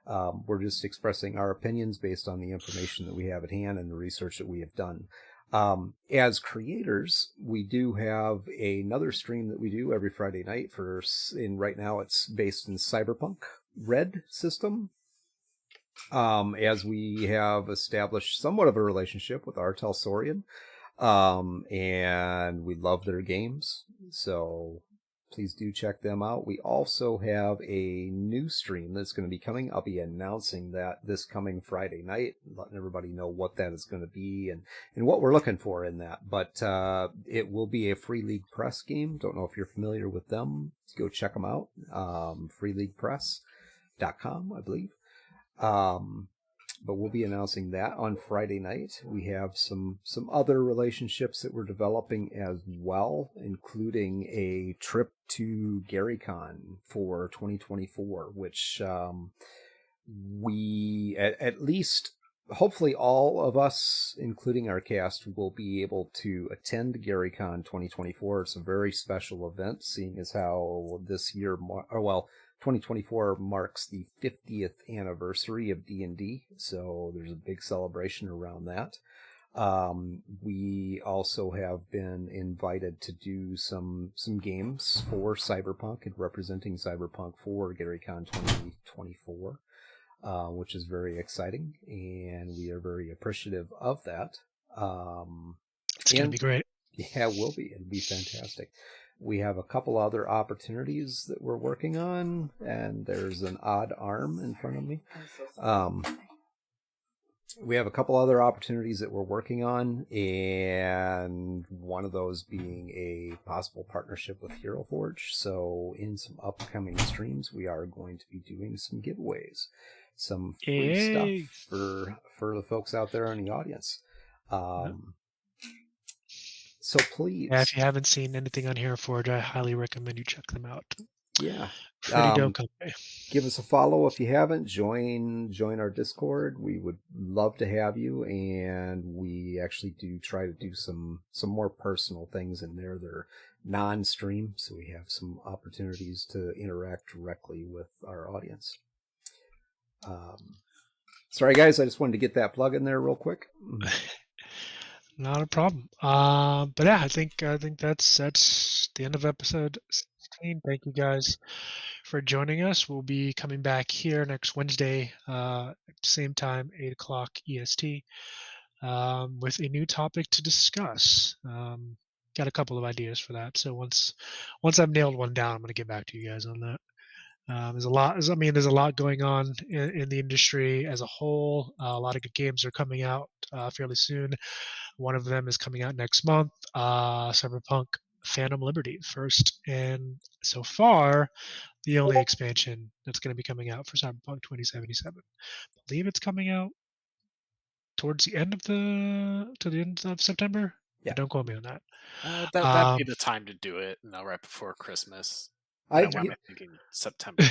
We're just expressing our opinions based on the information that we have at hand and the research that we have done. As creators, we do have another stream that we do every Friday night right now it's based in Cyberpunk Red system. As we have established somewhat of a relationship with Artel Saurian, and we love their games. So please do check them out. We also have a new stream that's going to be coming. I'll be announcing that this coming Friday night, letting everybody know what that is going to be and what we're looking for in that. But it will be a Free League Press game. Don't know if you're familiar with them. Go check them out. freeleaguepress.com, I believe. But we'll be announcing that on Friday night. We have some other relationships that we're developing as well, including a trip to GaryCon for 2024, which we at least hopefully all of us, including our cast, will be able to attend GaryCon 2024. It's a very special event, seeing as how this year, 2024 marks the 50th anniversary of D&D, so there's a big celebration around that. We also have been invited to do some games for Cyberpunk and representing Cyberpunk for GaryCon 2024, which is very exciting, and we are very appreciative of that. It's going to be great. Yeah, it will be. It'll be fantastic. We have a couple other opportunities that we're working on, and there's an odd arm in front of me. We have a couple other opportunities that we're working on, and one of those being a possible partnership with Hero Forge. So in some upcoming streams, we are going to be doing some giveaways, some free stuff for the folks out there in the audience. So please. Yeah, if you haven't seen anything on Hero Forge, I highly recommend you check them out. Yeah. Pretty dope company. Give us a follow if you haven't. Join our Discord. We would love to have you, and we actually do try to do some more personal things in there. They're non-stream, so we have some opportunities to interact directly with our audience. Sorry guys, I just wanted to get that plug in there real quick. Not a problem. But yeah, I think that's the end of episode 16. Thank you guys for joining us. We'll be coming back here next Wednesday, at the same time, 8 o'clock EST. with a new topic to discuss. Got a couple of ideas for that. So once I've nailed one down, I'm going to get back to you guys on that. There's a lot. There's a lot going on in the industry as a whole. A lot of good games are coming out fairly soon. One of them is coming out next month. Cyberpunk Phantom Liberty first, and so far the only expansion that's going to be coming out for Cyberpunk 2077. I believe it's coming out towards the end of September. Yeah. Don't quote me on that. That'd be the time to do it, right before Christmas. I Why am I thinking September?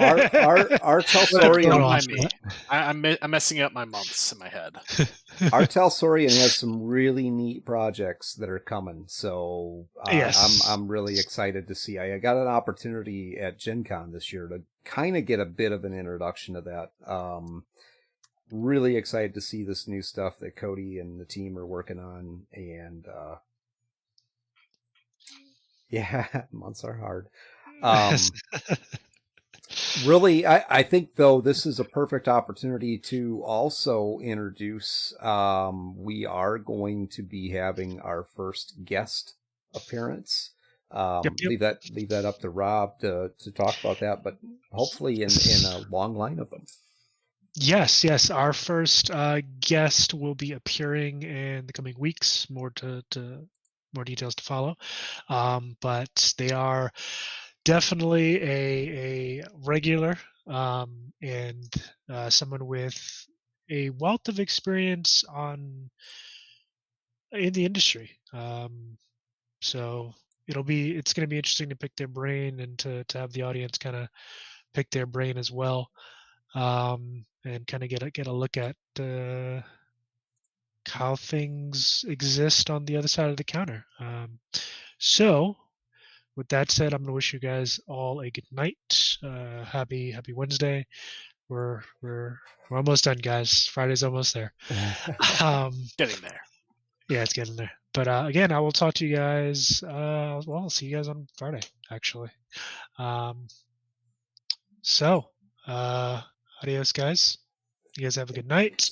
our Telsorian. Don't mind me. I'm messing up my months in my head. Our Telsorian has some really neat projects that are coming, so yes. I'm really excited to see. I got an opportunity at Gen Con this year to kind of get a bit of an introduction to that. Really excited to see this new stuff that Cody and the team are working on, and yeah, months are hard. Really, I think, though, this is a perfect opportunity to also introduce, we are going to be having our first guest appearance. Yep. Leave that up to Rob to talk about that, but hopefully in a long line of them. Yes. Our first guest will be appearing in the coming weeks. More details to follow, but they are definitely a regular and someone with a wealth of experience in the industry. So it's going to be interesting to pick their brain and to have the audience kind of pick their brain as well, and kind of get a look at how things exist on the other side of the counter. So with that said, I'm going to wish you guys all a good night. Happy Wednesday. We're almost done, guys. Friday's almost there. Getting there. Yeah, it's getting there. But again, I will talk to you guys. I'll see you guys on Friday, actually. So, adios, guys. You guys have a good night.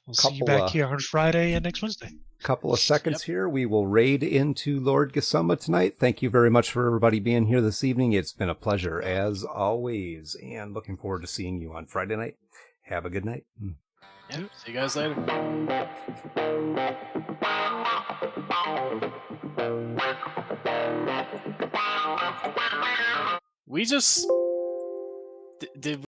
We'll see you back here on Friday and next Wednesday. Couple of seconds here. We will raid into Lord Gasuma tonight. Thank you very much for everybody being here this evening. It's been a pleasure as always, and looking forward to seeing you on Friday night. Have a good night. Yep. See you guys later. We just did.